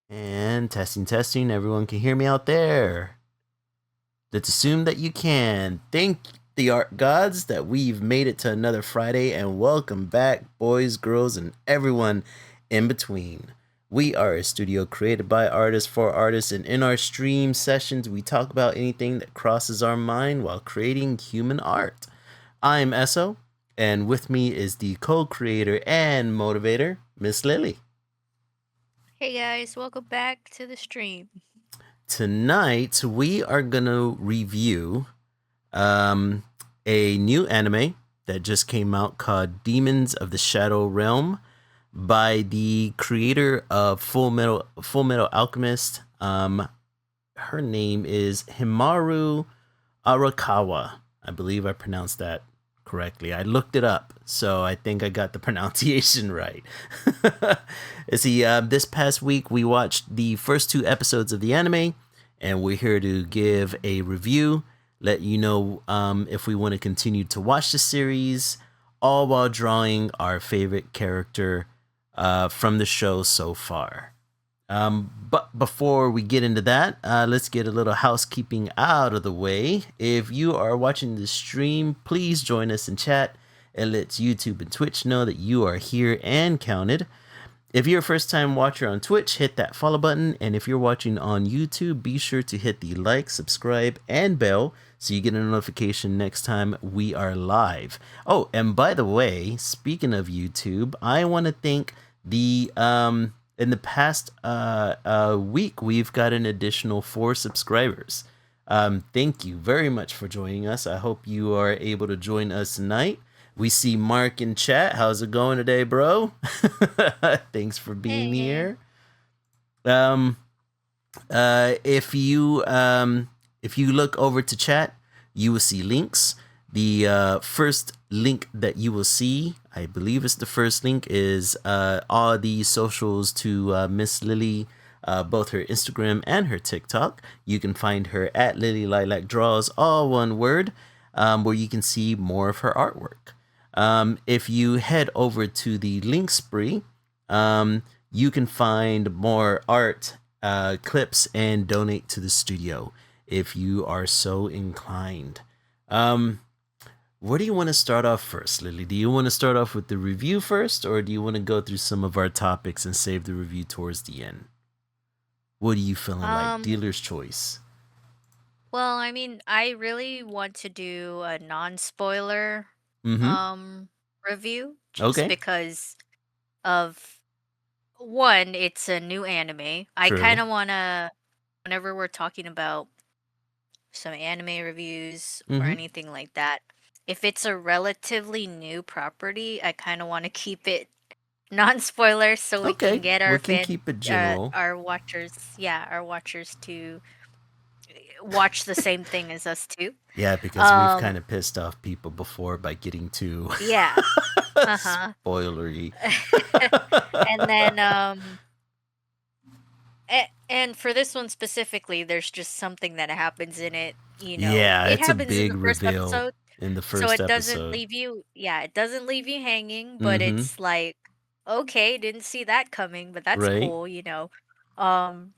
And testing, everyone can hear me out there. Let's assume that you can. Thank the art gods that we've made it to another Friday, and welcome back, boys, girls, and everyone in between. We are a studio created by artists for artists, and in our stream sessions, we talk about anything that crosses our mind while creating human art. I'm Esso, and with me is the co-creator and motivator, Miss Lily. Hey guys, welcome back to the stream. Tonight we are gonna review a new anime that just came out called Demons of the Shadow Realm by the creator of Full Metal Alchemist. Her name is Himaru Arakawa. I believe I pronounced that correctly. I looked it up, so I think I got the pronunciation right. See, this past week we watched the first two episodes of the anime, and we're here to give a review, let you know if we want to continue to watch the series, all while drawing our favorite character from the show so far. But before we get into that, let's get a little housekeeping out of the way. If you are watching the stream, please join us in chat. It lets YouTube and Twitch know that you are here and counted. If you're a first time watcher on Twitch, hit that follow button. And if you're watching on YouTube, be sure to hit the like, subscribe, and bell so you get a notification next time we are live. Oh, and by the way, speaking of YouTube, I want to thank the in the past week, we've got an additional 4 subscribers. Thank you very much for joining us. I hope you are able to join us tonight. We see Mark in chat. How's it going today, bro? Thanks for being Hey. here. Um, if you look over to chat, you will see links. The first link that you will see, I believe it's the first link, is all the socials to Miss Lily, both her Instagram and her TikTok. You can find her at Lily Lilac Draws, all one word, where you can see more of her artwork. If you head over to the link spree, you can find more art, clips, and donate to the studio if you are so inclined. Where do you want to start off first, Lily? Do you want to start off with the review first, or do you want to go through some of our topics and save the review towards the end? What are you feeling like? Um, Dealer's choice. well, I really want to do a non-spoiler Mm-hmm. um review just Okay. because of one, it's a new anime. I kind True. of want to whenever we're talking about some anime reviews or Mm-hmm. anything like that, if it's a relatively new property, I kind of want to keep it non-spoiler so we can Okay. get We can keep it general. our watchers, yeah, our watchers to watch the same thing as us too. Yeah, because we've Um, kind of pissed off people before by getting too yeah. Uh-huh. spoilery. And then and for this one specifically, there's just something that happens in it, Yeah, it it's a happens in big the first reveal episode, in the so first it doesn't episode. leave you yeah, it doesn't leave you hanging, but Mm-hmm. it's like, okay, didn't see that coming, but that's Right? cool. Um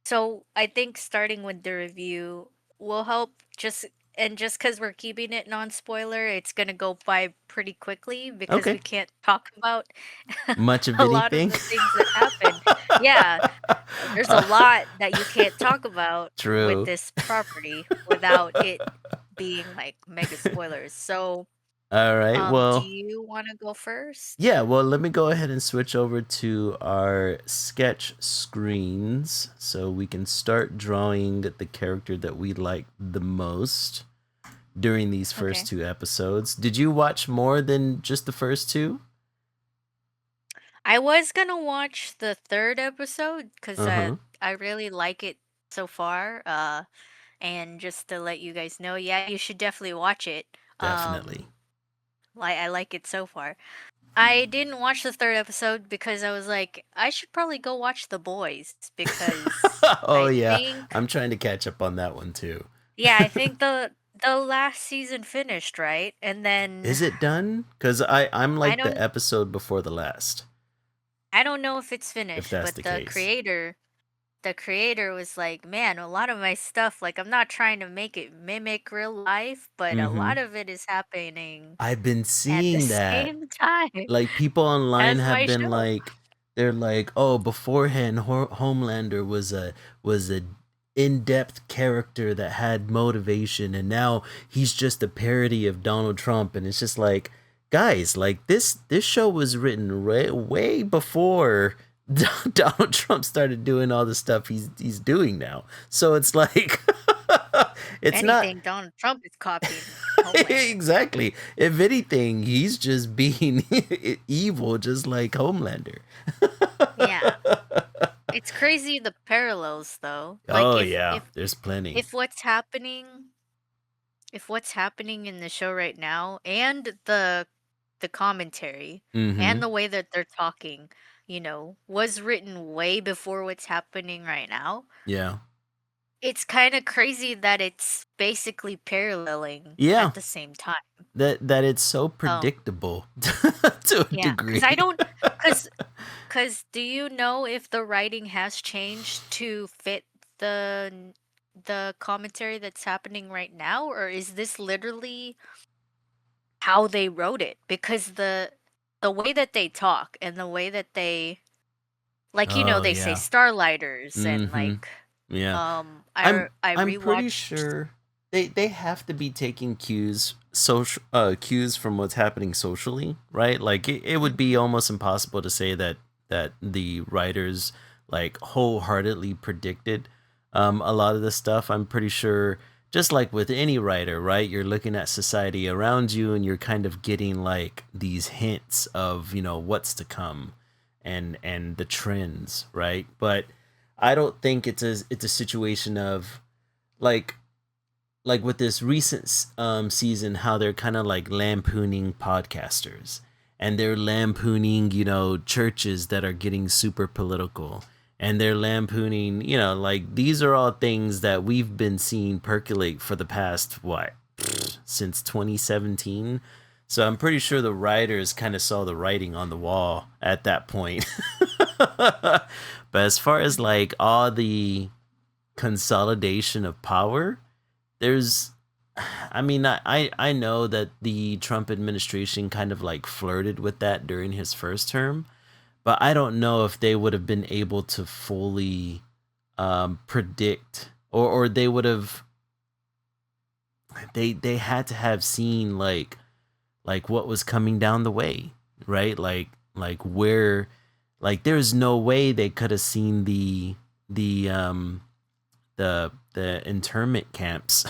So I think starting with the review will help just because we're keeping it non-spoiler, it's gonna go by pretty quickly because we Okay. can't talk about Much of a lot of anything? the things that happen. Yeah, there's a lot that you can't talk about with True. this property without it being like mega spoilers. So, All right. do Well, you wanna go first? yeah, well, let me go ahead and switch over to our sketch screens so we can start drawing the character that we like the most during these first Okay. 2 episodes. Did you watch more than just the first two? I was gonna watch the 3rd episode because Uh huh. I really like it so far, and just to let you guys know, yeah, you should definitely watch it. Definitely. I like it so far. I didn't watch the 3rd episode because I was like, "I should probably go watch The Boys," because Oh, I yeah. think I'm trying to catch up on that one too. yeah, I think the last season finished, right? And then Is it done? Because I'm I like the don't episode before the last, I don't know if it's if finished, that's but the the case. creator the creator was like, man, a lot of my stuff, like, I'm not trying to make it mimic real life, but a Mm-hmm. lot of it is happening I've been at the seeing that. same time Like people online as have my been show. like, they're like, oh, beforehand, Homelander was a in-depth character that had motivation, and now he's just a parody of Donald Trump, and it's just like, guys, like this show was written way before Donald Trump started doing all the stuff he's doing now. So it's like, If it's not. anything, Donald Trump is copying Homelander. Exactly. If anything, he's just being evil, just like Homelander. Yeah. It's crazy the parallels though. Like Oh yeah, there's plenty. if what's happening if what's happening in the show right now and the commentary and Mm-hmm. the way that they're talking, was written way before what's happening right now. Yeah. It's kind of crazy that it's basically paralleling Yeah. at the same time. That it's so Um, predictable to a yeah, because I degree. don't, because do you know if the writing has changed to fit the commentary that's happening right now, or is this literally how they wrote it? Because the way that they talk and the way that they, like, Oh they say yeah. starlighters and Mm-hmm. like Yeah. I I'm pretty rewatched. sure they have to be taking cues from what's happening socially, right? Like it would be almost impossible to say that the writers like wholeheartedly predicted a lot of this stuff. I'm pretty sure, just like with any writer, right? You're looking at society around you and you're kind of getting like these hints of, what's to come and the trends, right? But I don't think it's a situation of like with this recent season, how they're kind of like lampooning podcasters, and they're lampooning, churches that are getting super political, and they're lampooning, like these are all things that we've been seeing percolate for the past what, since 2017. So I'm pretty sure the writers kind of saw the writing on the wall at that point. But as far as like all the consolidation of power, there's, I mean, I know that the Trump administration kind of like flirted with that during his first term, but I don't know if they would have been able to fully predict, or they would have, they had to have seen like what was coming down the way, right? Like where, like there's no way they could have seen the internment camps.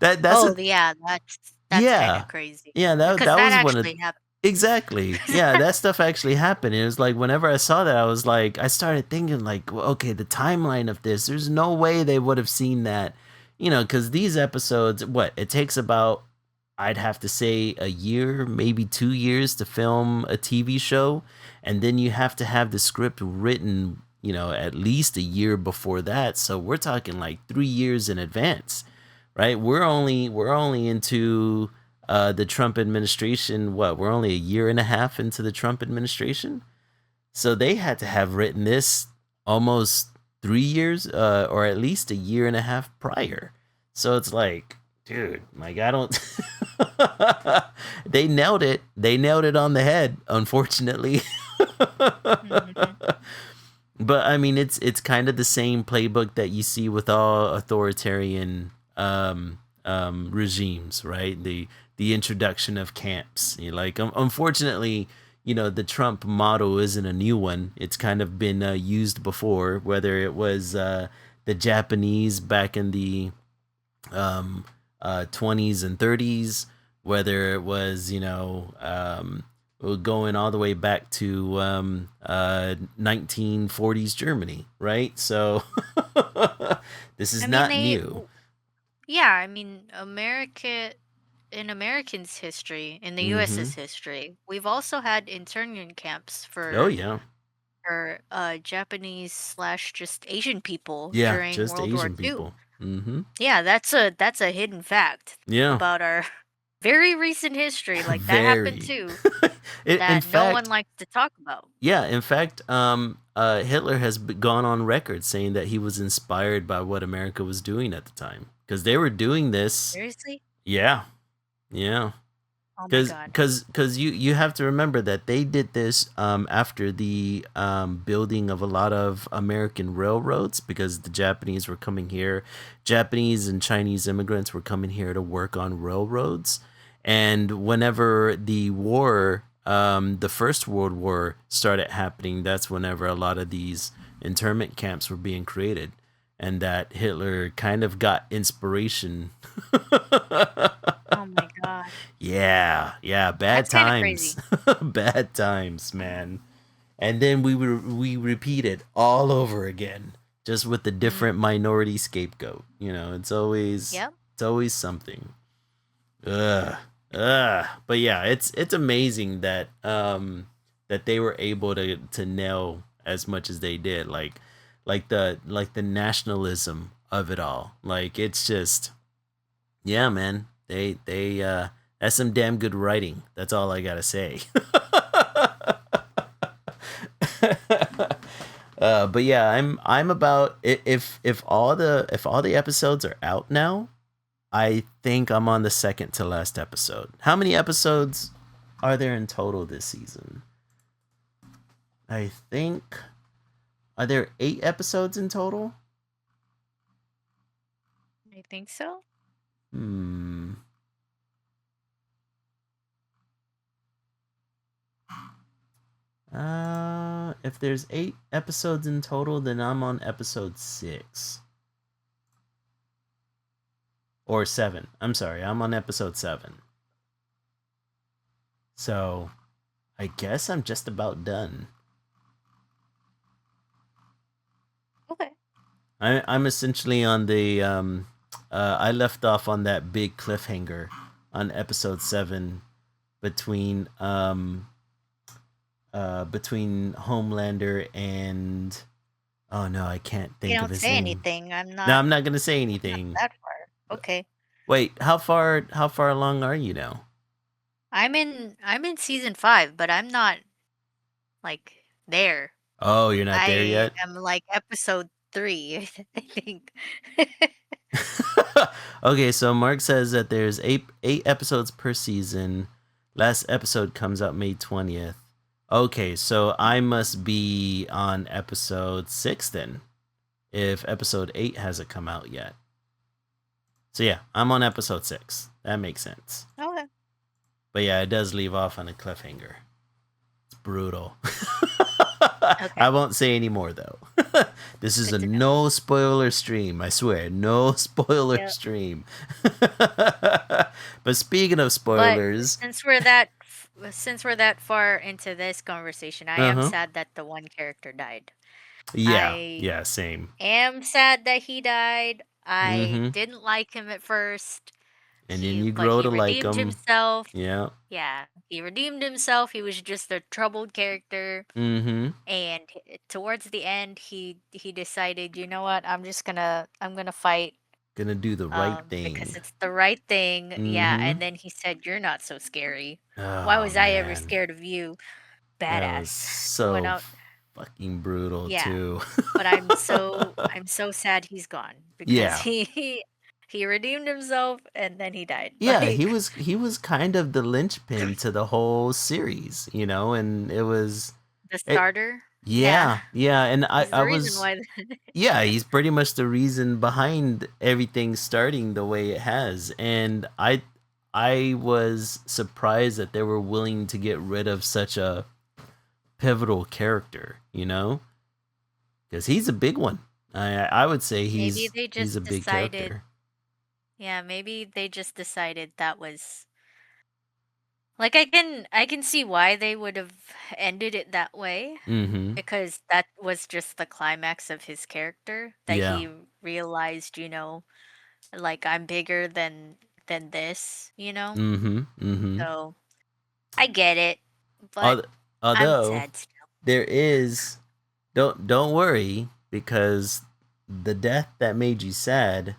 That's Oh a, yeah, that's kind yeah. of crazy Yeah, that because that that was one of, actually happened. exactly. Yeah, that stuff actually happened. It was like whenever I saw that, I was like, I started thinking like, well, okay, the timeline of this, there's no way they would have seen that, because these episodes, what, it takes about, I'd have to say a year, maybe 2 years to film a TV show, and then you have to have the script written, at least a year before that. So we're talking like 3 years in advance, right? We're only into the Trump administration. What, we're only a year and a half into the Trump administration, so they had to have written this almost 3 years, or at least a year and a half prior. So it's like, dude, like I don't. They nailed it. They nailed it on the head, unfortunately. Mhm. But I mean, it's kind of the same playbook that you see with all authoritarian regimes, right? The introduction of camps. Like, unfortunately, the Trump model isn't a new one. It's kind of been used before, whether it was the Japanese back in the 20s and 30s, whether it was, going all the way back to 1940s Germany, right? So this is I mean, not new. yeah, I mean, in Americans' history, in the Mm-hmm. US's history, we've also had internment camps Oh for yeah, Japanese slash just Asian people yeah, during just World War Asian II. people. Mm-hmm. Yeah, that's a hidden fact Yeah. about our very recent history. Like that happened Very. too. In That no one fact, likes to talk about. yeah, in fact, Hitler has gone on record saying that he was inspired by what America was doing at the time because they were doing this. Seriously? Yeah, yeah. Oh my Because god. because you have to remember that they did this after the building of a lot of American railroads because the Japanese were coming here. Japanese and Chinese immigrants were coming here to work on railroads. And whenever the First World War started happening, that's whenever a lot of these internment camps were being created. And that Hitler kind of got inspiration. Oh my god. Yeah, bad That's kind of times. crazy. Bad times, man. And then we repeat it all over again, just with a Mm. different minority scapegoat. You know, Yep. it's always something. Ugh. But yeah, it's amazing that that they were able to nail as much as they did. Like the nationalism of it all. Like it's just yeah, man. They that's some damn good writing. That's all I gotta say. But yeah, I'm about if all the episodes are out now, I think I'm on the second to last episode. How many episodes are there in total this season? I think are there 8 episodes in total? I think so. Hmm. If there's 8 episodes in total, then I'm on episode 6. Or 7. I'm sorry, I'm on episode 7. So, I guess I'm just about done. Okay. I'm essentially on the I left off on that big cliffhanger on episode 7 between between Homelander and oh no, I can't You think of don't his say name. anything. No, I'm not gonna say anything. That far. Okay. Wait, how far along are you now? I'm in season 5, but I'm not like there. Oh, you're not there I yet? am like episode 3, I think. Okay, so Mark says that there's eight episodes per season. Last episode comes out May 20th. Okay, so I must be on episode 6 then, if episode 8 hasn't come out yet. So yeah, I'm on episode 6. That makes sense. Okay. But yeah, it does leave off on a cliffhanger. It's brutal. Okay. I won't say any more though. This is Good a to know. no spoiler stream. I swear, no spoiler Yep. stream. But speaking of But spoilers, since we're that far into this conversation, I am uh-huh. sad that the one character died. Yeah, I yeah, same. am sad that he died. I Mm-hmm. didn't like him at first. And then you But grow he to like redeemed them. himself. Yeah. Yeah, he redeemed himself. He was just a troubled character. Mm-hmm. And towards the end, he decided, you know what? I'm gonna fight Gonna do the right because thing. it's the right thing. Yeah, Mm-hmm. and then he said, "You're not so scary. Why Oh was I ever man. scared of you?" That was Badass. Went so out. fucking brutal Yeah, too. but I'm so sad he's gone because Yeah. he redeemed himself and then he died. Yeah, he was kind of the linchpin to the whole series, and it was The it starter. Yeah, yeah, and I he's I the reason was why. yeah, he's pretty much the reason behind everything starting the way it has. And I was surprised that they were willing to get rid of such a pivotal character, because he's a big one. I would say Maybe they he's just a big decided. character. Yeah, maybe they just decided that was like I can see why they would have ended it that way Mm-hmm. because that was just the climax of his character that Yeah. he realized, like I'm bigger than this. Mm-hmm. Mm-hmm. So I get it, but Al- I'm Although sad still. there is don't worry because the death that made you sad,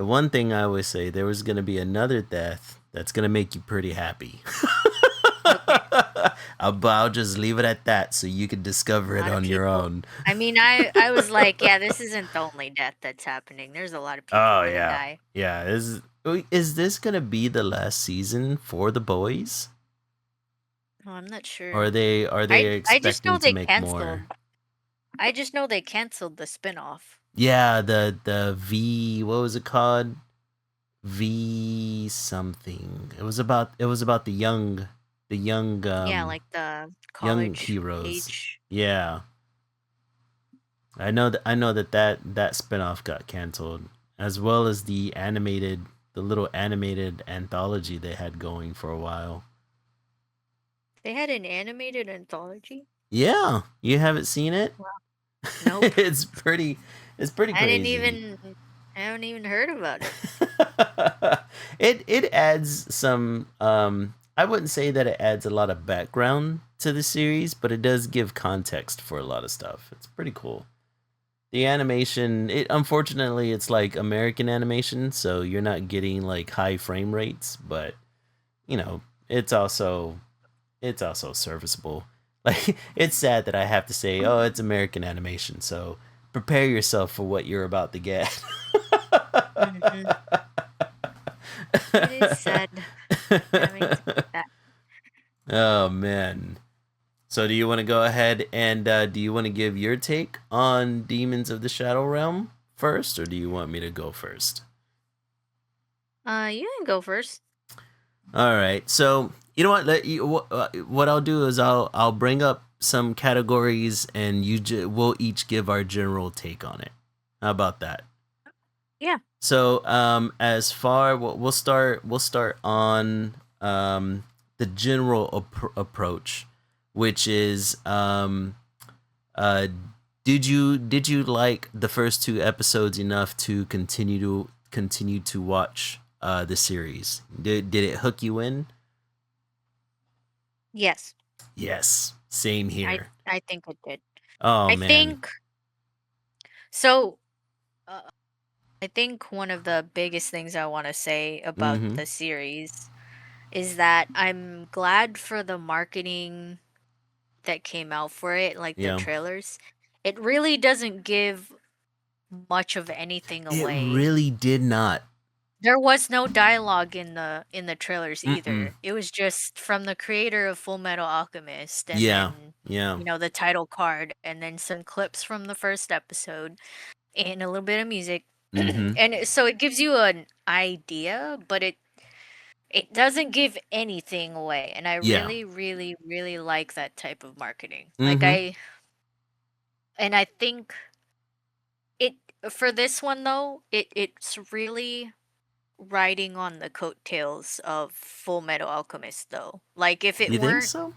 the one thing I always say, there was gonna be another death that's gonna make you pretty happy. Okay. I'll just leave it at that, so you can A discover it lot of on your people. own. I mean, I was like, yeah, this isn't the only death that's happening. There's a lot of people Oh gonna yeah, die. yeah. Is this gonna be the last season for the boys? Oh, I'm not Or sure. are they I just know expecting to they make more? canceled. I just know they canceled the spinoff. Yeah, the V, what was it called? V something. It was about the young Yeah, like the young college heroes. age. Yeah. I know that spinoff got canceled, as well as the little animated anthology they had going for a while. They had an animated anthology. Yeah, you haven't seen it? Wow. Nope. it's pretty I didn't crazy. even. I haven't even heard about it. It adds some I wouldn't say that it adds a lot of background to the series, but it does give context for a lot of stuff. It's pretty cool. The animation, it unfortunately it's like American animation, so you're not getting like high frame rates, but you know, it's also serviceable. Like it's sad that I have to say, oh, it's American animation, so prepare yourself for what you're about to get. Hmm. It is sad having to do that. Oh man. So do you want to go ahead and do you want to give your take on Demons of the Shadow Realm first, or do you want me to go first? You can go first. All right. So you know what? What I'll do is I'll bring up some categories, and we'll each give our general take on it. How about that? Yeah. So as far we'll start on the general approach, which is uh did you like the first two episodes enough to continue to watch the series? Did it hook you in? Yes. Yes, same I here. I think it did. Oh I man. think so. Uh, I think one of the biggest things I want to say about Mm-hmm. the series is that I'm glad for the marketing that came out for it, like the Yeah. trailers. It really doesn't give much of anything It away. really did not. There was no dialogue in the trailers Mm-mm. either. It was just from the creator of Full Metal Alchemist, and Yeah. then Yeah. the title card, and then some clips from the first episode, and a little bit of music. Mm-hmm. So it gives you an idea, but it doesn't give anything away. And I Yeah. really, really, really like that type of marketing. Mm-hmm. And I think it for this one though, it's really riding on the coattails of Full Metal Alchemist though. Like if it You think weren't, so?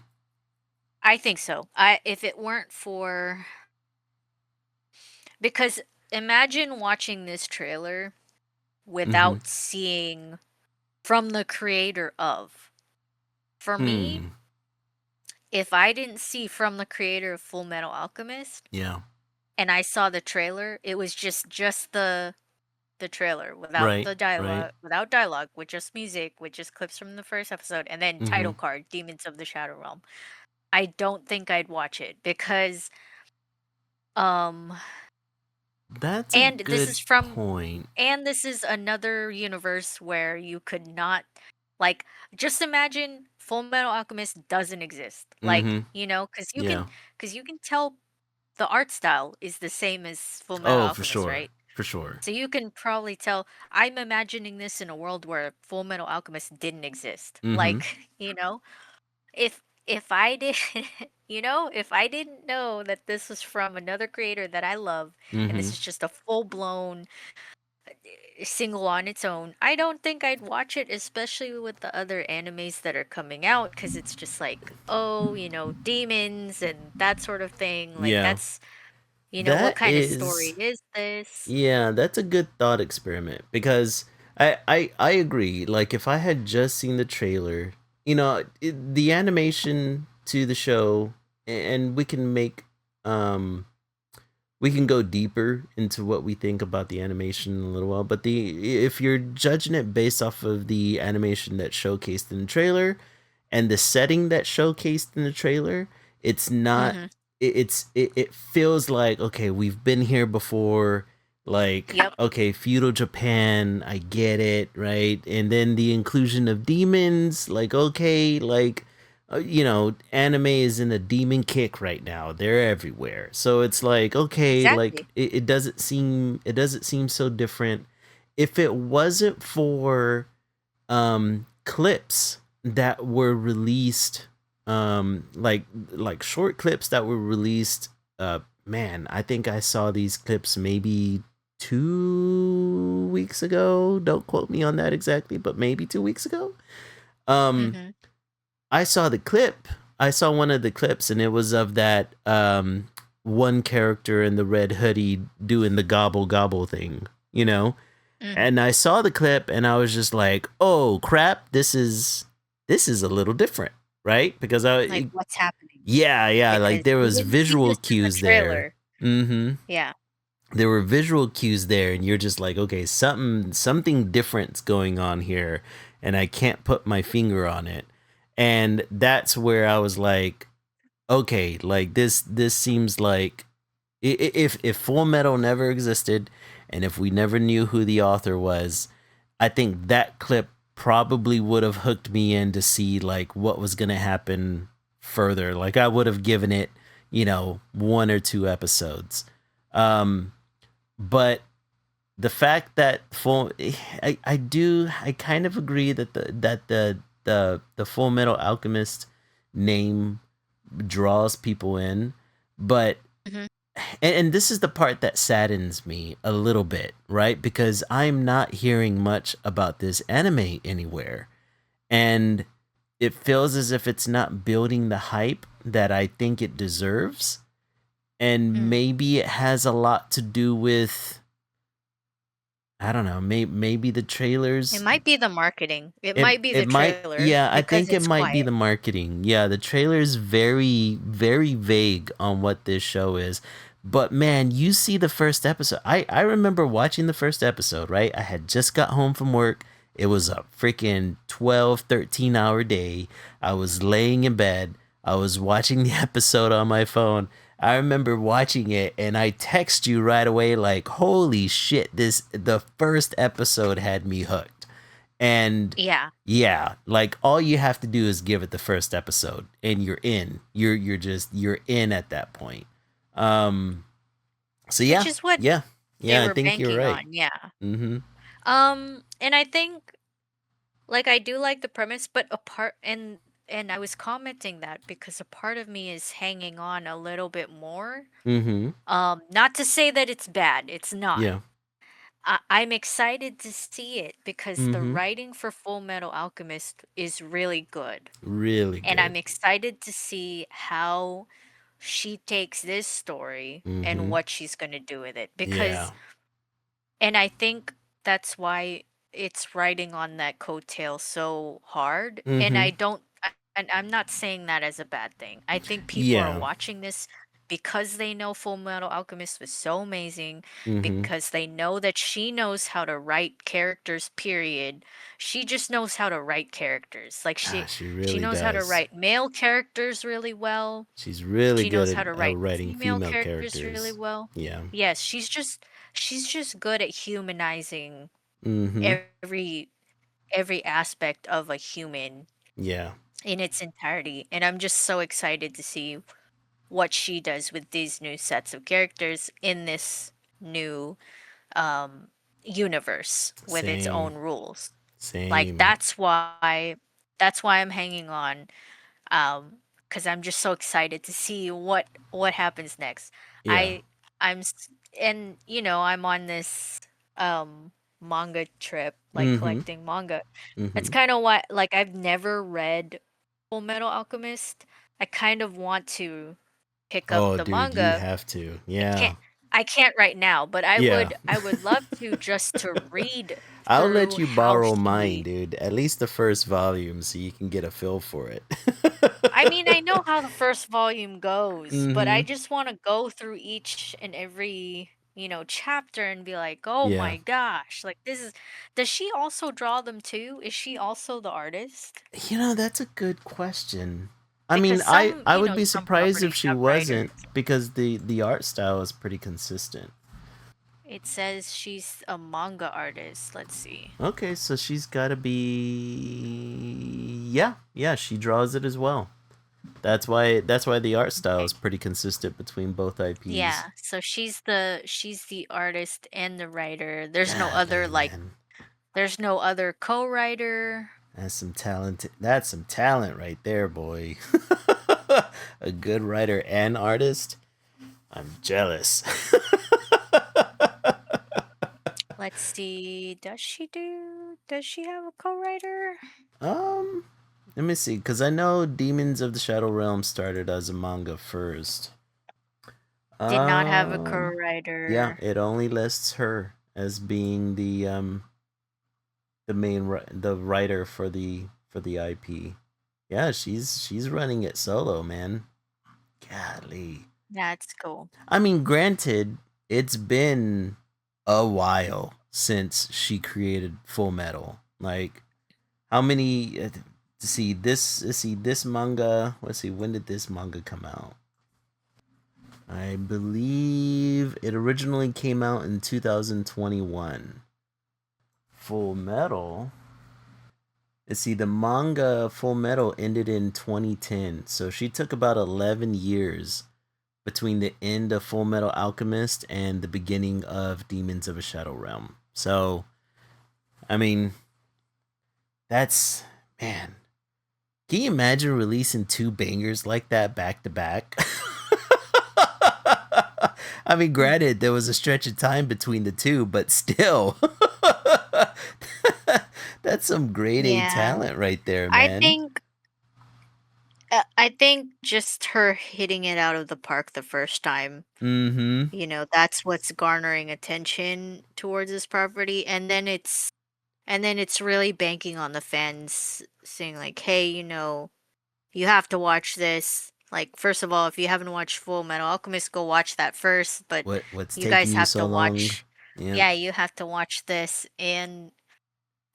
I think so. I if it weren't for because imagine watching this trailer Mm-hmm. without seeing from the creator of. For me, Hmm. if I didn't see from the creator of Full Metal Alchemist Yeah. and I saw the trailer, it was just the trailer without Right. the Right. without dialogue, with just music, with just clips from the first episode, and then Mm-hmm. title card, Demons of the Shadow Realm. I don't think I'd watch it because um That's a and this good is from point. and this is another universe where you could not like just imagine Full Metal Alchemist doesn't exist. Like, Mm-hmm. Yeah. cuz you can tell the art style is the same as Full Metal Oh, for Alchemist, sure. right? For sure. So you can probably tell I'm imagining this in a world where Full Metal Alchemist didn't exist. Mm-hmm. Like, if I did if I didn't know that this was from another creator that I love and Mm-hmm. this is just a full-blown single on its own, I don't think I'd watch it, especially with the other animes that are coming out, because it's just like, oh, demons and that sort of thing. Like Yeah. that's, what That kind of story is is this? Yeah, that's a good thought experiment, because I agree. Like if I had just seen the trailer, the animation to the show, and we can make um we can go deeper into what we think about the animation in a little while. But the if you're judging it based off of the animation that's showcased in the trailer and the setting that's showcased in the trailer, it's not. Mm-hmm. It feels like, okay, we've been here before. Like, Yep. okay, feudal Japan, I get it, right? And then the inclusion of demons, like, okay, like, anime is in a demon kick right now. They're everywhere. So it's like, okay, like Exactly. it doesn't seem so different. If it wasn't for clips that were released, like short clips that were released, man, I think I saw these clips maybe 2 weeks ago. Don't quote me on that exactly, but maybe 2 weeks ago. Um Mm-hmm. I saw the clip. I saw one of the clips, and it was of that one character in the red hoodie doing the gobble gobble thing, you know. Mm-hmm. And I saw the clip, and I was just like, "Oh crap! This is a little different, right?" Because Like, what's happening? yeah, like Because there we was didn't see visual this in the cues there. trailer. Mm-hmm. Yeah. There were visual cues there, and you're just like, okay, something different's going on here, and I can't put my finger on it. And that's where I was like, okay, like this seems like, if Full Metal never existed, and if we never knew who the author was, I think that clip probably would have hooked me in to see like what was gonna happen further. Like I would have given it, one or two episodes. Um, but the fact that I kind of agree that the Full Metal Alchemist name draws people in, but Mm-hmm. and this is the part that saddens me a little bit, right? Because I'm not hearing much about this anime anywhere, and it feels as if it's not building the hype that I think it deserves, and Mm. maybe it has a lot to do with, I don't know, maybe the It trailers. might be the marketing. It It might be it the might, trailer yeah, I because think it it's might be quiet. the marketing. Yeah, the trailer's very very vague on what this show is. But man, you see the first episode. I remember watching the first episode, right? I had just got home from work. It was a freaking 12-13 hour day. I was laying in bed. I was watching the episode on my phone. I remember watching it, and I text you right away like, "Holy shit, the first episode had me hooked." And Yeah. yeah, like all you have to do is give it the first episode and you're in. You're in at that point. Um so Which yeah. is what Yeah. they Yeah, I were think you're banking right. on. Yeah. Mhm. And I think, like, I do like the premise, but and I was commenting that because a part of me is hanging on a little bit more. Mhm. Not to say that it's bad. It's not. Yeah. I'm excited to see it because the Mhm. writing for Full Metal Alchemist is really good. Really And I'm good. excited to see how she takes this story and Mhm. what she's going to do with it. Yeah. And I think that's why it's riding on that coattail so hard. Mhm. And I'm not saying that as a bad thing. I think people are Yeah. watching this because they know Full Metal Alchemist was so amazing, Mhm. because they know that she knows how to write characters, period. She just knows how to write characters. Like Ah, she she really knows how to does. write male characters really well. She's really She good knows how to at write writing female female characters really characters. well. Yeah. Yes, she's just good at humanizing Mhm. every every aspect of a human Yeah. in its entirety. And I'm just so excited to see what she does with these new sets of characters in this new um universe with its Same. own rules. Like Same. that's why I'm hanging on, because I'm just so excited to see what happens next. Yeah. I I'm s- and I'm on this manga trip, like Mhm. collecting manga. That's Mhm. kind of why, like, I've never read Full Metal Alchemist. I kind of want to pick up Oh, the dude, you manga. have to. I can't Yeah. I can't right now, but I Yeah. would I would love to, just to read I'll let through you how borrow mine, she. dude. At least the first volume, so you can get a feel for it. I mean, I know how the first volume goes, but I Mm-hmm. just want to go through each and every, chapter and be like, "Oh Yeah. my gosh, like this is." Does she also draw them too? Is she also the artist? That's a good question. I mean, Because I would be some surprised if properties she have wasn't, writers. because the art style is pretty consistent. It says she's a manga artist. Let's see. Okay, so she's got to be, yeah, she draws it as well. That's why the art style Okay. is pretty consistent between both IPs. Yeah, so she's the artist and the writer. There's no other Golly, like man. there's no other co-writer. That's some talent. That's some talent right there, boy. A good writer and artist. I'm jealous. Let's see. Does she have a co-writer? um, Let me see, because I know Demons of the Shadow Realm started as a manga first. Did not have a Um, yeah, co-writer. it only lists her as being the writer for the IP. Yeah, she's running it solo, man. Golly. That's cool. I mean, granted, it's been a while since she created Full Metal. Like, how many? Let's see this manga. Let's see, when did this manga come out? I believe it originally came out in 2021. Full Metal. Let's see, the manga Full Metal ended in 2010, so she took about 11 years between the end of Full Metal Alchemist and the beginning of Demons of a Shadow Realm. So, I mean, that's, man. Can you imagine releasing two bangers like that back to back? I mean, granted, there was a stretch of time between the two, but still. That's some grade A Yeah. talent right there, I man. think I think just her hitting it out of the park the first time, Mm-hmm. that's what's garnering attention towards this property, and then it's really banking on the fans saying like, "Hey, you have to watch this." Like, first of all, if you haven't watched Full Metal Alchemist, go watch that first, but What's you taking guys you have to so long? watch. Yep. Yeah, you have to watch this and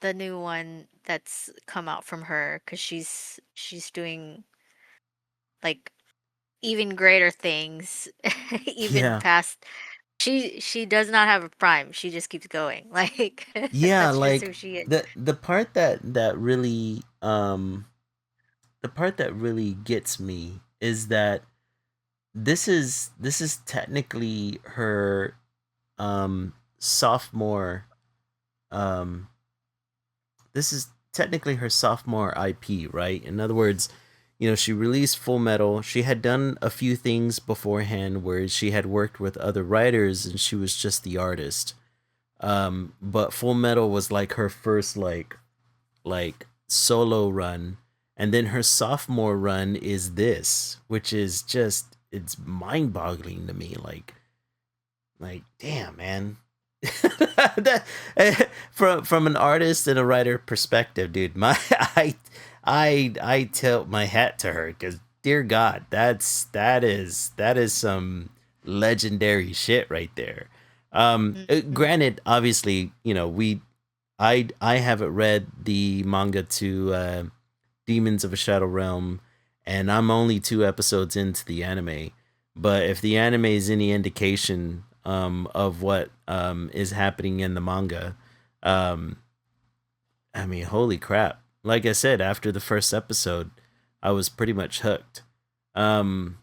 the new one that's come out from her, cuz she's doing like even greater things, even Yeah. past. She does not have a prime. She just keeps going. Like, Yeah, that's just like who she is. the part that really the part that really gets me is that this is technically her sophomore um this is technically her sophomore IP, right? In other words, she released Full Metal. She had done a few things beforehand where she had worked with other writers and she was just the artist. But Full Metal was like her first like solo run, and then her sophomore run is this, which is just, it's mind-boggling to me. Like damn, man. that, from an artist and a writer perspective, dude, I tilt my hat to her, because dear God, that is some legendary shit right there. Mhm. Granted, obviously, I haven't read the manga to Demons of a Shadow Realm, and I'm only 2 episodes into the anime. But if the anime is any indication of what is happening in the manga, um, I mean, holy crap! Like I said, after the first episode, I was pretty much hooked. Um,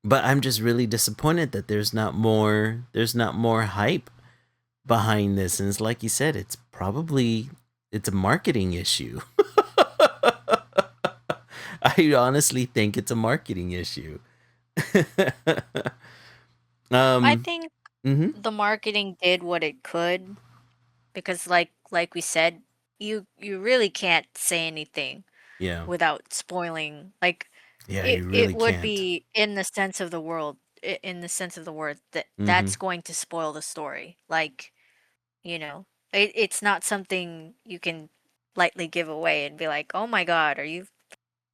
but I'm just really disappointed that there's not more hype behind this, and it's like you said, it's a marketing issue. I honestly think it's a marketing issue. I um think mhm. the marketing did what it could, because like we said, you really can't say anything Yeah. without spoiling. Like, Yeah, it you it really would can't. be in the sense of the world, in the sense of the word, that Mhm. that's going to spoil the story. Like, you know, it's not something you can lightly give away and be like, "Oh my God, are you?"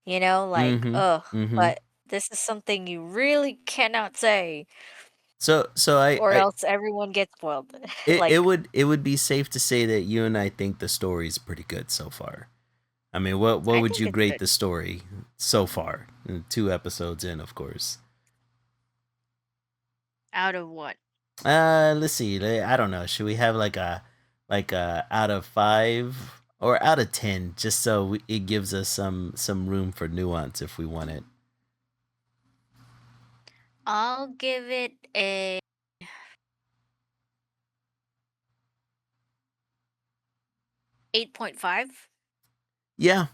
Like, Mm-hmm. ugh. Mm-hmm. But this is something you really cannot say, So or else everyone gets spoiled. Like, it would be safe to say that you and I think the story's pretty good so far. I mean, what I would think you it's grade good. the story so far? 2 episodes in, of course. Out of what? Let's see. I don't know. Should we have like a out of 5 or out of 10, just so it gives us some room for nuance if we want it. I'll give it a 8.5. Yeah,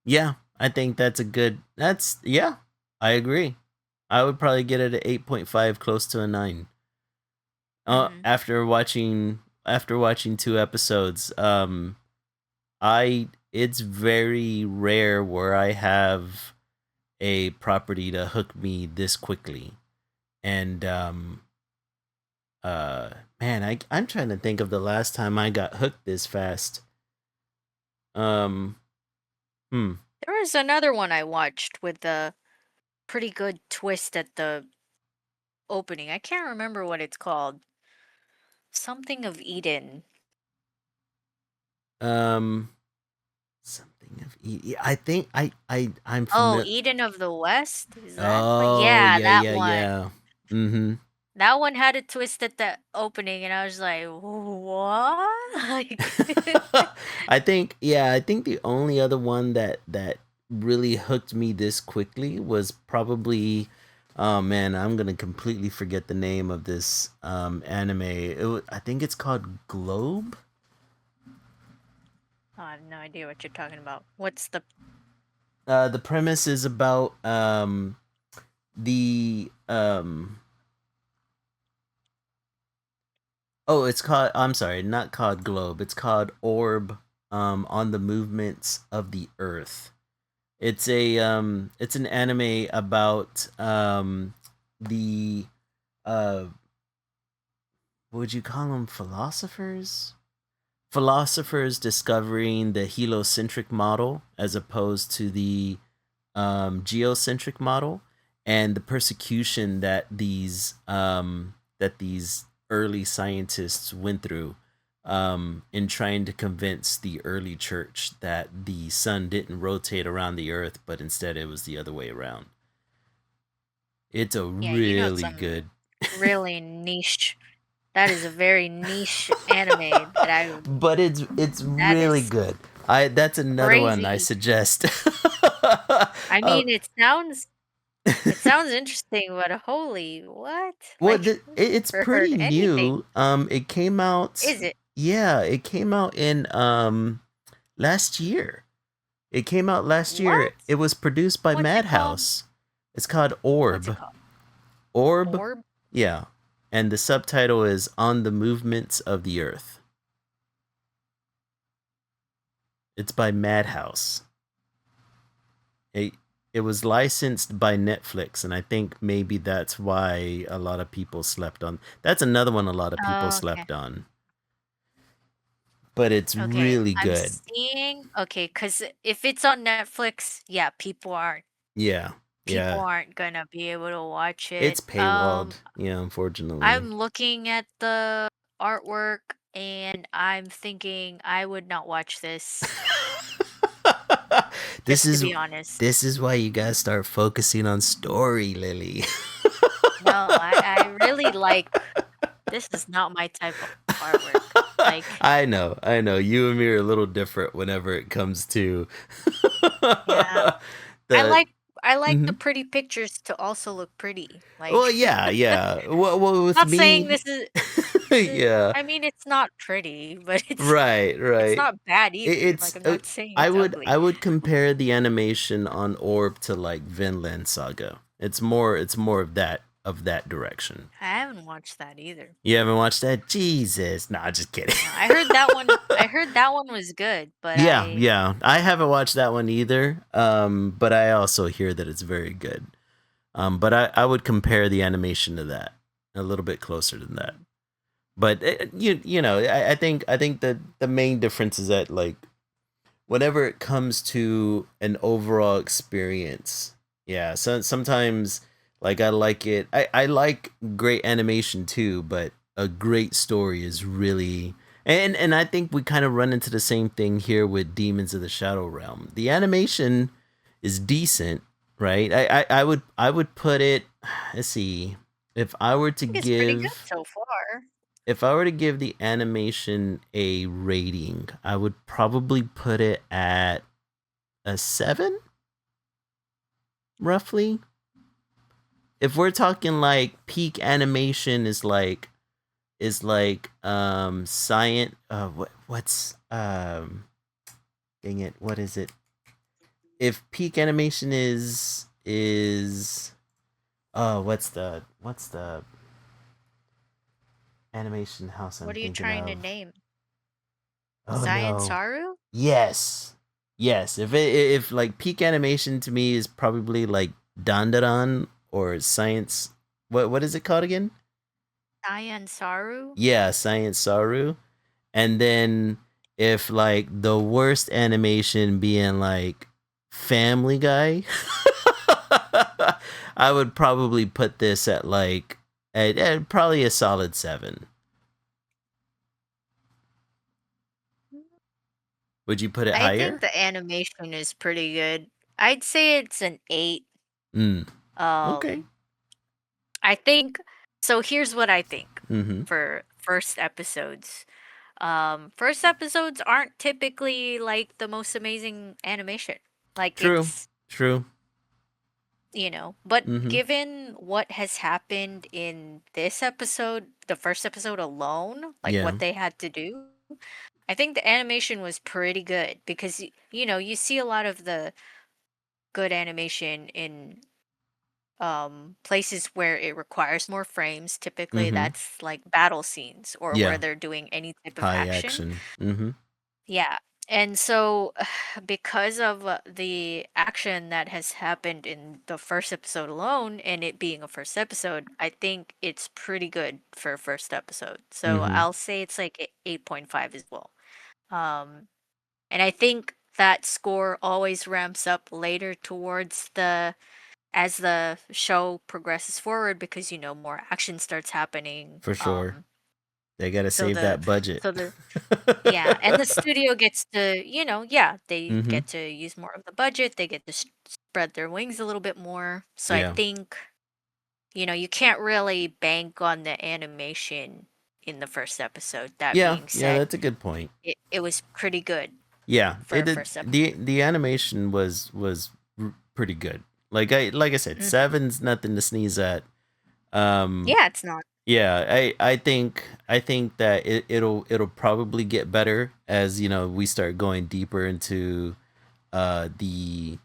yeah. I think that's a good. That's yeah. I agree. I would probably get it at 8.5, close to a 9. Mm-hmm. After watching 2 episodes, I it's very rare where I have a property to hook me this quickly. And uh man, I'm trying to think of the last time I got hooked this fast. Um hmm. There was another one I watched with a pretty good twist at the opening. I can't remember what it's called. Something of Eden. Um something of I think I'm Oh, familiar. Eden of the West? Is that what? Oh, Yeah, yeah, that yeah, one. yeah. Mhm. That one had a twist at the opening, and I was like, "What?" Like, I think the only other one that really hooked me this quickly was probably, oh man, I'm gonna completely forget the name of this anime. I think it's called Globe. I have no idea what you're talking about. What's the The premise is about the oh, it's called, I'm sorry, not called Globe. It's called Orb, on the movements of the Earth. It's an anime about the uh what would you call them, philosophers discovering the heliocentric model as opposed to the geocentric model, and the persecution that these early scientists went through in trying to convince the early church that the sun didn't rotate around the earth, but instead it was the other way around. It's a Yeah, really some good. really niche. That is a very niche anime that I But it's that really is good. I That's another one I crazy. suggest. I uh, mean, it sounds interesting, but holy what? Well, Like, it's never heard pretty anything. new. It came out. Is it? Yeah, it came out in last year. It came out last year. What? It was produced by What's it called? Madhouse. It's called What's it Orb. called? Orb. Orb? Yeah, and the subtitle is On the Movements of the Earth. It's by Madhouse. It it was licensed by Netflix, and I think maybe that's why a lot of people slept on. That's another one a lot of people Oh, okay. slept on, but it's Okay, really I'm good. seeing okay, cause if it's on Netflix, yeah, Yeah, people yeah. aren't gonna be able to watch It's it. paywalled. Yeah, unfortunately. I'm looking at the artwork and I'm thinking I would not watch this, this just to is be honest. this is why you gotta start focusing on story, Lily. No, I really like this is not my type of artwork. Like, I know. You and me are a little different whenever it comes to yeah. I the. like I like the Mhm. pretty pictures to also look pretty. Well, Like, yeah, yeah. Well, with not saying me, this is yeah. I mean, it's not pretty, but Right, it's right. not bad either. Like, It's I'm not saying I it's would ugly. I would compare the animation on Orb to like Vinland Saga. It's more of that direction. I haven't watched that either. You haven't watched that? Jesus. Nah, just kidding. No, I heard that one was good, but Yeah, yeah. I haven't watched that one either. But I also hear that it's very good. But I would compare the animation to that. A little bit closer than that. But I think that the main difference is that like whenever it comes to an overall experience, yeah, sometimes like I like it. I like great animation too, but a great story is really, and I think we kind of run into the same thing here with Demons of the Shadow Realm. The animation is decent, right? I would put it. Let's see. If I were to think it's pretty good give so far. if I were to give the animation a rating, I would probably put it at a 7, roughly. If we're talking like peak animation is like science what's dang it, what is it? If peak animation is what's the animation house I'm What are you thinking trying to of? name? Oh Science no. Saru? Yes. Yes. If like peak animation to me is probably like Dandadan or Science, what is it called again? Science Saru? Yeah, Science Saru. And then if like the worst animation being like Family Guy, I would probably put this at like at probably a solid 7. Would you put it I think higher? the animation is pretty good. I'd say it's an 8. Mm. Okay. Um, I think so here's what I think Mm-hmm. for first episodes. First episodes aren't typically like the most amazing animation. Like True. it's, True. but Mm-hmm. given what has happened in this episode, the first episode alone, like Yeah. what they had to do, I think the animation was pretty good because you see a lot of the good animation in places where it requires more frames. Typically Mm-hmm. that's like battle scenes or where Yeah. they're doing any type of High action. action. Mm-hmm. Yeah. And so because of the action that has happened in the first episode alone and it being a first episode, I think it's pretty good for a first episode. So Mm-hmm. I'll say it's like 8.5 as well. Um and I think that score always ramps up later towards the as the show progresses forward because more action starts happening. For sure. They gotta So save the that budget. so the yeah, and the studio gets to, yeah, they Mm-hmm. get to use more of the budget. They get to spread their wings a little bit more. So I Yeah. think, you can't really bank on the animation in the first episode. That Yeah. being Yeah. said, That's a good point. it was pretty good Yeah. for It a did. first episode. The animation was pretty good. Like I said, Mhm. 7's nothing to sneeze at. Um. Yeah, it's not. Yeah. I think that it'll probably get better as we start going deeper into the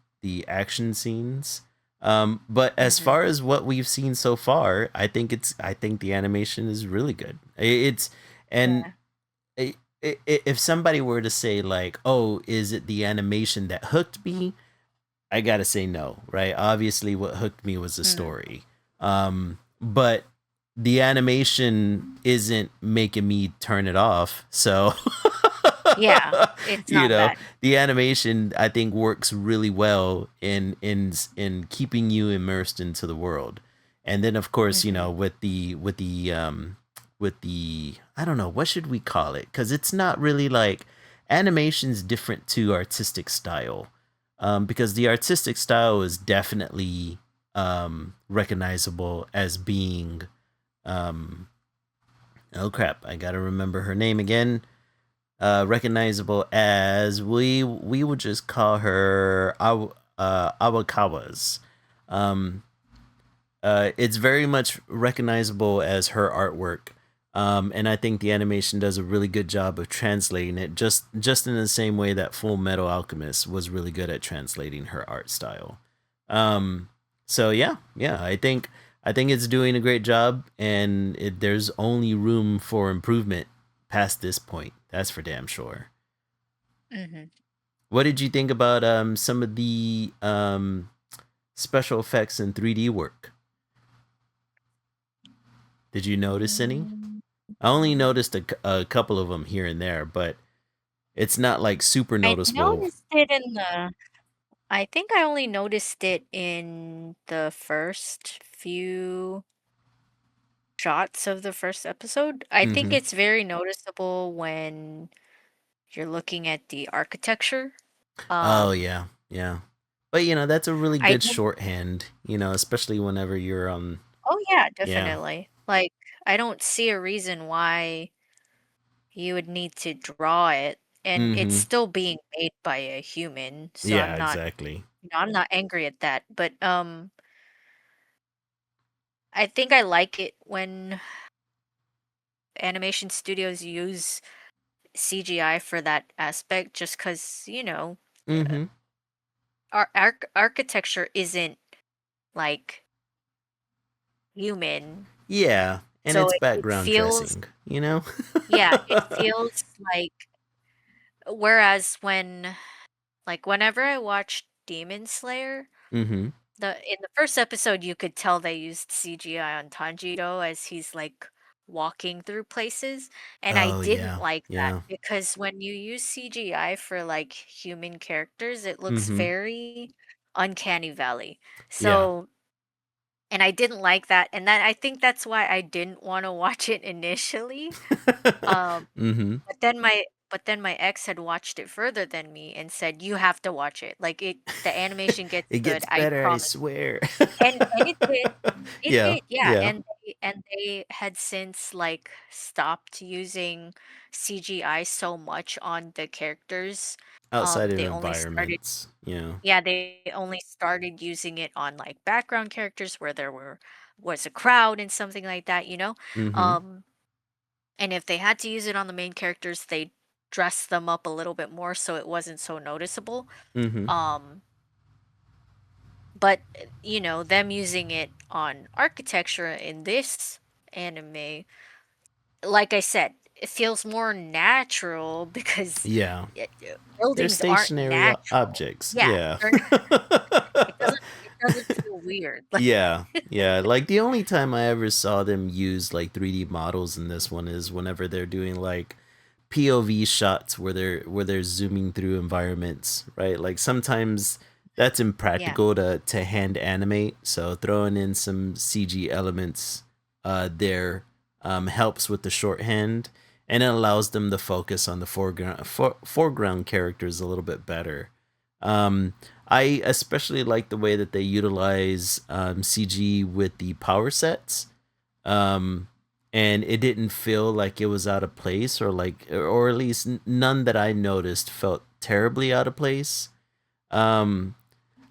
action scenes. But as Hmm. far as what we've seen so far, I think the animation is really good. It's and Yeah. i if somebody were to say like, "Oh, is it the animation that hooked me?" I gotta say no, right? Obviously, what hooked me was the Hmm. story. But the animation isn't making me turn it off. So, Yeah, it's you not know, bad. the animation I think works really well in keeping you immersed into the world. And then, of course, Hmm. with the I don't know, what should we call it? Because it's not really like animation's different to artistic style, because the artistic style is definitely recognizable as being um, oh crap, I gotta remember her name again. Recognizable as we would just call her Awakawa's. Um, it's very much recognizable as her artwork. And I think the animation does a really good job of translating it, just in the same way that Full Metal Alchemist was really good at translating her art style. Um, so yeah, I think it's doing a great job, and there's only room for improvement past this point. That's for damn sure. Hmm. What did you think about some of the special effects and 3D work? Did you notice any? I only noticed a couple of them here and there, but it's not like super I noticeable. noticed it in the I think I only noticed it in the first few shots of the first episode. I think Mm-hmm. it's very noticeable when you're looking at the architecture. Oh Um, yeah, yeah. But that's a really I good didn't. shorthand. Especially whenever you're on. Oh yeah, Yeah. definitely. Like I don't see a reason why you would need to draw it, and it's Mm-hmm. still being made by a human, so Yeah, exactly. I'm not angry at that. But I think I like it when animation studios use CGI for that aspect, just because Mm-hmm. architecture isn't like human, Yeah, and so it's it background feels, dressing. yeah, it feels like, whereas whenever I watched Demon Slayer, Mm-hmm. in the first episode you could tell they used CGI on Tanjiro as he's like walking through places, and I Oh didn't yeah, like that yeah. because when you use CGI for like human characters, it looks Mm-hmm. very uncanny valley. Yeah. So, and I didn't like that, and I think that's why I didn't want to watch it initially. Um, Mm-hmm. but then my ex had watched it further than me and said, "You have to watch it. Like the animation gets It good, gets I better, I promise." swear. And it did. It Yeah, did, yeah, yeah. and they had since, like, stopped using CGI so much on the characters. Outside of They only started environments. Yeah. Yeah, they only started using it on, like, background characters where was a crowd and something like that, you know? Mm-hmm. Um, and if they had to use it on the main characters, they dressed them up a little bit more so it wasn't so noticeable. Mm-hmm. Um But, them using it on architecture in this anime, like I said, it feels more natural because Yeah. They're buildings aren't stationary natural. objects. Yeah, Yeah. they're not. It doesn't feel weird. Like, Yeah. Yeah. Like the only time I ever saw them use like 3D models in this one is whenever they're doing like POV shots where they're zooming through environments, right? Like sometimes that's yeah, impractical to hand animate, so throwing in some CG elements there helps with the shorthand, and it allows them to focus on the foreground characters a little bit better. Um, I especially like the way that they utilize CG with the power sets. Um, and it didn't feel like it was out of place, or at least none that I noticed felt terribly out of place. Um,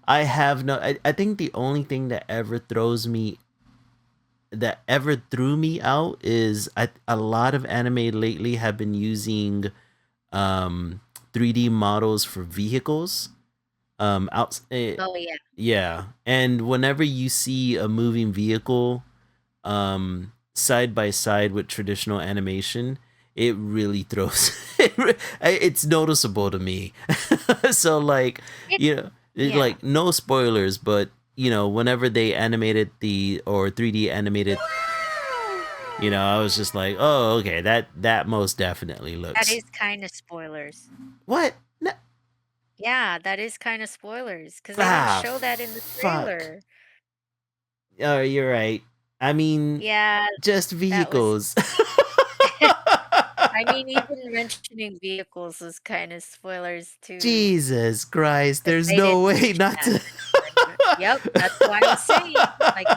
I have no. I think the only thing that ever threw me out is a lot of anime lately have been using 3D models for vehicles. Out, oh yeah, yeah, and whenever you see a moving vehicle side by side with traditional animation, it really throws it's noticeable to me. So like, it you know yeah, like no spoilers, but whenever they animated the or 3D animated, I was just like, oh, okay, that most definitely that looks. is kind of spoilers. What? No, Yeah, that is kind of spoilers because they didn't ah, show that in the fuck. trailer. Oh, you're right. I mean, Yeah, just that was. vehicles. I mean, even mentioning vehicles is kind of spoilers too, Jesus Christ, because there's they no didn't way mention not that to. in the trailer. Yep, that's why I'm saying, like,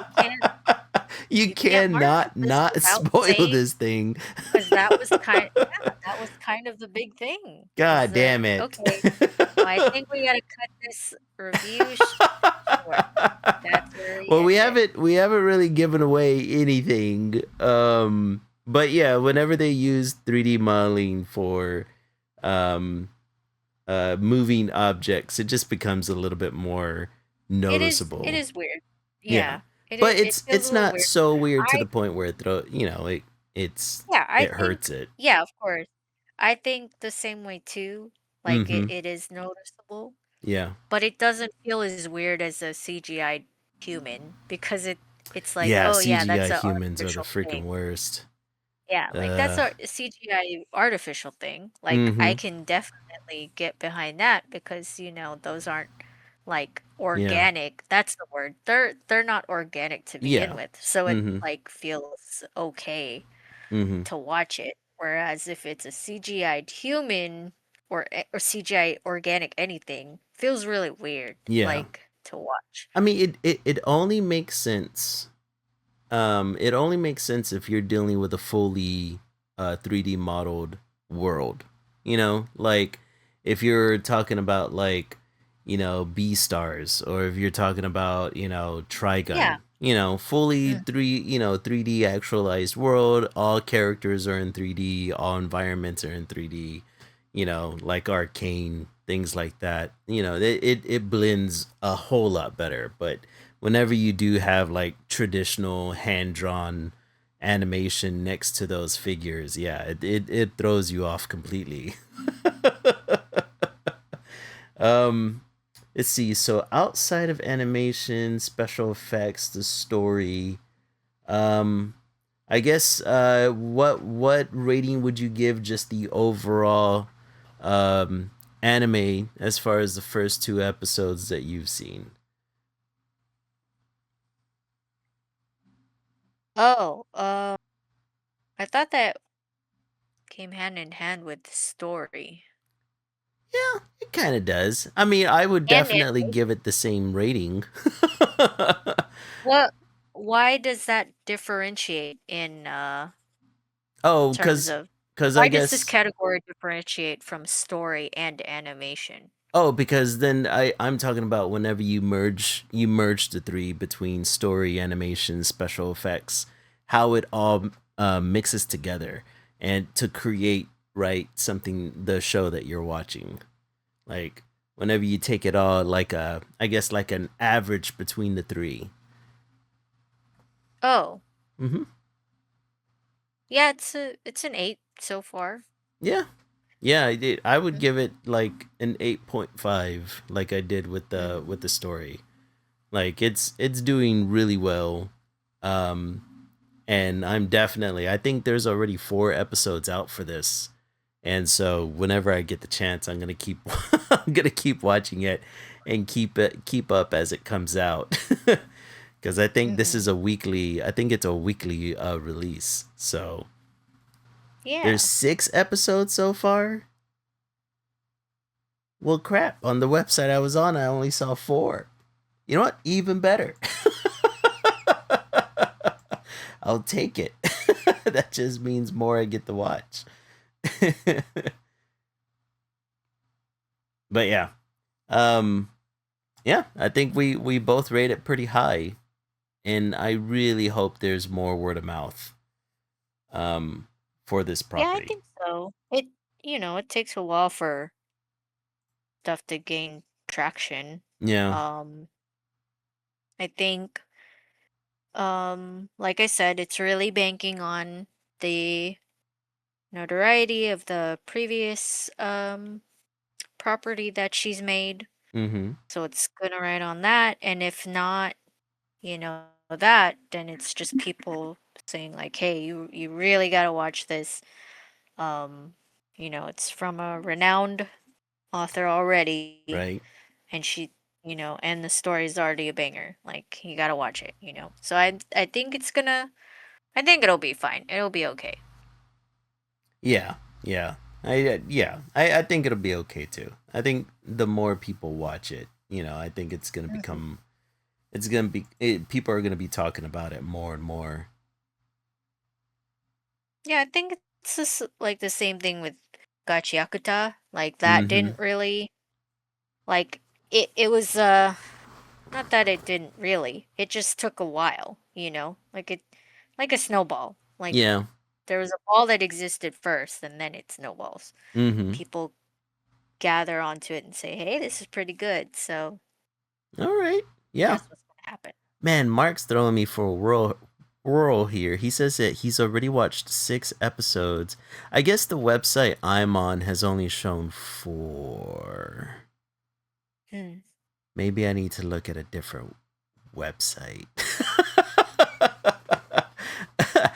You you can't mark cannot this not without spoil saying, this thing. because that was kind of the big thing. Is God that damn it. okay? Well, I think we gotta cut this review short. That's where we Well, we end it. haven't we haven't really given away anything. But yeah, whenever they use 3D modeling for um moving objects, it just becomes a little bit more It noticeable. is weird. Yeah. Yeah, But it feels a it's little not weird. so weird to I the point where it's Yeah, I it hurts think it. yeah, of course. I think the same way too. Like Mhm. it is noticeable, Yeah. but it doesn't feel as weird as a CGI human because it's like, Yeah, oh yeah, that's CGI an humans are the artificial thing. freaking worst. Yeah, like that's Uh, a CGI artificial thing. Like I mm-hmm. can definitely get behind that because, those aren't like Yeah. organic. That's the word. They're not organic to begin Yeah. with. So it Mm-hmm. like feels okay Mm-hmm. to watch it. Whereas if it's a CGI'd human or CGI organic anything, feels really weird Yeah. like to watch. I mean, it only makes sense. It only makes sense if you're dealing with a fully 3D modeled world. You know, like if you're talking about like, B stars, or if you're talking about, Yeah. Trigun, fully Mm. 3D actualized world, all characters are in 3D, all environments are in 3D, like Arcane, things like that. It blends a whole lot better. But whenever you do have like traditional hand drawn animation next to those figures, yeah, it throws you off completely. um, let's see. So outside of animation, special effects, the story, um, I guess what rating would you give just the overall um anime as far as the first two episodes that you've seen? Oh, I thought that came hand in hand with the story. Yeah, it kind of does. I mean, I would And definitely give it the same rating. what why does that differentiate in Oh, terms cuz of cuz I why does this guess category differentiate from story and animation? oh, because then I'm talking about whenever you merge the three between story, animation, special effects, how it all mixes together and to create right something the show that you're watching. Like whenever you take it all like a I guess like an average between the three. Oh, Mhm. yeah, it's an 8 so far. Yeah. Yeah, I would Mm, give it like an 8.5 like I did with the mm. story. Like it's doing really well. Um and I think there's already 4 episodes out for this. And so whenever I get the chance, I'm going to keep I'm going to keep watching it and keep up as it comes out. Cuz I think this is Mhm. I think it's a weekly release. So there's Yeah. 6 episodes so far. Well, crap. On the website I was on, I only saw 4. You know what? Even better. I'll take it. That just means more I get to watch. But yeah. Um yeah, I think we both rate it pretty high, and I really hope there's more word of mouth um for this Yeah, I property. think so. It takes a while for stuff to gain traction. Yeah. Um, I think, like I said, it's really banking on the notoriety of the previous property that she's made. Mhm. So it's gonna ride on that. And if not, that, then it's just people saying like, hey, you really gotta watch this. Um, it's from a renowned author already, Right. and and the story's already a banger. Like you gotta watch it. So I think I think it'll be fine. It'll be okay. Yeah. Yeah. I think it'll be okay too. I think the more people watch it, I think it's going to Mhm. become people are going to be talking about it more and more. Yeah, I think it's just like the same thing with Gachiakuta. Like that Mhm. didn't really like it was not that it didn't really. It just took a while. Like a snowball. Like Yeah. there was a ball that existed first and then it snowballs. Mhm. People gather onto it and say, "Hey, this is pretty good." So All right. Yeah. that's what's gonna happen. Man, Mark's throwing me for a whirl here. He says that he's already watched 6 episodes. I guess the website I'm on has only shown 4. Hmm. Maybe I need to look at a different website.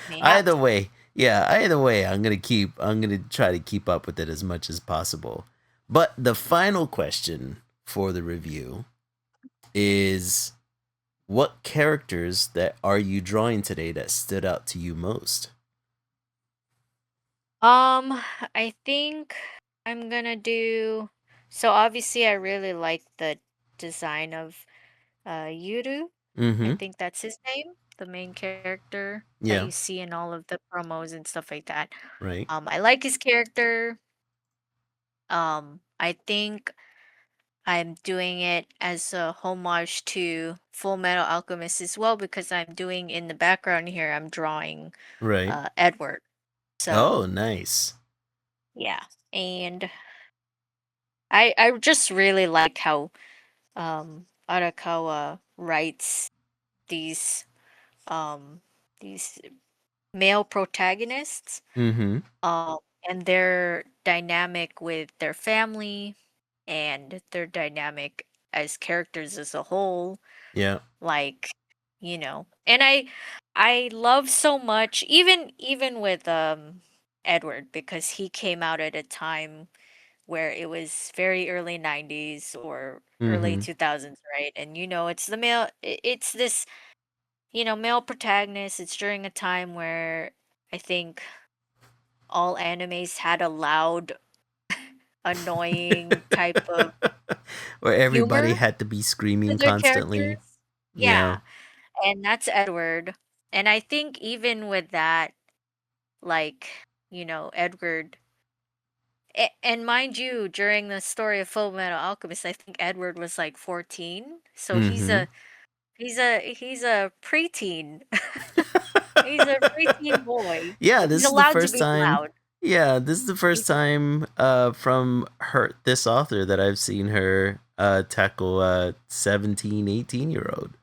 May have Either to. way, Yeah, either way, I'm gonna try to keep up with it as much as possible. But the final question for the review is, what characters that are you drawing today that stood out to you most? Um, I think I'm gonna do. So obviously, I really like the design of Yuru. I Mm-hmm. think that's his name, the main character that Yeah. you see in all of the promos and stuff like that. Right. I like his character. I think I'm doing it as a homage to Full Metal Alchemist as well because I'm doing in the background here. I'm drawing Right. Edward. Oh, So nice. yeah, and I just really like how Arakawa writes these um these male protagonists, Mm-hmm. um and their dynamic with their family and their dynamic as characters as a whole, Yeah. like, and I love so much, even with Edward, because he came out at a time where it was very early 90s or early Mm-hmm. 2000s, right? And it's the male it's this, male protagonist. It's during a time where I think all animes had a loud, annoying type of Where everybody humor had to be to screaming their constantly. characters. Yeah. Yeah, and that's Edward. And I think even with that, like, Edward, and mind you, during the story of Full Metal Alchemist, I think Edward was like 14. So he's Mm-hmm. a he's a preteen. He's a preteen boy. Yeah, He's this is the allowed to first be time. loud. Yeah, this is the first He's time from her this author that I've seen her tackle a 17, 18-year old.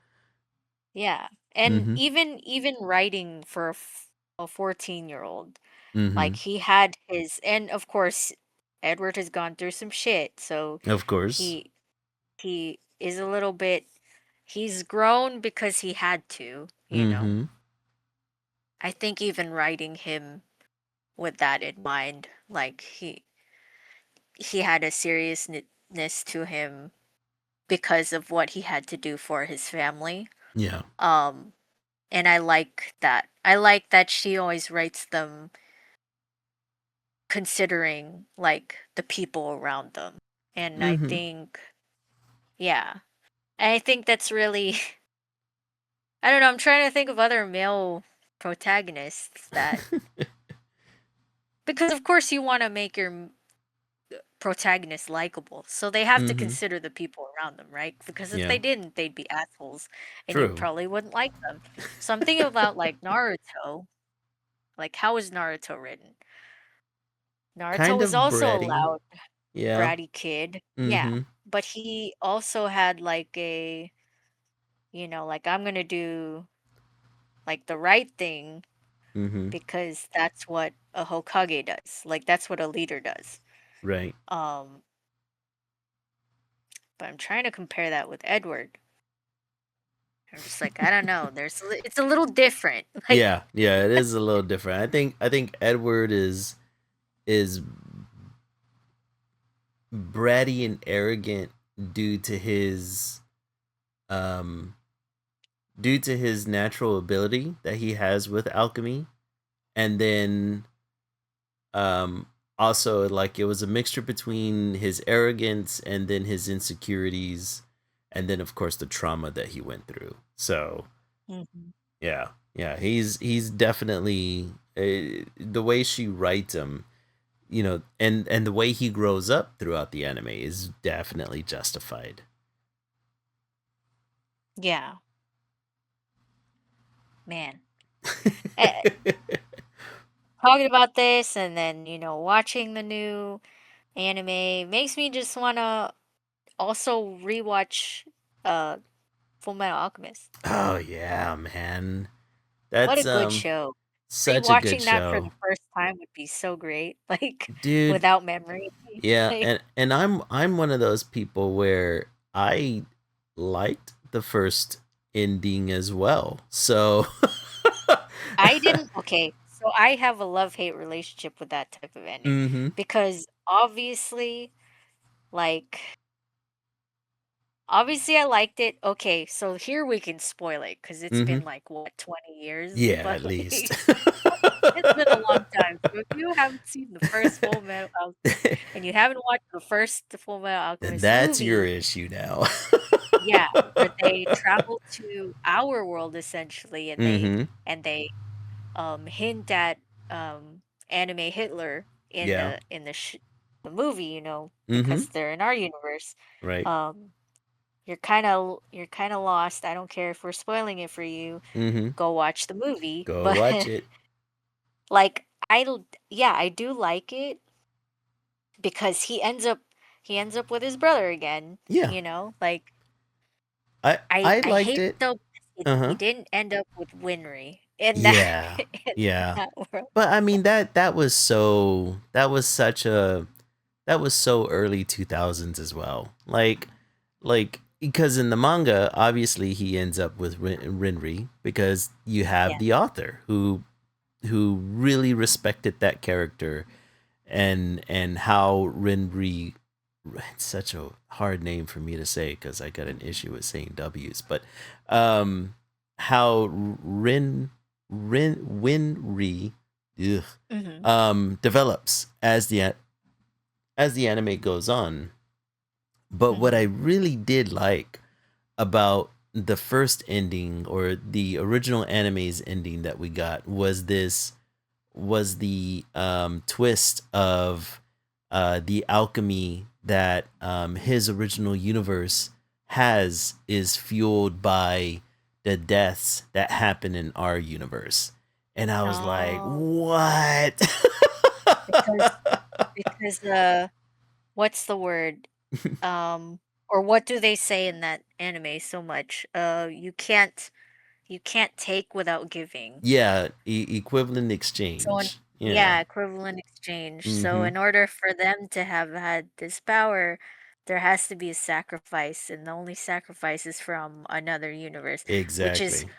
Yeah. And Mm-hmm. even writing for a 14-year-old, Mm-hmm. like he had his, and of course Edward has gone through some shit, so Of course. he he is a little bit, he's grown because he had to. Mm-hmm. I think even writing him with that in mind, like he had a seriousness to him because of what he had to do for his family. Yeah. Um and I like that. I like that she always writes them considering like the people around them. And I Mm-hmm. think, yeah. And I think that's really I don't know, I'm trying to think of other male protagonists that, because of course you want to make your protagonist likable. So they have to Mm-hmm. consider the people around them, right? Because if Yeah. they didn't, they'd be assholes and you True. probably wouldn't like them. So I'm thinking about like Naruto. Like, how is Naruto written? Naruto Kind of was also a bratty. loud, Yeah. bratty kid. Yeah. Mm-hmm. But he also had like like, I'm gonna do like the right thing Mm-hmm. because that's what a Hokage does. Like that's what a leader does. Right. Um, but I'm trying to compare that with Edward. I'm just like, I don't know. It's a little different. Like, Yeah. Yeah, it is a little different. I think Edward is bratty and arrogant due to his um due to his natural ability that he has with alchemy, and then um also, like, it was a mixture between his arrogance and then his insecurities, and then of course the trauma that he went through. So mhm. yeah, yeah, he's definitely the way she writes him, and the way he grows up throughout the anime is definitely justified. Yeah, man. Eh, Talking about this and then, watching the new anime makes me just want to also rewatch uh Full Metal Alchemist. Oh yeah, man. What a That's good show. such a good Rewatching that for the show. first time would be so great, like Dude, without memory. yeah, Like, and I'm one of those people where I liked the first ending as well. So I didn't. Okay, So I have a love-hate relationship with that type of ending Mm-hmm. because like obviously I liked it. Okay, so here we can spoil it because it's Mm-hmm. been like what, 20 years? Yeah, But at like least. it's been a long time. So if you haven't seen the first Full Metal Alchemist and you haven't watched the first Full Metal Then Alchemist that's your movie, issue now. yeah, where they travel to our world essentially and Mm-hmm. hint at anime Hitler in Yeah. the movie, you know, Mm-hmm. because they're in our universe. Right. Um you're kind of lost. I don't care if we're spoiling it for you. Mm-hmm. Go watch the movie. Go But watch it. like yeah, I do like it because he ends up with his brother again, Yeah. you know? Like I I liked hate it. though he Uh-huh. didn't end up with Winry in that Yeah. in Yeah. that world. But I mean that was so early 2000s as well. Like because in the manga, obviously he ends up with Rinri because you have Yeah. the author who really respected that character and how Rinri, it's such a hard name for me to say because I got an issue with saying W's, but um how Winri Mhm. develops as the anime goes on. But what I Mhm. really did like about the first ending or the original anime's ending that we got was the twist of the alchemy that his original universe has is fueled by the deaths that happen in our universe. And I was like, Oh, what? because what's the word? Or what do they say in that anime so much? You can't take without giving. Yeah, equivalent So in exchange. Yeah. yeah, equivalent exchange. So Mm-hmm. in order for them to have had this power, there has to be a sacrifice, and the only sacrifice is from another universe, which is Exactly.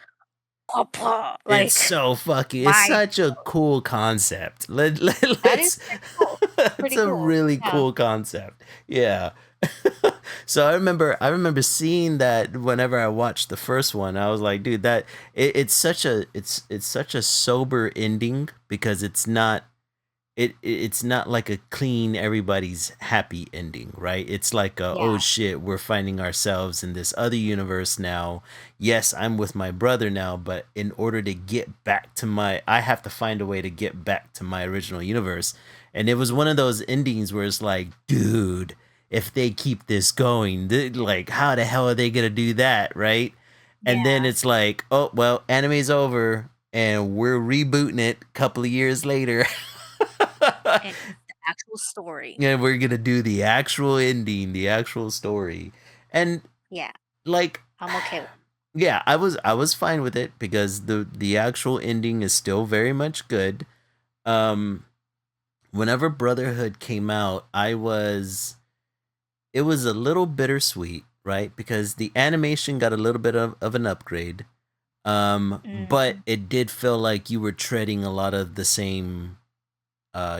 Papa. It's Like so fucking. It's my such a cool concept. that is Let's. pretty cool. It's Pretty a cool. really Yeah. cool concept. Yeah. So I remember seeing that whenever I watched the first one. I was like, dude, it's such a it's such a sober ending because it's not like a clean everybody's happy ending, right? It's like oh Yeah. shit, we're finding ourselves in this other universe now. Yes, I'm with my brother now, but in order to get back to I have to find a way to get back to my original universe. And it was one of those endings where it's like, dude, if they keep this going, like how the hell are they gonna do that, right? And then Yeah. it's like, oh well, anime's over and we're rebooting it a couple of years later. And it's the actual story. And we're gonna do the actual ending, the actual story. And Yeah. like I'm okay with yeah, I was fine with it because the actual ending is still very much good. Um whenever Brotherhood came out, it was a little bittersweet, right? Because the animation got a little bit of an upgrade. But Mhm. it did feel like you were treading a lot of the same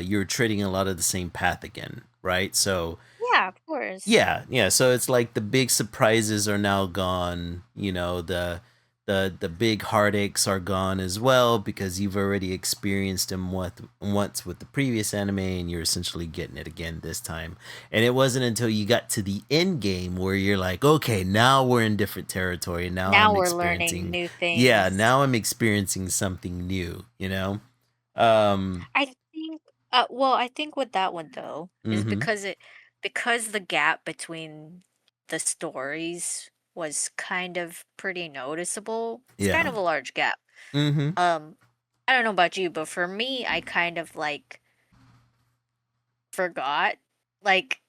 you're treading a lot of the same path again, right? So Yeah, of course. yeah, yeah. So it's like the big surprises are now gone. You know, the big heartaches are gone as well because you've already experienced them once with the previous anime, and you're essentially getting it again this time. And it wasn't until you got to the end game where you're like, okay, now we're in different territory. Now Now I'm we're learning experiencing, new yeah, things. now I'm experiencing something new. You know. Um. I think I think with that one though is Mm-hmm. because the gap between the stories was kind of pretty noticeable. It's kind Yeah. of a large gap. Mm-hmm. Um I don't know about you, but for me I kind of like forgot. Like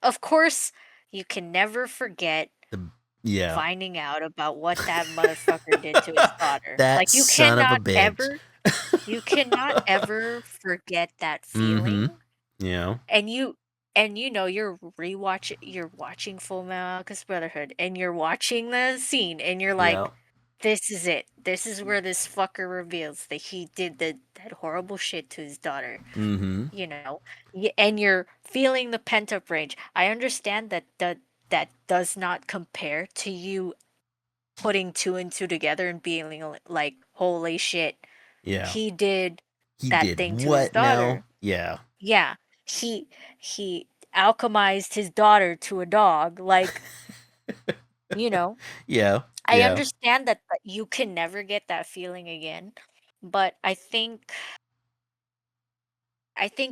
of course you can never forget The yeah. finding out about what that motherfucker did to his daughter. That Like son of a bitch. you cannot ever forget that Mm-hmm. feeling. Yeah. And you know, you're watching Full Metal Alchemist Brotherhood, and you're watching the scene, and you're like, Yeah. this is it. This is where this fucker reveals that he did that horrible shit to his daughter. Mm-hmm. You know, and you're feeling the pent up rage. I understand that that does not compare to you putting two and two together and being like, holy shit, Yeah. he did He that did thing to his what now? daughter. Yeah. Yeah, he alchemized his daughter to a dog. Like, you know, Yeah. I Yeah. understand that you can never get that feeling again, but I think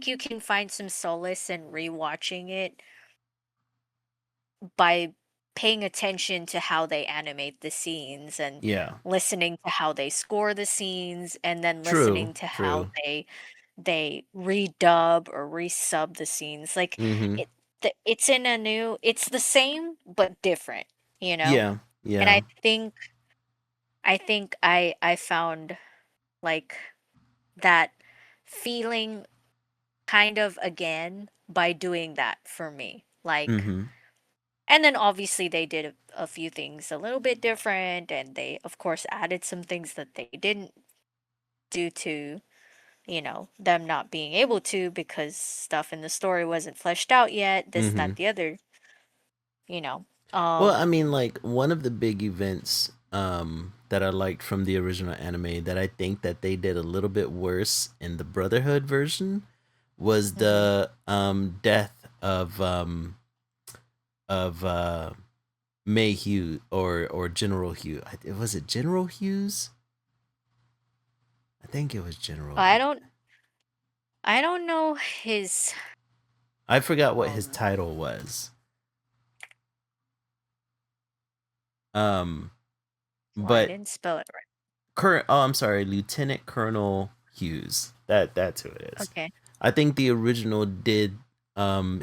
you can find some solace in rewatching it by paying attention to how they animate the scenes and Yeah. listening to how they score the scenes and then True. listening to how True. they redub or resub the scenes. Like Mm-hmm. it it's in a new it's the same but different, you know? Yeah. And Yeah. I found like that feeling kind of again by doing that for me. Like, Mm-hmm. and then obviously they did a few things a little bit different, and they, of course, added some things that they didn't due to, them not being able to because stuff in the story wasn't fleshed out yet, this, Mm-hmm. that, the other, you know. Well, I Um, mean, like one of the big events that I liked from the original anime that I think that they did a little bit worse in the Brotherhood version was mhm. the death of May Hughes or General Hughes. Was it General Hughes? I think it was General I Hughes. don't, I don't know his, I forgot what his um, title was. Um, well, I but didn't spell it right. current. Oh, I'm sorry, Lieutenant Colonel Hughes. That's who it is. Okay. I think the original did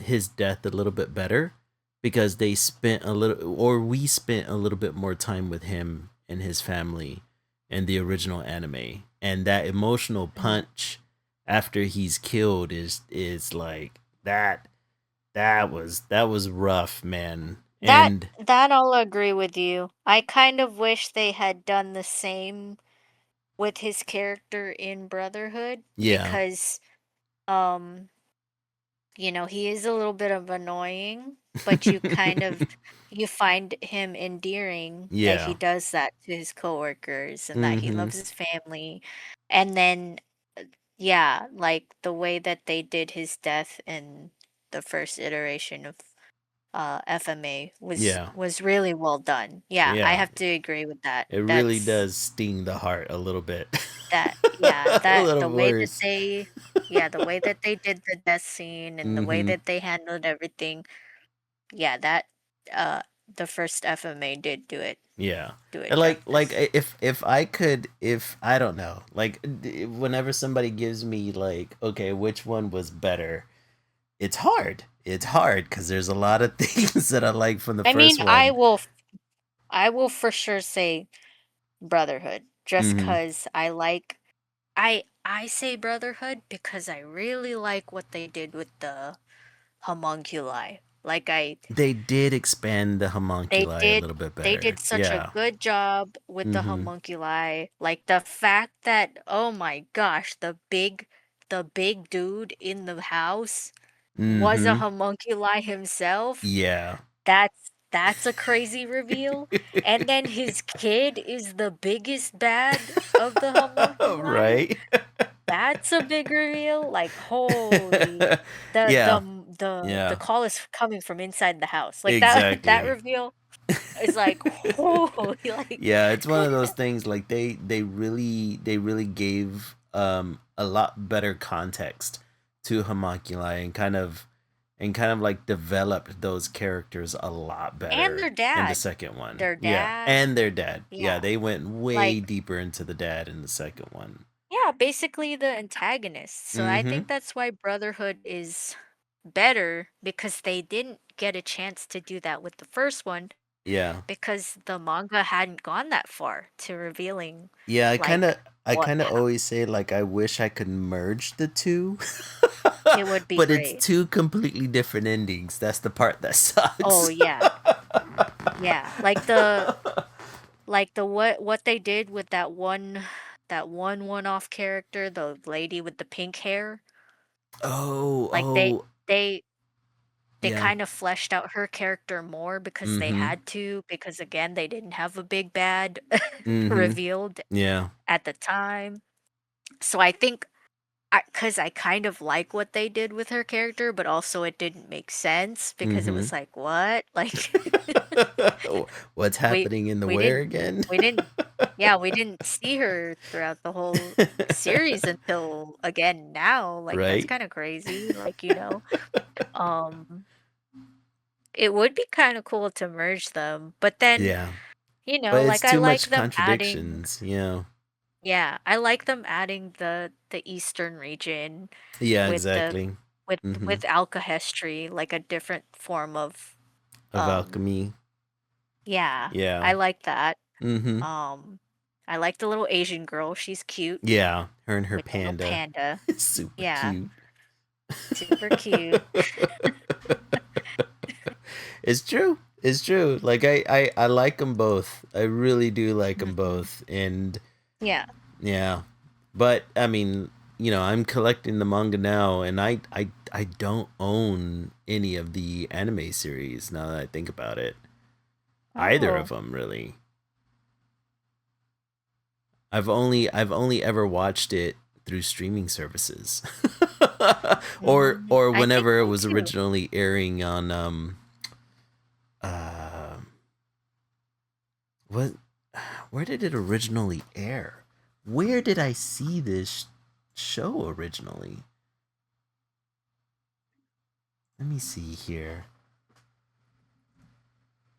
his death a little bit better because they spent a little, or we spent a little bit more time with him and his family in the original anime, and that emotional Mhm. punch after he's killed is like that. That was rough, man. That And that I'll agree with you. I kind of wish they had done the same with his character in Brotherhood yeah, because um he is a little bit of annoying, but you find him endearing that he yeah. does that to his coworkers and that he Mm-hmm. loves his family. And then yeah, like the way that they did his death in the first iteration of FMA Yeah, was really well done. Yeah, I yeah. have to agree with that. It really That's does sting the heart a little bit. that yeah, A that little the way that worse. they yeah, the way that they did the death scene and the way Mm-hmm. that they handled everything. Yeah, that uh the first FMA did Yeah. do it And like justice. if I could, if I don't know, like whenever somebody gives me like, okay, which one was better, it's hard. It's hard because there's a lot of things that I like from the I mean, first one. I will for sure say Brotherhood just Mm-hmm. 'cause I say Brotherhood because I really like what they did with the homunculi. Like They did expand the they homunculi a did little bit they did better. such a Yeah. good job with the Mm-hmm. homunculi. Like the fact that oh my gosh, the big dude in the house was a Mm-hmm. homunculi himself. Yeah. That's a crazy reveal. And then his kid is the biggest bad of the homunculi. Right. That's a big reveal. Like holy, the the Yeah. m- the Yeah. call is coming from inside the house. Like that that Exactly. reveal is like holy like Yeah, it's one of those things like they really gave a lot better context to homunculi and kind of like developed those characters a lot and better their in the dad. second one. Their Yeah, dad. and their dad. Yeah, Yeah. they went way Like deeper into the dad in the second one. yeah, basically the antagonist. So I Mhm. think that's why Brotherhood is better because they didn't get a chance to do that with the first one Yeah. because the manga hadn't gone that far to revealing Yeah, I kind of like I what kind of always say like I wish I could merge the two. it would be But it's great. two completely different endings. That's the part that Oh sucks. yeah. Yeah. Like like the what they did with that one-off character, the lady with the pink hair. Oh, Like they oh, they they yeah. kind of fleshed out her character more because they Mm-hmm. had to, because again, they didn't have a big bad Mm-hmm. revealed Yeah. at the time. So I think because I kind of like what they did with her character, but also it didn't make sense because it Mm-hmm. was like, what? Like What's we happening in the we where didn't again? we didn't yeah, we didn't see her throughout the whole series until again now. Like that's Right? kind of crazy. Like, um it would be kind of cool to merge them, but then, Yeah. But it's like I too like much them adding contradictions. Yeah. yeah, I like them adding the eastern region Yeah, with the exactly. with Mm-hmm. with alkahestry, like a different form of Of um alchemy. yeah, Yeah. I like that. Mm-hmm. Um I like the little Asian girl. She's cute Yeah. Her and her with the little panda. panda. Super Yeah, cute. super cute. It's true. It's true. Like I like them both. I really do like them Mhm. both. And Yeah. yeah. But I mean, I'm collecting the manga now, and I don't own any of the anime series now that I think about it. Either of Oh. them really. I've only ever watched it through streaming services. or I think whenever it me was too. originally airing on uh what where did it originally air? Where did I see this show originally? Let me see here.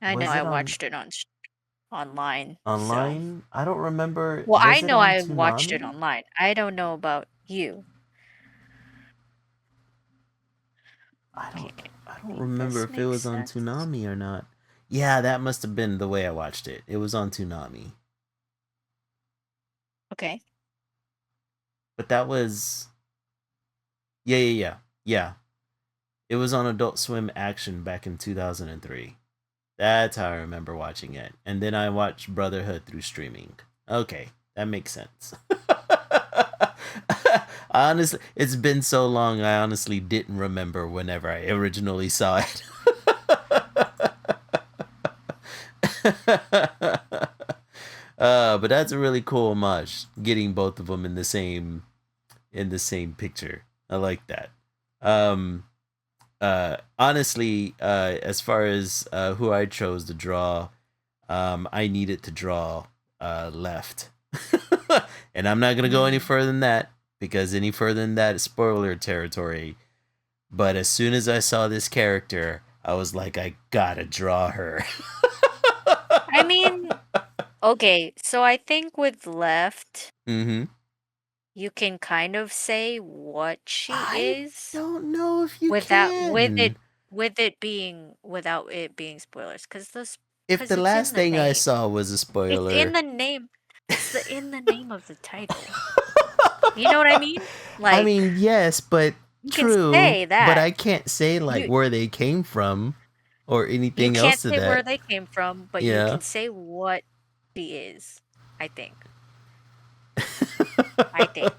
I know Was I it on watched it online, so. online? I don't remember. Well, I Was it know on I watched it Toonami? online. I don't know about you. I Okay, don't I I don't think remember this if it makes was on sense. Toonami or not. Yeah, that must have been the way I watched it. It was on Toonami. Okay. But that was yeah, yeah, yeah. Yeah. It was on Adult Swim Action back in 2003. That's how I remember watching it. And then I watched Brotherhood through streaming. Okay, that makes sense. Honestly, it's been so long, I honestly didn't remember whenever I originally saw it. But that's a really cool homage, getting both of them in the same picture. I like that. Um, Honestly, as far as who I chose to draw, I needed to draw left, and I'm not gonna go any Mm. further than that because any further than that is spoiler territory. But as soon as I saw this character, I was like, I gotta draw her. I mean, okay, so I think with left, Mm-hmm. you can kind of say what she I is don't know if you without can. without it being spoilers, If the because it's in last the thing I name. saw was a It's in spoiler, the name. It's in the name of the title. You know what I mean? I mean, Like, yes, but you can true. say But that. I can't say like You where they came from or you anything can't else to say where that. they came from, but you Yeah. can say what she is, I think. I think.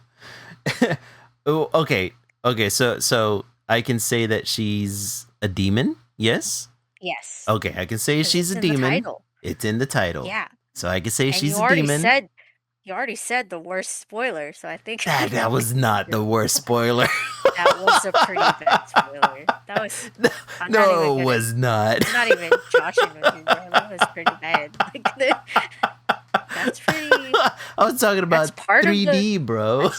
Oh, okay. Okay, so I can say that she's a demon. Yes. Yes, Okay, I can say because she's it's a in the demon. title. It's in the title. Yeah. So I can say And she's a demon. you already said the worst spoiler, so I think That was not the worst spoiler. that was a pretty bad spoiler. That was no, I'm not even no, it gonna was not. I'm not even joshing with you, bro. That was pretty bad. Like that's pretty I was talking that's about part of the 3D, bro.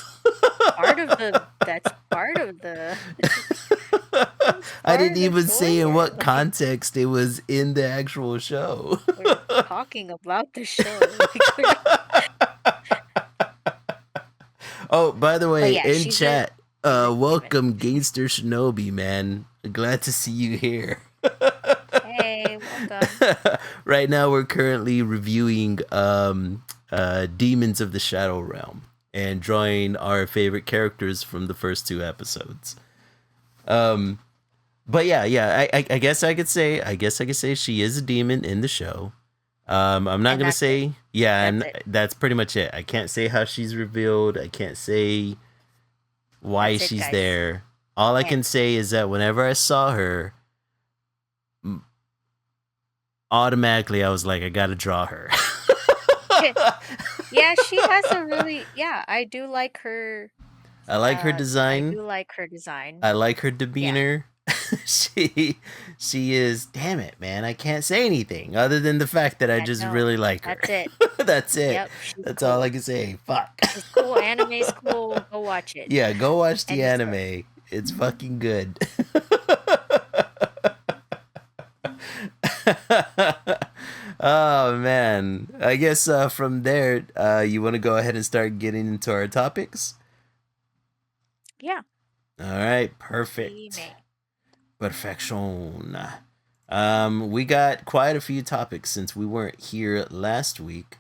that's that's part of the that's I part didn't of the even say in spoiler. what Like context it was in the actual show. we're talking about the show. Like we're Oh, by the but way, yeah, in chat, she's a demon. welcome Gangster Shinobi, man. Glad to see you here. Hey, welcome. Right now, we're currently reviewing Demons of the Shadow Realm and drawing our favorite characters from the first two episodes. Um, but yeah, I guess I could say she is a demon in the show. I'm not And gonna that's it. say, yeah, That's and it. that's pretty much it. I can't say how she's revealed. I can't say why That's it, she's guys. there. All I can And say is that whenever I saw her, automatically I was like, I gotta draw her. yeah, she has a really yeah, I do like her. I like her I design. do like her design. I like her Yeah, demeanor. she she is, damn it, man. I can't say anything other than the fact that I yeah, just no, really like her. that's it. That's it. Yep, she's That's all I cool. can say. Fuck. She's cool. Anime's cool. Go watch it. Yeah, go watch the End of story. anime. It's fucking good. Oh man. I guess from there, you want to go ahead and start getting into our topics? Yeah, All right, we perfect. may. Perfection. We got quite a few topics since we weren't here last week.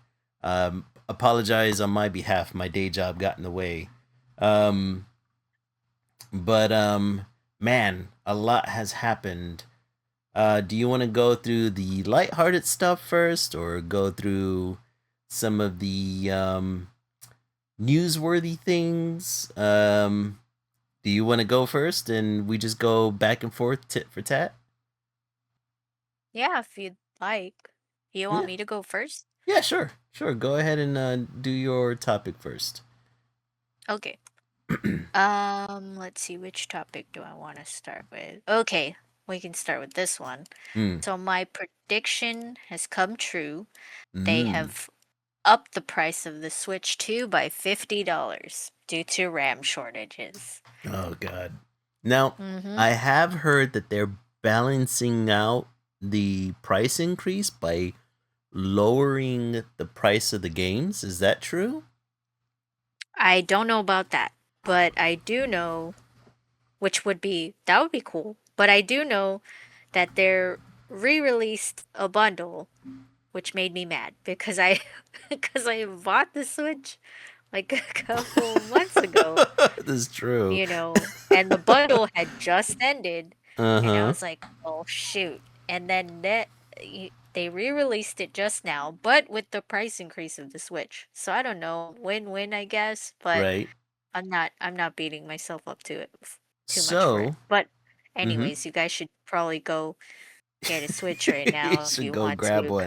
Apologize on my behalf. My day job got in the way. Um, but man, a lot has happened. Do you want to go through the lighthearted stuff first, or go through some of the newsworthy things? Do you want to go first, and we just go back and forth tit for tat? Yeah, if you'd like. You want Yeah, me to go first? yeah, sure, sure. Go ahead and do your topic first. Okay. Let's see, which topic do I want to start with? Okay, we can start with this one. Mm. So my prediction has come true. They Mm. have upped the price of the Switch 2 by $50 due to RAM shortages. Oh God. Now, Mm-hmm. I have heard that they're balancing out the price increase by lowering the price of the games. Is that true? I don't know about that, but I do know, that would be cool. But I do know that they're re-released a bundle, which made me mad because I because I bought the Switch like a couple months ago, That's true. and the bundle had just ended, Uh and I huh. was like, "Oh shoot." And then they re-released it just now, but with the price increase of the Switch. So I don't know, win-win, I guess, but Right. I'm not beating myself up to it too much for it. So, But mm-hmm. anyways, you guys should probably go get a Switch right You now if should you go want grab to, one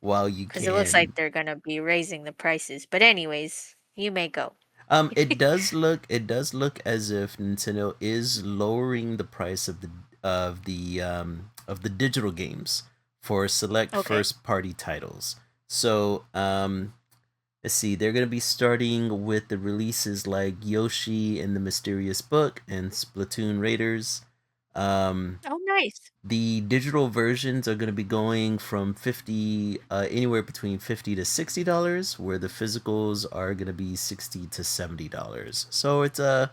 while you because it looks like can. they're gonna be raising the prices. But anyways, you may go. It does look as if Nintendo is lowering the price of the digital games for select Okay. first party titles. So, let's see, they're gonna be starting with the releases like Yoshi and the Mysterious Book and Splatoon Raiders. Um, Oh, nice. the digital versions are going to be going from 50 anywhere between $50 to $60, where the physicals are going to be $60 to $70. So it's a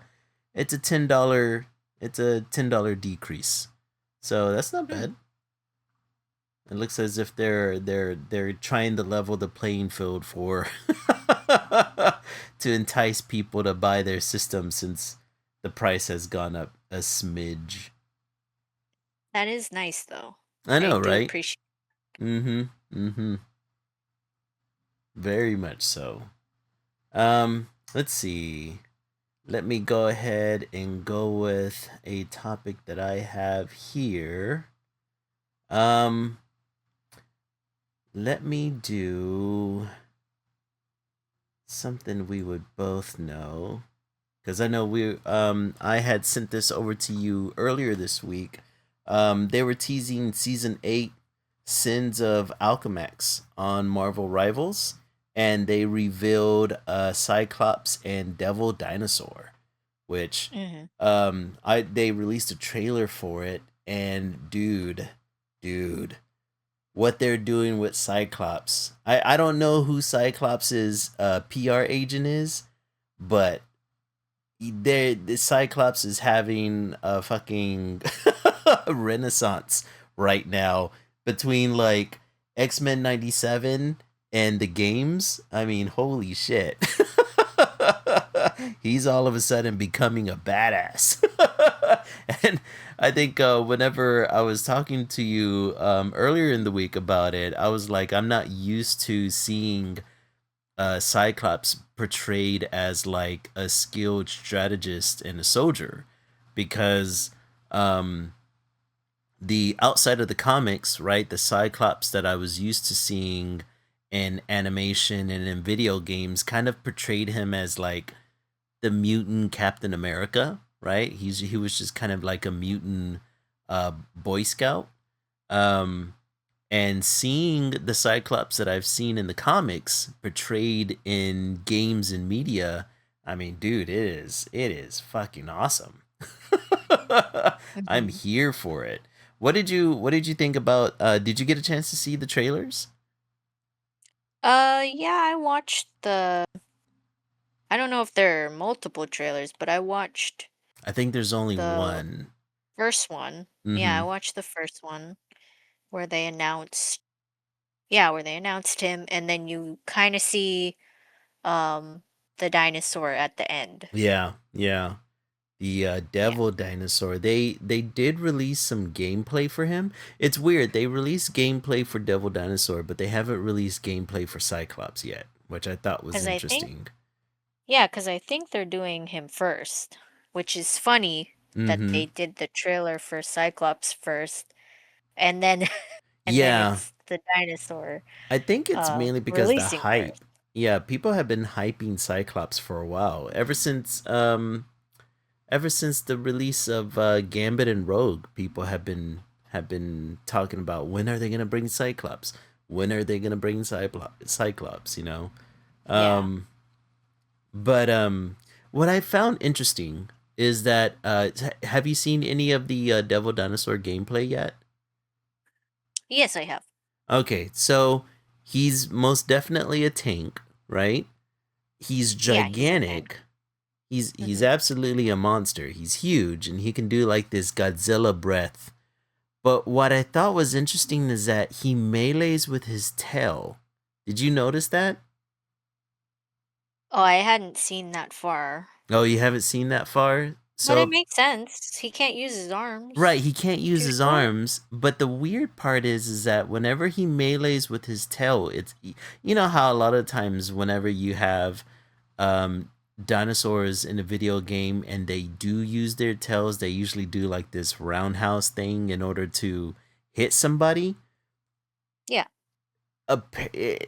$10 decrease. So that's not Hmm. bad. It looks as if they're trying to level the playing field for to entice people to buy their system, since the price has gone up a smidge. That is nice, though. I I know, do right? appreciate. Mm-hmm. Mm-hmm. Very much so. Let's see. Let me go ahead and go with a topic that I have here. Um, let me do something we would both know. Because I know I had sent this over to you earlier this week. They were teasing season 8, Sins of Alchemax, on Marvel Rivals, and they revealed Cyclops and Devil Dinosaur, which Hmm. I they released a trailer for it, and dude, what they're doing with Cyclops. I don't know who Cyclops' PR agent is, but the Cyclops is having a fucking renaissance right now between like X-Men 97 and the games. I mean, holy shit. He's all of a sudden becoming a badass. And I think whenever I was talking to you earlier in the week about it, I was like, I'm not used to seeing Cyclops portrayed as like a skilled strategist and a soldier, because um, the outside of the comics, right, the Cyclops that I was used to seeing in animation and in video games kind of portrayed him as like the mutant Captain America, right? He was just kind of like a mutant Boy Scout. Um, and seeing the Cyclops that I've seen in the comics portrayed in games and media, I mean, dude, it is fucking awesome. I'm Mhm. here for it. What did you think about did you get a chance to see the trailers? Yeah, I watched the. I don't know if there are multiple trailers, but I watched I think there's only the one. first one. Yeah, I Mhm. watched the first one where they announced. Yeah, where they announced him, and then you kind of see um the dinosaur at the end. Yeah, yeah. The Yeah, devil dinosaur. They did release some gameplay for him. It's weird. They released gameplay for Devil Dinosaur, but they haven't released gameplay for Cyclops yet, which I thought was because I think interesting. yeah, because I think they're doing him first, which is funny that Mhm. they did the trailer for Cyclops first, and then and then Yeah. it's the dinosaur I think it's mainly because the releasing first. hype. Yeah, people have been hyping Cyclops for a while. Ever since the release of Gambit and Rogue, people have been talking about when are they going to bring Cyclops? When are they going to bring Cyclops, you know? Yeah. Um but what I found interesting is that have you seen any of the Devil Dinosaur gameplay yet? Yes, I have. Okay, so he's most definitely a tank, right? He's Yeah, he's a tank. gigantic. He's Mhm. absolutely a monster. He's huge and he can do like this Godzilla breath. But what I thought was interesting is that he melees with his tail. Did you notice that? Oh, I hadn't seen that far. Oh, you haven't seen that far? But it So, makes sense. He can't use his right, arms. he can't He's use too his short. arms, but the weird part is that whenever he melees with his tail, it's you know how a lot of times whenever you have um dinosaurs in a video game and they do use their tails, they usually do like this roundhouse thing in order to hit somebody. Yeah.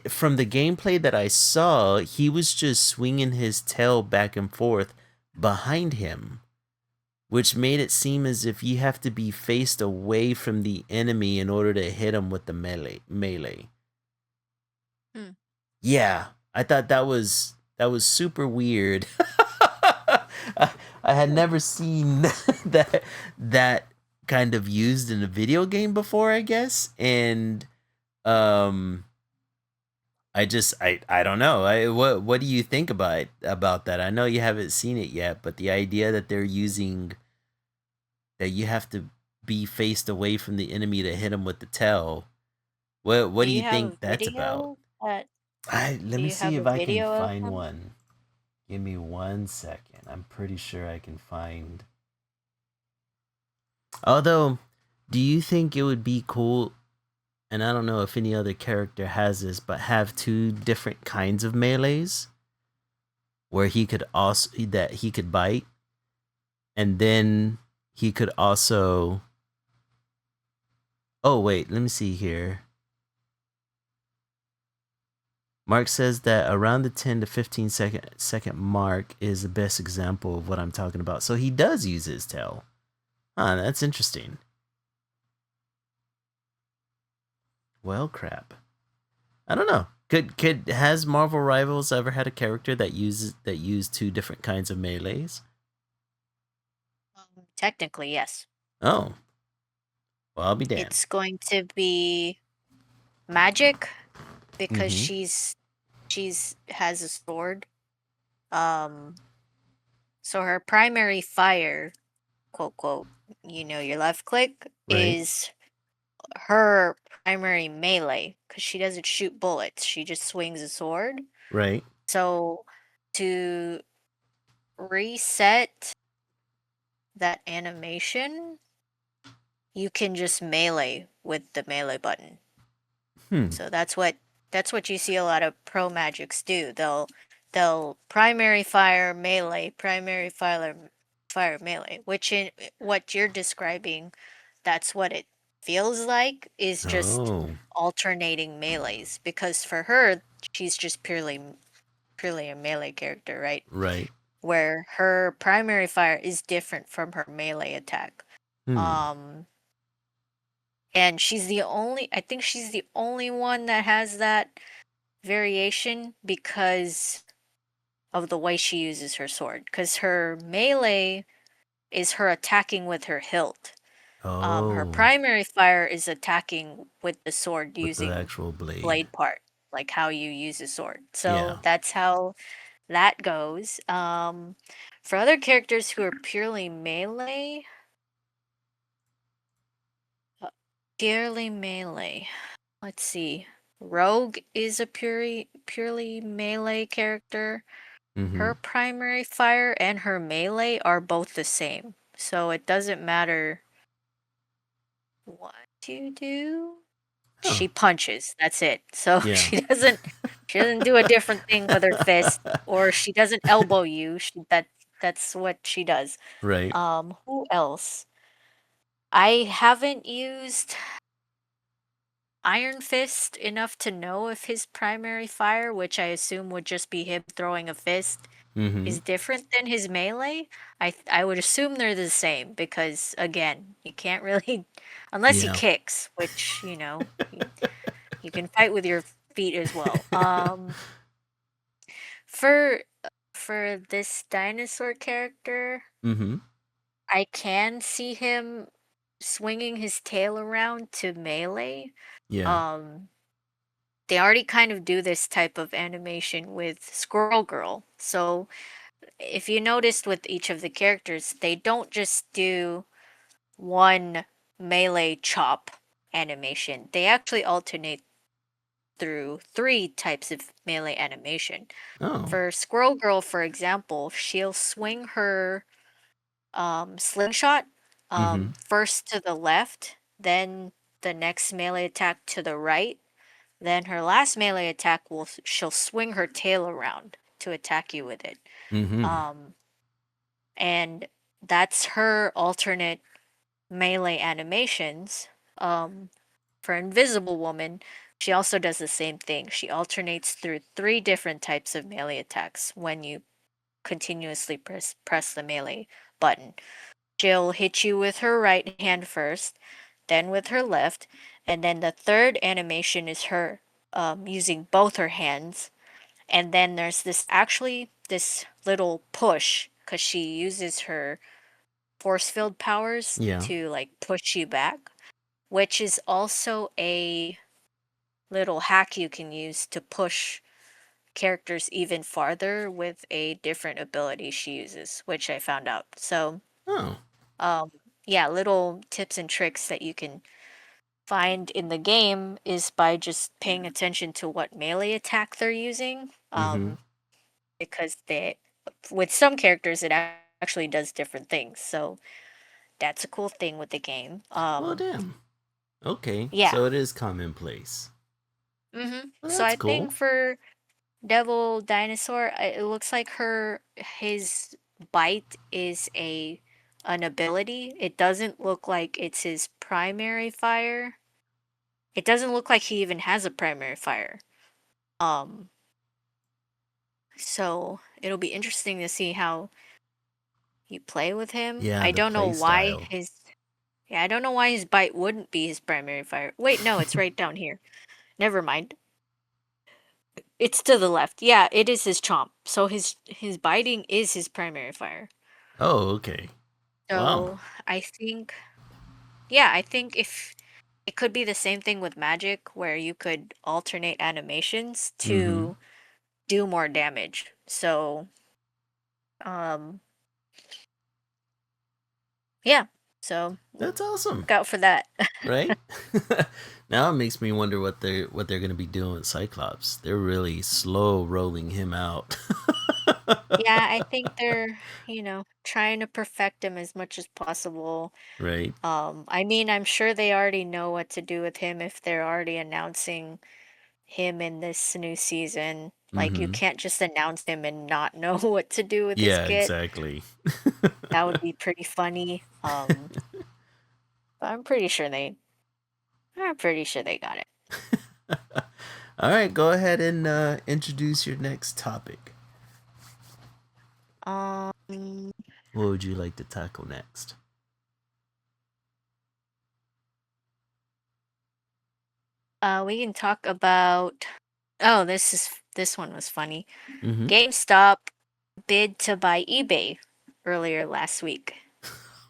From the gameplay that I saw, he was just swinging his tail back and forth behind him, which made it seem as if you have to be faced away from the enemy in order to hit him with the melee. Hmm. Yeah, I thought that was super weird. I, I had Hmm. never seen that kind of used in a video game before, I guess, and um I don't know. What do you think about that? I know you haven't seen it yet, but the idea that they're using that you have to be faced away from the enemy to hit him with the tail. What Do do you you have think a that's about? video that I Let do me you see have a if I can video of find him? one. Give me 1 second. I'm pretty sure I can find. Although, do you think it would be cool? And I don't know if any other character has this, but have two different kinds of melees where he could bite, and then he could also. Oh wait, let me see here. Mark says that around the 10 to 15 second mark is the best example of what I'm talking about. So he does use his tail. Huh, that's interesting. Well, crap. I don't know. Could has Marvel Rivals ever had a character that used two different kinds of melees? Technically, yes. Oh, well, I'll be damned. It's going to be magic because Mm-hmm. she's has a sword. Um so her primary fire, quote quote, your left click Right. is her primary melee because she doesn't shoot bullets. She just swings a sword. Right. So to reset that animation, you can just melee with the melee button. Hmm. So that's what you see a lot of pro magics do. They'll primary fire melee, primary fire melee, which in what you're describing, that's what it feels like, is just Oh. alternating melees, because for her she's just purely a melee character, right? Right. Where her primary fire is different from her melee attack. Hmm. Um and I think she's the only one that has that variation because of the way she uses her sword. Because her melee is her attacking with her hilt. Her Oh. primary fire is attacking with the sword With the using actual blade. blade part, like how you use a sword. So Yeah. that's how that goes. For other characters who are purely melee, uh, let's see. Rogue is a purely melee character. Mm-hmm. Her primary fire and her melee are both the same. So it doesn't matter what you do. Oh. She punches. That's it. So Yeah. she doesn't do a different thing with her fist, or she doesn't elbow you. That's what she does. Right. Who else? I haven't used Iron Fist enough to know if his primary fire, which I assume would just be him throwing a fist, Mm-hmm. is different than his melee. I would assume they're the same because again, you can't really unless he Yeah. kicks, which, you can fight with your feet as well. For for this dinosaur character, Mm-hmm. I can see him swinging his tail around to melee. Yeah. Um they already kind of do this type of animation with Squirrel Girl. So if you noticed with each of the characters, they don't just do one melee chop animation. They actually alternate through three types of melee animation. Oh. For Squirrel Girl, for example, she'll swing her slingshot Mm-hmm. first to the left, then the next melee attack to the right, then her last melee attack she'll swing her tail around to attack you with it. Mm-hmm. Um, and that's her alternate melee animations. For Invisible Woman, she also does the same thing. She alternates through three different types of melee attacks when you continuously press the melee button. She'll hit you with her right hand first, then with her left, and then the third animation is her using both her hands. And then there's this little push because she uses her force field powers Yeah. to like push you back, which is also a little hack you can use to push characters even farther with a different ability she uses, which I found out. So, Oh. um, yeah, little tips and tricks that you can find in the game is by just paying attention to what melee attack they're using. Mm-hmm. Because with some characters, it actually does different things. So that's a cool thing with the game. Well, damn. Okay. Yeah. So it is commonplace. Well, So that's I think cool. for Devil Dinosaur, it looks like his bite is an ability. It doesn't look like it's his primary fire. It doesn't look like he even has a primary fire. Um, so it'll be interesting to see how you play with him. Yeah, I the don't know play why style. I don't know why his bite wouldn't be his primary fire. Wait, no, it's right down here. Never mind. It's to the left. Yeah, it is his chomp. So his biting is his primary fire. Oh, okay. Wow. So I think, yeah, I think if it could be the same thing with magic where you could alternate animations Mm-hmm. to do more damage. So, um, yeah. So That's awesome. look out for that. Right? Now it makes me wonder what they're gonna be doing with Cyclops. They're really slow rolling him out. Yeah, I think they're, trying to perfect him as much as possible. Right. I mean, I'm sure they already know what to do with him if they're already announcing him in this new season. Like, you Mm-hmm. can't just announce him and not know what to do with his Yeah, kit. exactly. That would be pretty funny. But I'm pretty sure they got it. All right, go ahead and introduce your next topic. Um, What would you like to tackle next? we can talk about. Oh, this one was funny. Mm-hmm. GameStop bid to buy eBay earlier last week.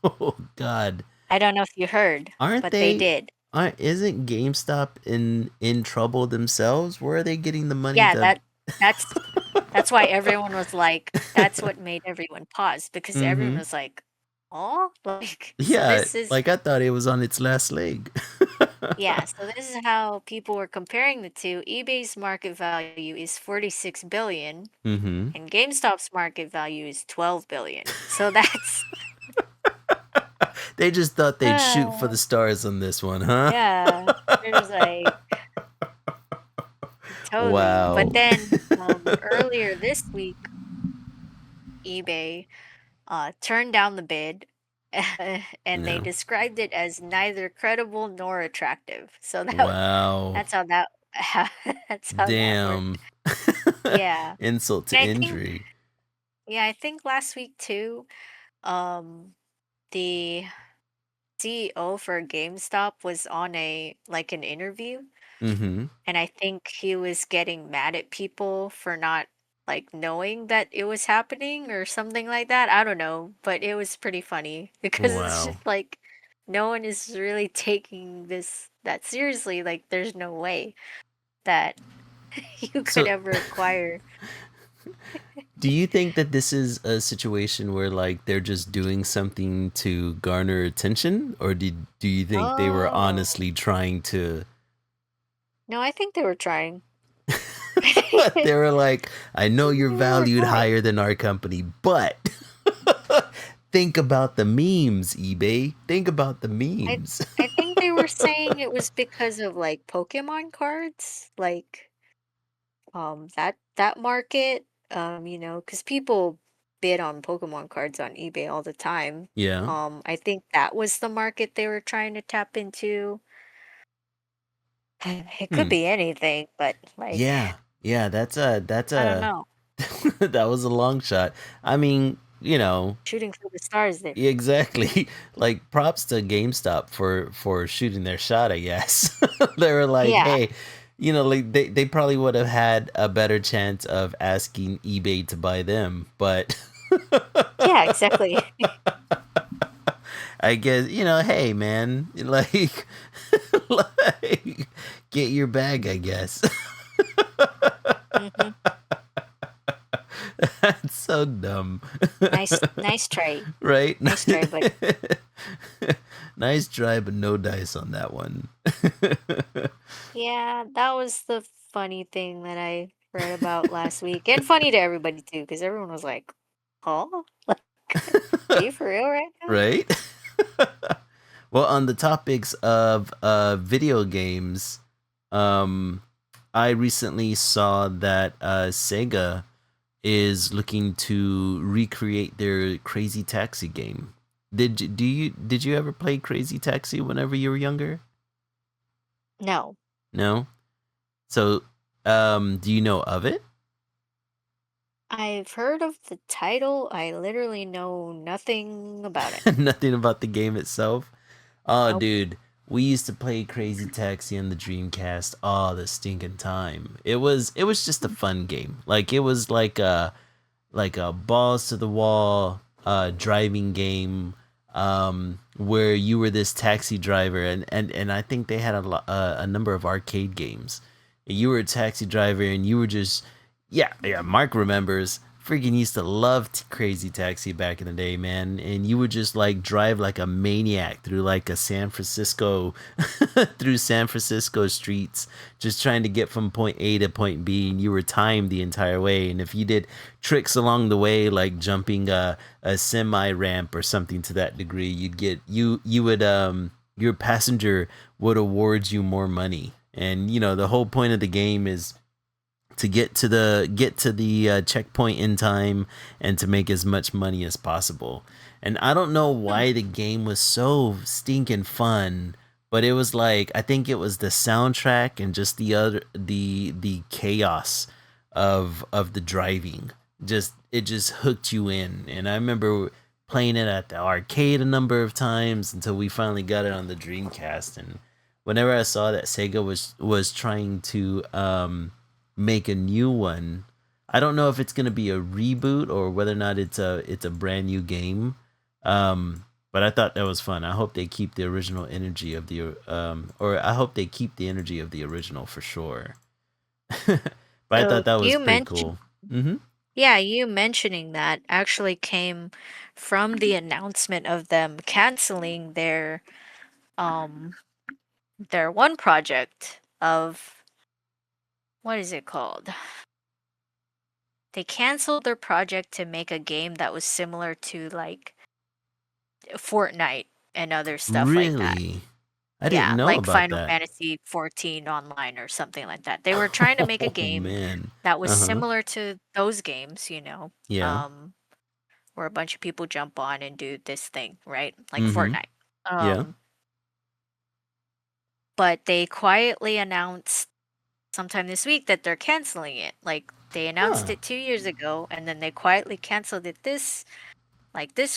Oh God, I don't know if you heard, aren't but they they? did. Aren't isn't GameStop in trouble themselves? Where are they getting the money Yeah, to? that's that's why everyone was like, that's what made everyone pause because everyone Mm-hmm. was like, "Oh, like so Yeah, this is like I thought it was on its last leg. yeah, so this is how people were comparing the two. eBay's market value is 46 billion Mm-hmm. and GameStop's market value is 12 billion. So that's They just thought they'd shoot for uh, the stars on this one, huh? yeah, it was like totally. But Wow. then earlier this week, eBay turned down the bid and they No. described it as neither credible nor attractive. So Wow. that's how that that's how that worked. Damn. Yeah. Insult to And I think injury. yeah, I think last week too, the CEO for GameStop was on an interview, Mm-hmm. and I think he was getting mad at people for not like knowing that it was happening or something like that. I don't know, but it was pretty funny because it's Wow. just like no one is really taking this that seriously. Like there's no way that you could So ever acquire. do you think that this is a situation where like they're just doing something to garner attention, or do you think they were Oh, honestly trying to? no, I think they were trying. They were like, I know you're They were valued trying. higher than our company, but think about the memes, eBay. Think about the I memes. I think they were saying it was because of like Pokemon cards, like that market, because people bid on Pokemon cards on eBay all the time. Yeah. I think that was the market they were trying to tap into. It could Hmm. be anything, but like Yeah. Yeah. That's I don't a know. that was a long shot. I mean, Shooting for the stars there. exactly. Like props to GameStop for shooting their shot, I guess. They were like, Yeah. hey, like they probably would have had a better chance of asking eBay to buy them, but Yeah, exactly. I guess, hey man, like like get your bag, I guess. hmm That's so dumb. Nice try. Right? Nice try, buddy. Nice try, but no dice on that one. Yeah, that was the funny thing that I read about last week, and funny to everybody too, because everyone was like, "Oh, like, are you for real right now?" Right? Well, on the topics of video games, um, I recently saw that Sega is looking to recreate their Crazy Taxi game. Did you ever play Crazy Taxi whenever you were younger? No, No. So, do you know of it? I've heard of the title. I literally know nothing about it. Nothing about the game itself. Oh, Nope. dude, we used to play Crazy Taxi on the Dreamcast all the stinking time. It was just a fun game. Like it was like a balls to the wall driving game where you were this taxi driver, and I think they had a number of arcade games. You were a taxi driver and you were just, yeah, Mark remembers, freaking used to love Crazy Taxi back in the day, man. And you would just like drive like a maniac through like a San Francisco, through San Francisco streets, just trying to get from point A to point B. And you were timed the entire way. And if you did tricks along the way, like jumping a semi ramp or something to that degree, you'd get you would your passenger would award you more money. And you know the whole point of the game is to get to the checkpoint in time and to make as much money as possible. And I don't know Hmm. why the game was so stinking fun, but it was like I think it was the soundtrack and just the chaos of the driving. Just it just hooked you in. And I remember playing it at the arcade a number of times until we finally got it on the Dreamcast. And whenever I saw that Sega was trying to make a new one. I don't know if it's gonna be a reboot or whether or not it's a brand new game. But I thought that was fun. I hope they keep the original energy of the or I hope they keep the energy of the original for sure. But I So thought that was you pretty mentioned, cool. Mm-hmm. yeah, you mentioning that actually came from the announcement of them canceling um their one project of what is it called? They canceled their project to make a game that was similar to like Fortnite and other stuff like that. Really, I didn't Yeah, know like about Final that. Fantasy 14 online or something like that. They were trying to make a Oh game man. that was Uh huh. similar to those games, Yeah. where a bunch of people jump on and do this thing, right? Like Mm-hmm. Fortnite. Yeah. But they quietly announced sometime this week that they're canceling it. Like they announced Huh. it 2 years ago and then they quietly canceled it this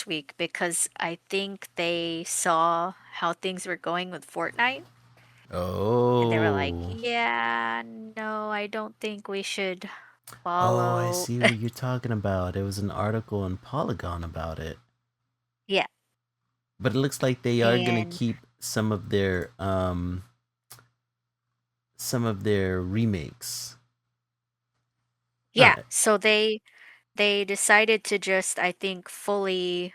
week because I think they saw how things were going with Fortnite and they were like, Oh. yeah, no, I don't think we should Oh, I follow. see what you're talking about. It was an article in Polygon about it. Yeah. But it looks like they are gonna And keep some of their remakes. yeah, Huh. so they decided to just I think fully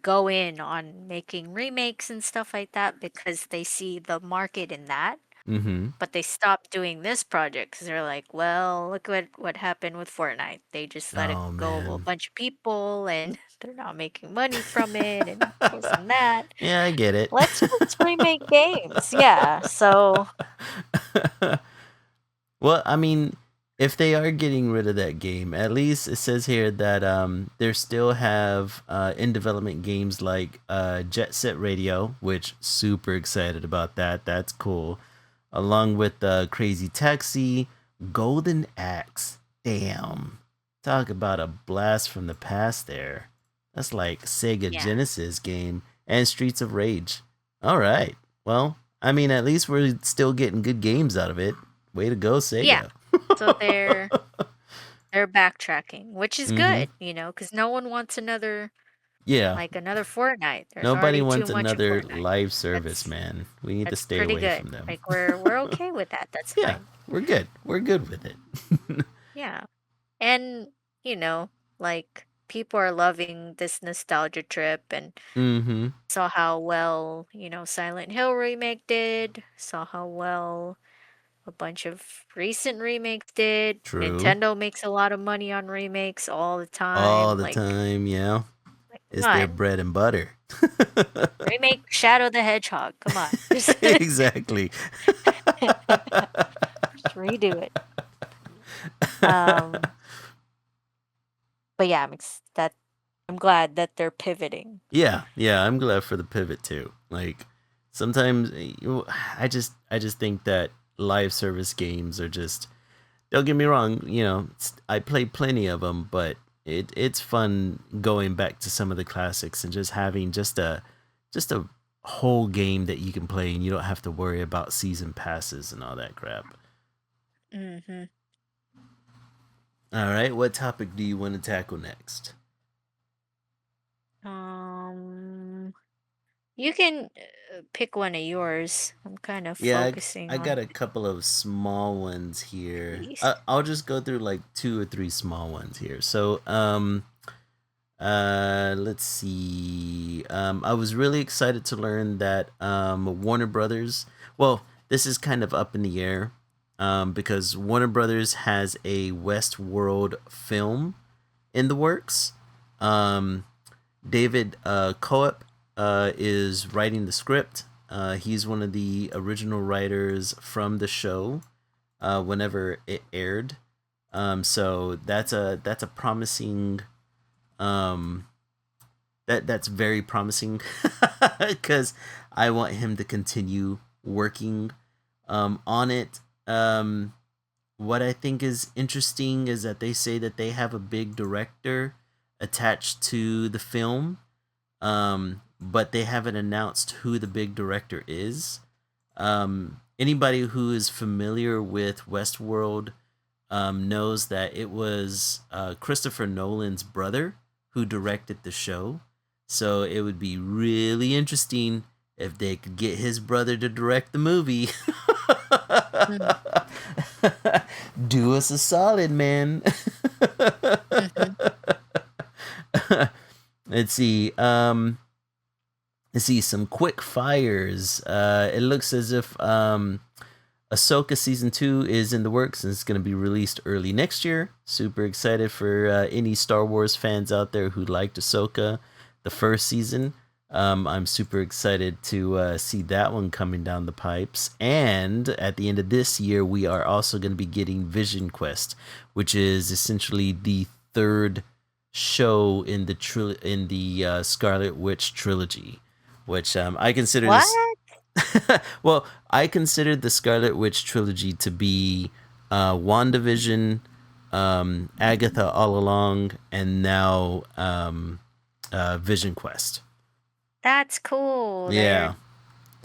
go in on making remakes and stuff like that because they see the market in that. Mm-hmm. But they stopped doing this project because they're like, well, look what happened with Fortnite. They just let it Oh go a man. bunch of people and they're not making money from it and this and that. Yeah, I get it. Let's remake games. Yeah. So Well, I mean, if they are getting rid of that game, at least it says here that they still have in development games like Jet Set Radio, which super excited about that. That's cool. Along with Crazy Taxi, Golden Axe. Damn, talk about a blast from the past there. That's like Sega yeah. Genesis game and Streets of Rage. All right. Well, I mean, at least we're still getting good games out of it. Way to go, Yeah. Sega. So they're backtracking, which is Mm-hmm. good, because no one wants Yeah. another Fortnite. There's Nobody already too wants much of another Fortnite. live service, That's man. We need to that's stay pretty away good. from them. Like we're okay with that. That's Yeah, fine. we're good. We're good with it. Yeah. And, you know, like people are loving this nostalgia trip and Mm-hmm. saw how well, Silent Hill remake did, saw how well a bunch of recent remakes did. True. Nintendo makes a lot of money on remakes all the All time. the Like, time, yeah. come It's their on. bread and butter. Remake Shadow the Hedgehog. Come on. Just Exactly. just redo it. Um, but yeah, I'm glad that they're pivoting. Yeah, yeah, I'm glad for the pivot too. Like sometimes I just think that live service games are just don't get me wrong, I play plenty of them, but it's fun going back to some of the classics and just having just a whole game that you can play and you don't have to worry about season passes and all that crap. Hmm. All right, what topic do you want to tackle next? Um, You can pick one of yours. I'm kind of Yeah, focusing I got on a couple of small ones here. these. I'll just go through like two or three small ones here. So, let's see. I was really excited to learn that Warner Brothers. Well, this is kind of up in the air, because Warner Brothers has a Westworld film in the works. Um, David Coep is writing the script. He's one of the original writers from the show whenever it aired. So that's a promising that's very promising because I want him to continue working on it. What I think is interesting is that they say that they have a big director attached to the film, but they haven't announced who the big director is. Anybody who is familiar with Westworld knows that it was Christopher Nolan's brother who directed the show. So it would be really interesting if they could get his brother to direct the movie. Mm. Do us a solid, man. Mhm. Let's see. Let's see some quick fires. It looks as if Ahsoka season 2 is in the works and it's going to be released early next year. Super excited for any Star Wars fans out there who liked Ahsoka the first season. I'm super excited to see that one coming down the pipes. And at the end of this year, we are also going to be getting Vision Quest, which is essentially the third show in the Scarlet Witch trilogy, which I consider What? this. Well, I consider the Scarlet Witch trilogy to be WandaVision, Agatha All Along, and now Vision Quest. That's cool. Yeah.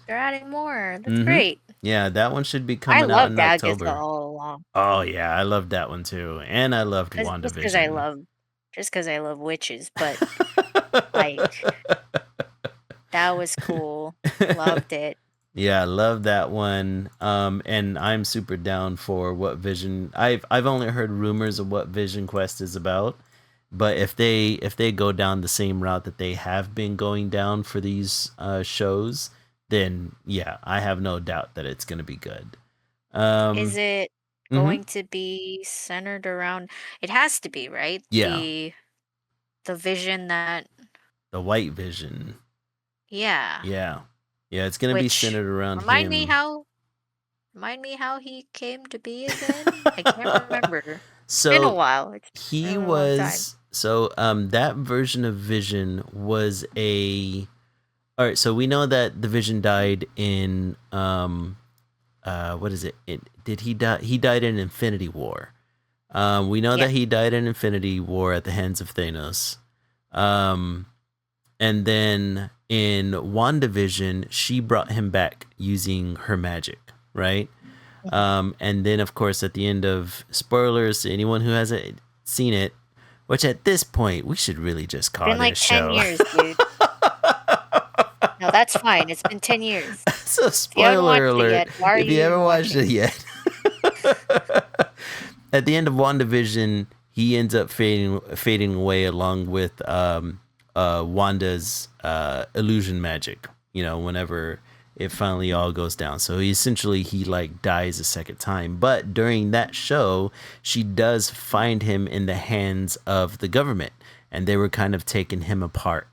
They're adding more. That's Mm-hmm. great. Yeah, that one should be I coming out loved in Agatha October. all along. Oh yeah, I loved that one too, and I loved Just because I WandaVision. love, just because I love witches, but like that was cool. Loved it. Yeah, I love that one. And I'm super down for what Vision. I've only heard rumors of what Vision Quest is about, but if they go down the same route that they have been going down for these shows, then yeah, I have no doubt that it's gonna be good. Is Um, it mm-hmm. going to be centered around? It has to be, right? Yeah, The vision that, the White Vision. yeah. Yeah, yeah, it's gonna be Which centered around remind me him. how remind me how he came to be again? I can't remember. It's been a So while. It's been he a long time. was that version of Vision was a all right. So we know that the Vision died in what is it? Did he die? He died in Infinity War. We know Yeah. that he died in Infinity War at the hands of Thanos. Um, and then in WandaVision, she brought him back using her magic, right? Mhm. And then, of course, at the end of spoilers, to anyone who hasn't seen it, which at this point we should really just It's been call it a like 10 show. years, dude. No, that's fine. It's been 10 years. So, If you haven't spoiler watched it alert, yet, why are if you you even haven't watched watching it it? yet. At the end of WandaVision, he ends up fading away along with Wanda's illusion magic. You know, whenever it finally all goes down. So he like dies a second time. But during that show, she does find him in the hands of the government, and they were kind of taking him apart,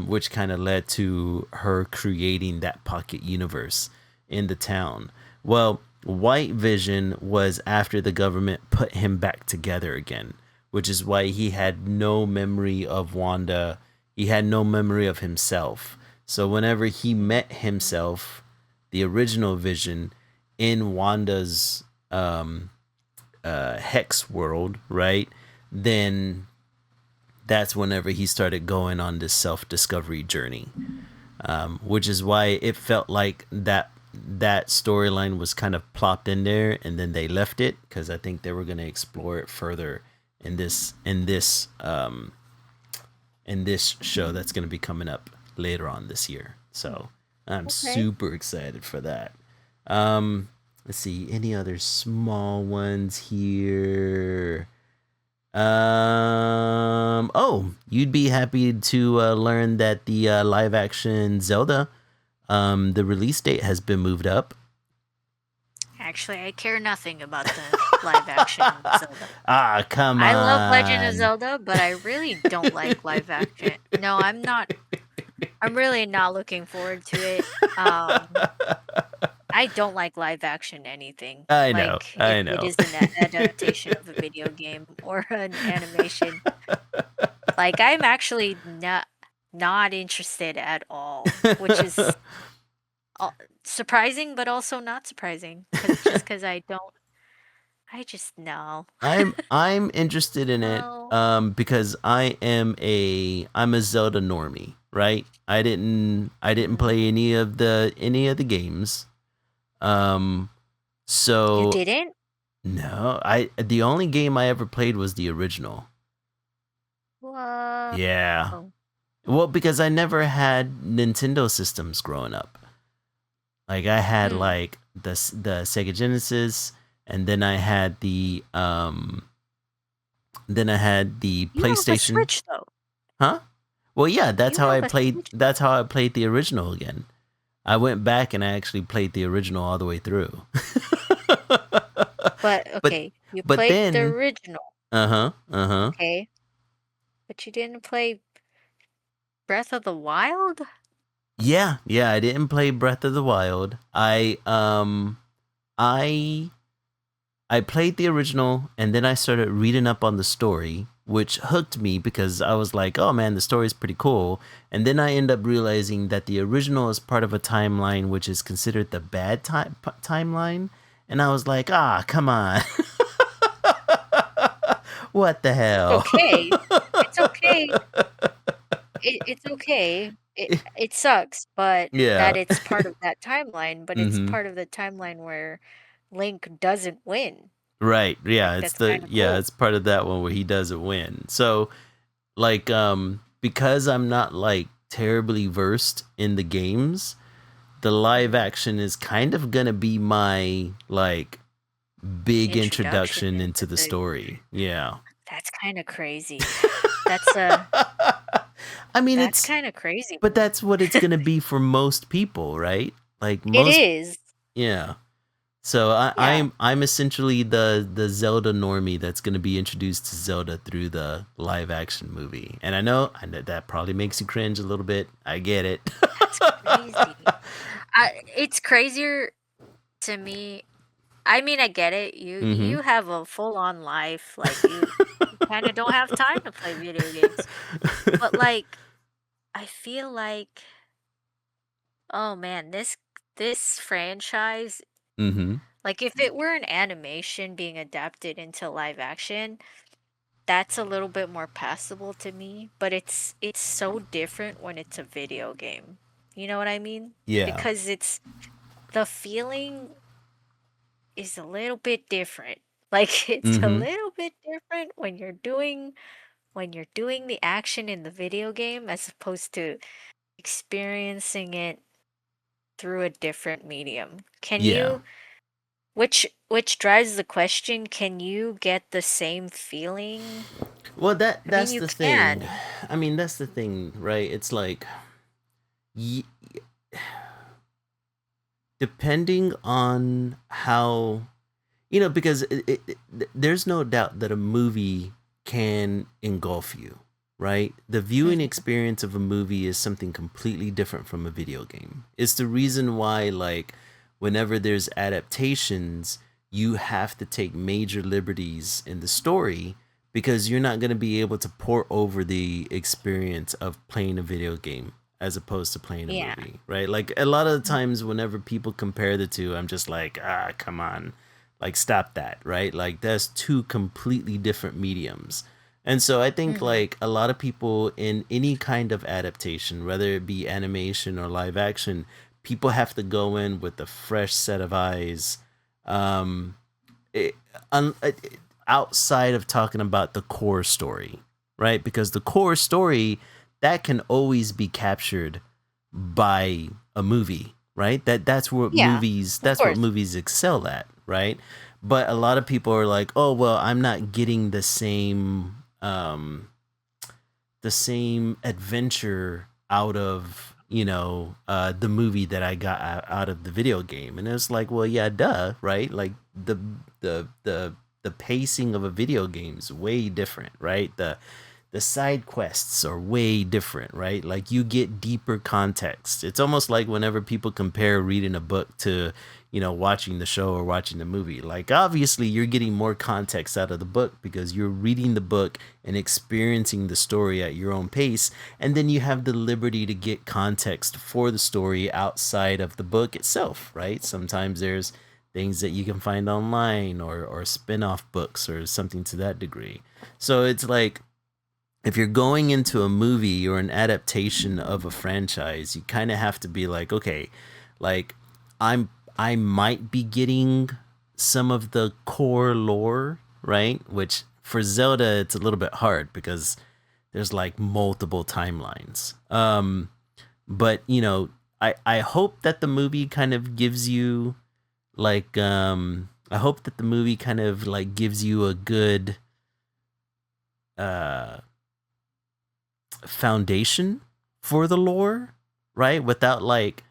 which kind of led to her creating that pocket universe in the town. Well, White Vision was after the government put him back together again, which is why he had no memory of Wanda. He had no memory of himself. So whenever he met himself, the original Vision, in Wanda's hex world, right? Then that's whenever he started going on this self-discovery journey, which is why it felt like that storyline was kind of plopped in there and then they left it because I think they were going to explore it further in this show that's going to be coming up later on this year. So I'm Okay. super excited for that. Let's see, any other small ones here? Oh, you'd be happy to learn that the live action Zelda, the release date has been moved up. Actually, I care nothing about the live action Zelda. Ah, come I love Legend of on. Zelda, but I really don't like live action. No, I'm not. I'm really not looking forward to it. I don't like live action anything. I know, Like if I it know. is an adaptation of a video game or an animation. Like I'm actually not interested at all, which is surprising but also not surprising cuz I just no. I'm interested in it No. because I'm a Zelda normie, right? I didn't play Mm. any of the games. Um You so didn't? no, I the only game I ever played was the original. What? Yeah. Well, because I never had Nintendo systems growing up. Like I had Hmm. like the Sega Genesis, and then I had the You have a PlayStation. Switch though. Huh? Well, yeah, that's You how have I a played. Switch. That's how I played the original again. I went back and I actually played the original all the way through. But but okay, you but played the then, original. uh huh. Okay. But you didn't play Breath of the Wild? Yeah. I didn't play Breath of the Wild. I I played the original and then I started reading up on the story, which hooked me because I was like, oh man, the story is pretty cool. And then I end up realizing that the original is part of a timeline which is considered the bad timeline. And I was like, ah, come on. What the It's hell? okay. It's okay. It's okay. It sucks, but Yeah. that it's part of that timeline, but it's Mm-hmm. part of the timeline where Link doesn't win. Right. Like Yeah. It's that's the kind of yeah. cool. It's part of that one where he doesn't win. So like because I'm not like terribly versed in the games, the live Mm. action is kind of gonna be my like big Introduction introduction into into the the story. Yeah. That's kind of crazy. That's uh I mean that's it's kind of crazy, but man. that's what it's gonna be for most people, right? Like It most is. yeah. So Yeah. I'm essentially the Zelda normie that's gonna be introduced to Zelda through the live action movie. And I know that probably makes you cringe a little bit. I get it. That's crazy. It's crazier to me. I mean, I get it. Mm-hmm. You have a full-on life. Like you kind of don't have time to play video games. But like I feel like oh man, this franchise, Mm-hmm. like if it were an animation being adapted into live action, that's a little bit more passable to me, but it's so different when it's a video game. You know what I mean? Yeah. Because it's the feeling is a little bit different. Like it's a Mm-hmm. little bit different when you're doing the action in the video game as opposed to experiencing it through a different medium. Can Yeah. you which drives the question, can you get the same feeling? Well, that I mean, that's you the thing. can. I mean, that's the thing, right? It's like y- depending on how because there's no doubt that a movie can engulf you, right? The viewing Mhm. experience of a movie is something completely different from a video game. It's the reason why, like, whenever there's adaptations, you have to take major liberties in the story because you're not going to be able to pour over the experience of playing a video game as opposed to playing a Yeah. movie, right? Like a lot of the times whenever people compare the two, I'm just like, ah, come on. Like stop that, right? Like that's two completely different mediums. And so I think Mhm. like a lot of people in any kind of adaptation, whether it be animation or live action, people have to go in with a fresh set of eyes. Um, it, un, outside of talking about the core story, right? Because the core story that can always be captured by a movie, right? That's what Yeah, movies of that's what course. movies excel at, right? But a lot of people are like, "Oh, well, I'm not getting the same adventure out of the movie that I got out of the video game." And it's like, well, yeah, duh, right? Like the pacing of a video game is way different, right? The side quests are way different, right? Like you get deeper context. It's almost like whenever people compare reading a book to, watching the show or watching the movie. Like obviously you're getting more context out of the book because you're reading the book and experiencing the story at your own pace, and then you have the liberty to get context for the story outside of the book itself, right? Sometimes there's things that you can find online or spin-off books or something to that degree. So it's like if you're going into a movie or an adaptation of a franchise, you kind of have to be like, okay, like I might be getting some of the core lore, right? Which for Zelda it's a little bit hard because there's like multiple timelines. But I hope that the movie kind of gives you like I hope that the movie kind of like gives you a good uh foundation for the lore, right? Without like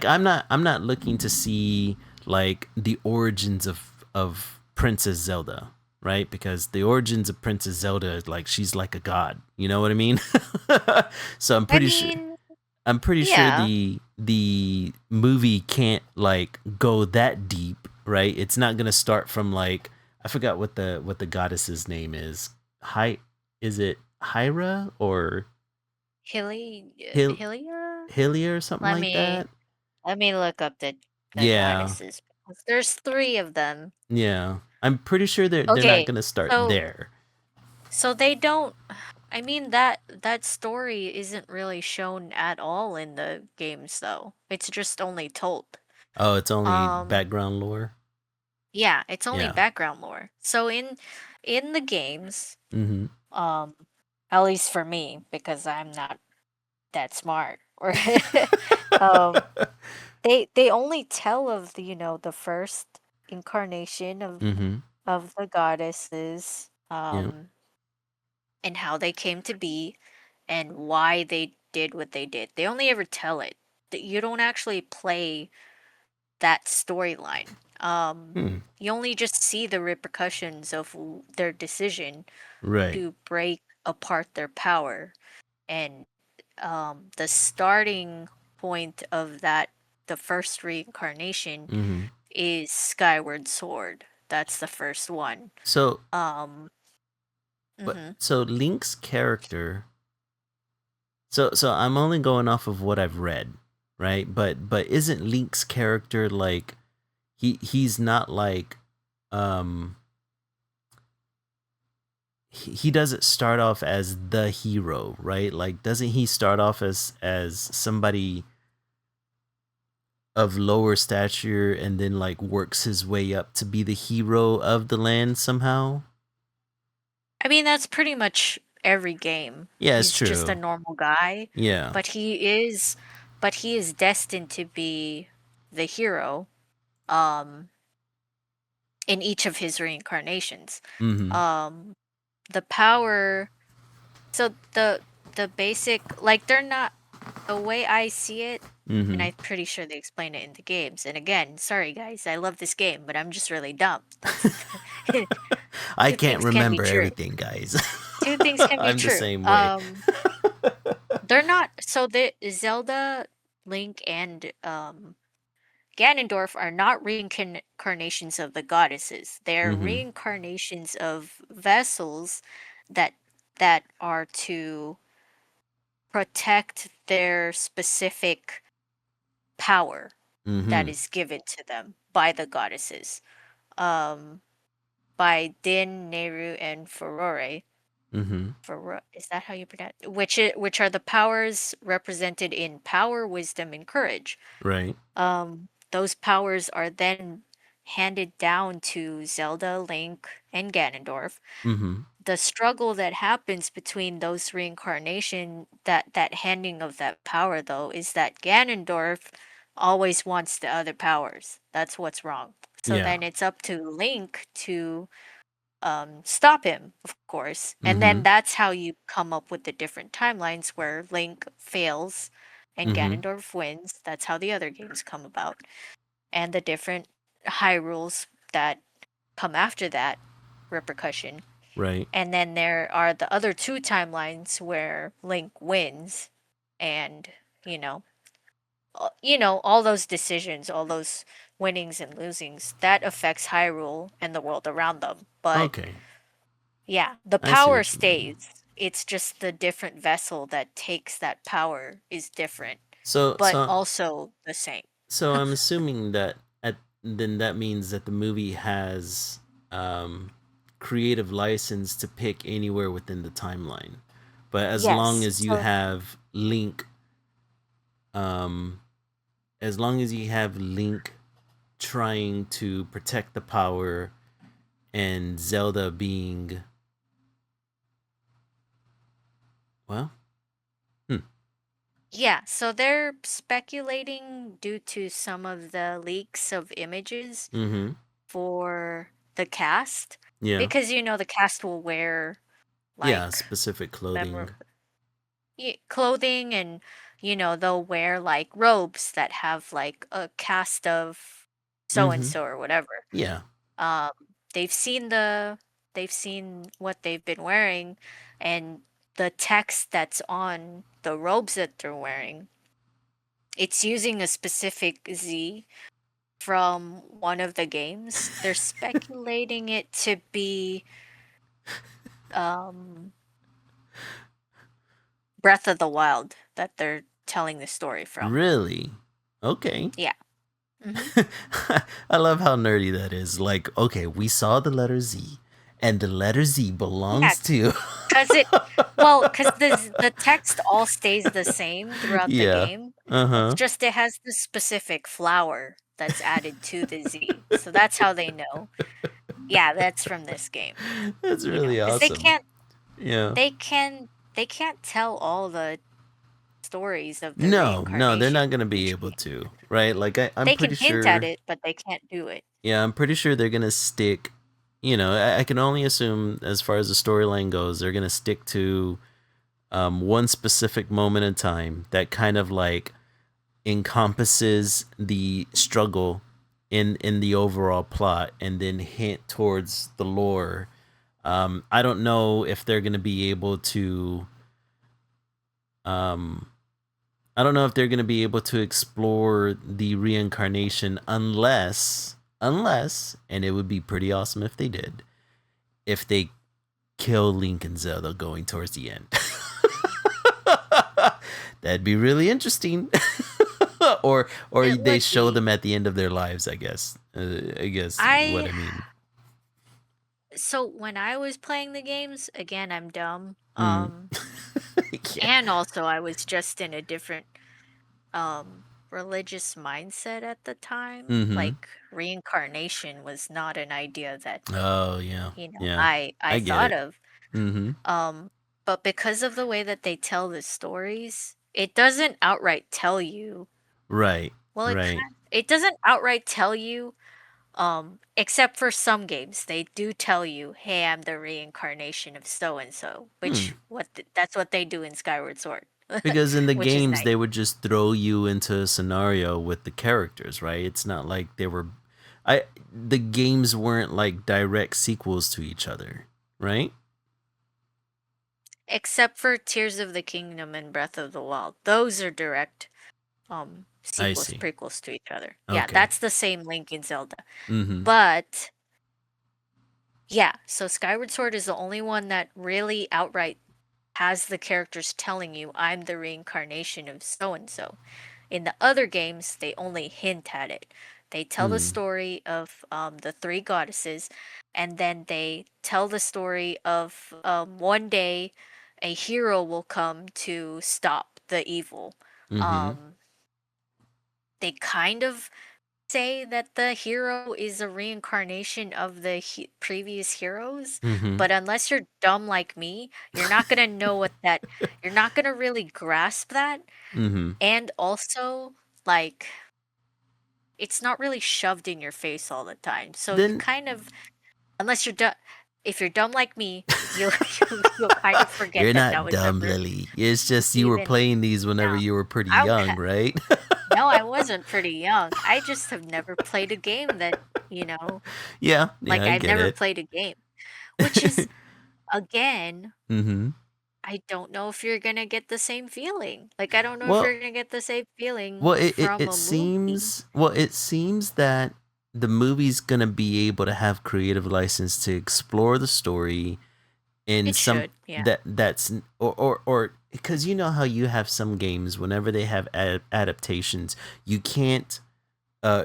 I'm not looking to see like the origins of Princess Zelda, right? Because the origins of Princess Zelda is like she's like a god. You know what I mean? So I mean, I'm pretty sure yeah, the movie can't like go that deep, right? It's not gonna start from like I forgot what the goddess's name is. Hi, is it Hyra or Hil Hylia. Hylia or something Let like me that? let me look up the Yeah, goddesses because there's three of them. yeah. I'm pretty sure they're not Okay, gonna start so there. they don't. I mean that story isn't really shown at all in the games though. It's just only told. Oh, it's only Um, background lore. yeah, it's only Yeah. background lore. So in the games, Mm-hmm. um, at least for me, because I'm not that smart, or um, they only tell of the the first incarnation Mm-hmm. of the goddesses, Yeah. and how they came to be, and why they did what they did. They only ever tell it. That you don't actually play that storyline. Hmm. You only just see the repercussions of their decision Right. to break apart their power, and the starting point of that, the first reincarnation, Mm-hmm. is Skyward Sword. That's the first one. So, Um, but mhm. so Link's character. So I'm only going off of what I've read, right? But isn't Link's character like he's not like um he doesn't start off as the hero, right? Like doesn't he start off as somebody of lower stature and then like works his way up to be the hero of the land somehow? I mean, that's pretty much every game. Yeah, it's He's just a true. normal guy, Yeah. but he is destined to be the hero um in each of his reincarnations. Mhm. Um the power, so the basic, like, they're not, the way I see it, and Mhm. I'm pretty sure they explain it in the games. And again, sorry guys, I love this game, but I'm just really dumb. That's I two can't things can be remember true. everything, guys. Two things can be I'm the true. same way. They're not, so the Zelda, Link, and Ganondorf are not reincarnations of the goddesses. They're Mhm. reincarnations of vessels that that are to protect their specific power that Mhm. is given to them by the goddesses. Um, by Din, Nehru, and Furore. Mhm. Is that how you pronounce it? Which are the powers represented in power, wisdom, and courage. Right. Those powers are then handed down to Zelda, Link, and Ganondorf. Mm-hmm. The struggle that happens between those reincarnation, that handing of that power though, is that Ganondorf always wants the other powers. That's what's wrong. So Yeah. then it's up to Link to stop him, of course. And Mm-hmm. then that's how you come up with the different timelines where Link fails and Mm-hmm. Ganondorf wins. That's how the other games come about. And the different Hyrules that come after that repercussion. Right. And then there are the other two timelines where Link wins and, you know, all those decisions, all those winnings and losings, that affects Hyrule and the world around them. But Okay. yeah, the I see power what you mean. stays. It's just the different vessel that takes that power is different, So but so also the same. so I'm assuming that then that means that the movie has um creative license to pick anywhere within the timeline. But Yes. So um as long as you have Link trying to protect the power and Zelda being well, hmm. yeah, so they're speculating due to some of the leaks of images Mm-hmm. for the cast Yeah. because the cast will wear Yeah, like specific clothing. memor clothing and they'll wear like robes that have like a cast of so and Mm-hmm. so or whatever. Yeah. Um they've seen what they've been wearing and the text that's on the robes that they're wearing. It's using a specific Z from one of the games. They're speculating it to be um Breath of the Wild that they're telling the story from. Really? Okay. Yeah. Mhm. I love how nerdy that is. Like, okay, we saw the letter Z, and the letter Z Yeah, belongs to. 'cause it well, 'cause the text all stays the same throughout the Yeah. game. Uh It's huh. just it has this specific flower that's added to the Z. So that's how they know. Yeah, that's from this game, That's really 'cause awesome. Yeah. they can't tell all the stories of the No, they're reincarnation not gonna of be each able game. to, right? Like, I'm They pretty can hint at sure. it, but they can't do it. Yeah, I'm pretty sure they're gonna stick. I can only assume, as far as the storyline goes, they're gonna stick to one specific moment in time that kind of like encompasses the struggle in the overall plot, and then hint towards the lore. I don't know if they're gonna be able to. Um, I don't know if they're gonna be able to explore the reincarnation unless, and it would be pretty awesome if they did, if they kill Link and Zelda going towards the end. That'd be really interesting. or It they would show be. them at the end of their lives, I guess. I guess what I I mean. So when I was playing the games, again, I'm dumb. Mm. Yeah. And also I was just in a different religious mindset at the time. Mm-hmm. Like reincarnation was not an idea that, Oh yeah. Yeah. I I get thought it. of. Mm-hmm. But because of the way that they tell the stories, it doesn't outright tell you. Right. Well, Right. it doesn't outright tell you. Except for some games, they do tell you, "Hey, I'm the reincarnation of so and so," Hmm. that's what they do in Skyward Sword, Because in the which is games nice. they would just throw you into a scenario with the characters, right? It's not like they were I the games weren't like direct sequels to each other, right? Except for Tears of the Kingdom and Breath of the Wild, those are direct I sequels, see. prequels to each other. Yeah, Okay. that's the same Link in Zelda. Mm-hmm. But yeah, so Skyward Sword is the only one that really outright has the characters telling you, "I'm the reincarnation of so and so." In the other games, they only hint at it. They tell the Mm. story of the three goddesses, and then they tell the story of one day a hero will come to stop the evil. Mm-hmm. Um, they kind of say that the hero is a reincarnation of the previous heroes, Mm-hmm. but unless you're dumb like me, you're not gonna know what that, you're not gonna really grasp that. Mm-hmm. And also, like, it's not really shoved in your face all the time. So you Then kind of, unless you're dumb, if you're dumb like me, you'll you'll kind of forget you're that that not was dumb, ever Lily. It's just you were even. playing these whenever No, you were pretty I young, right? no, I wasn't pretty young. I just have never played a game that, you know, Yeah, yeah, like I I've get never it. played a game, which is again, Mm-hmm. I don't know if you're gonna get the same feeling. Like I don't know if Well, you're gonna get the same feeling well, from it a movie. seems it seems that the movie's gonna be able to have creative license to explore the story in It some should, yeah. that's or because you know how you have some games whenever they have adaptations, you can't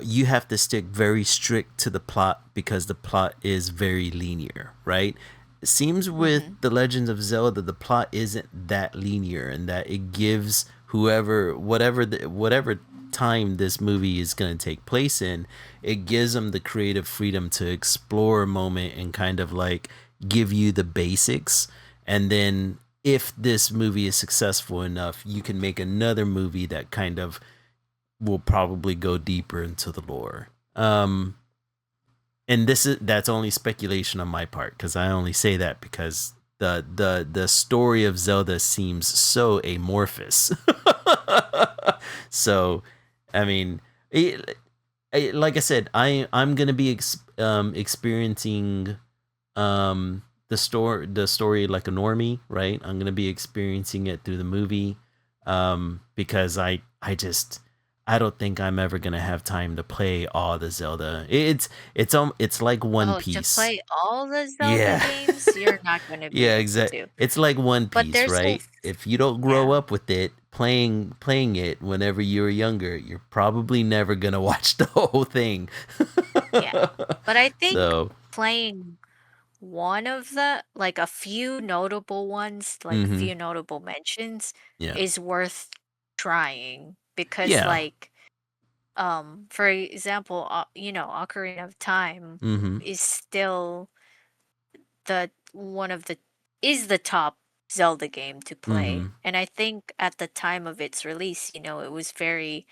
you have to stick very strict to the plot because the plot is very linear, right? It seems with Mm-hmm. The Legends of Zelda, the plot isn't that linear, and that it gives whoever, whatever time this movie is going to take place in, it gives them the creative freedom to explore a moment and kind of like give you the basics, and then if this movie is successful enough, you can make another movie that kind of will probably go deeper into the lore. And that's only speculation on my part because I only say that because the story of Zelda seems so amorphous. So, I mean, like I said, I'm gonna be experiencing the story like a normie, right? I'm gonna be experiencing it through the movie, because I don't think I'm ever gonna have time to play all the Zelda. It's like One Oh, to Piece. play all the Zelda Yeah. games, you're not gonna be Yeah, able exactly. to. It's like One But Piece, there's right? this, If you don't grow yeah, up with it, playing it whenever you were younger, you're probably never gonna watch the whole thing. yeah. But I think So, playing one of the, like a few notable ones, like mm-hmm. few notable mentions, Yeah. is worth trying because Yeah. like for example, Ocarina of Time Mm-hmm. is still the one of the is the top Zelda game to Mm-hmm. play. And I think at the time of its release, it was very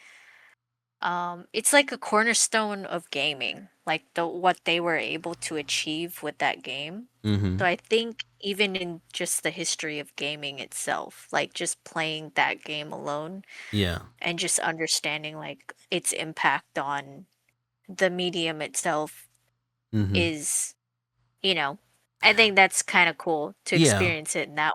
it's like a cornerstone of gaming, like what they were able to achieve with that game. Mm-hmm. So I think even in just the history of gaming itself, like just playing that game alone Yeah. and just understanding like its impact on the medium itself Mm-hmm. is, you know, I think that's kind of cool to Yeah. experience it in that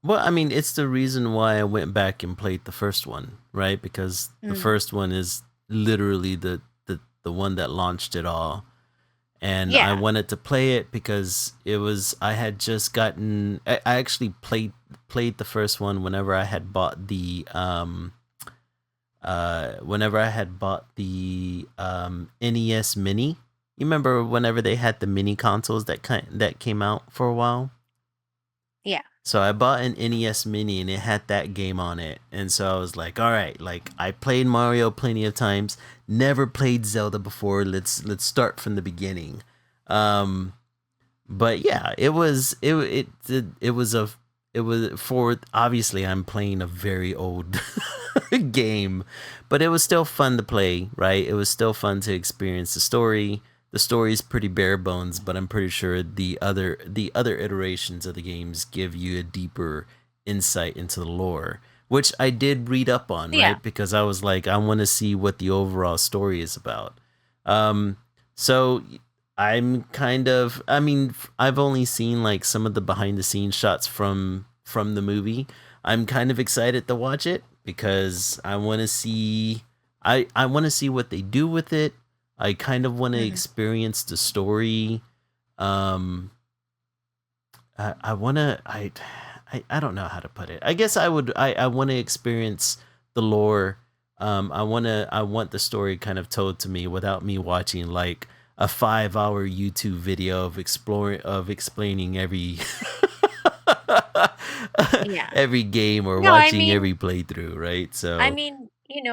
Well, I mean, it's the reason why I went back and played the first one, right? Because way. the first one is literally the one that launched it all. And I Yeah. wanted to play it because I had just gotten I actually played the first one whenever I had bought the NES Mini. You remember whenever they had the mini consoles that came out for a while? Yeah. So I bought an NES Mini and it had that game on it. And so I was like, all right, like I played Mario plenty of times, never played Zelda before. Let's start from the beginning. Um but yeah, it was for obviously I'm playing a very old game, but it was still fun to play, right? It was still fun to experience the story. The story is pretty bare bones, but I'm pretty sure the other iterations of the games give you a deeper insight into the lore, which I did read up on, Yeah. right? Because I was like, I want to see what the overall story is about. Um, so I'm kind of, I mean, I've only seen like some of the behind the scenes shots from the movie. I'm kind of excited to watch it because I want to see what they do with it. I kind of want to Hmm. experience the story. Um I want to I don't know how to put it. I guess I want to experience the lore. I want the story kind of told to me without me watching like a 5-hour YouTube video of explaining every Yeah. every game or No, I watching mean, every playthrough, right? So,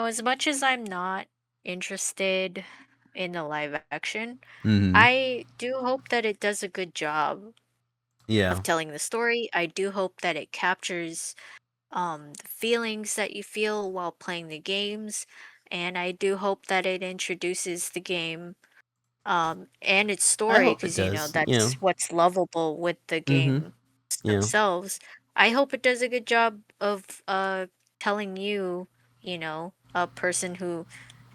as much as I'm not interested in the live action. Mm-hmm. I do hope that it does a good job Yeah. of telling the story. I do hope that it captures the feelings that you feel while playing the games, and I do hope that it introduces the game and its I story, hope it because you know does. You that's know. what's lovable with the Mm-hmm. games Yeah. themselves. I hope it does a good job of telling you, you know, a person who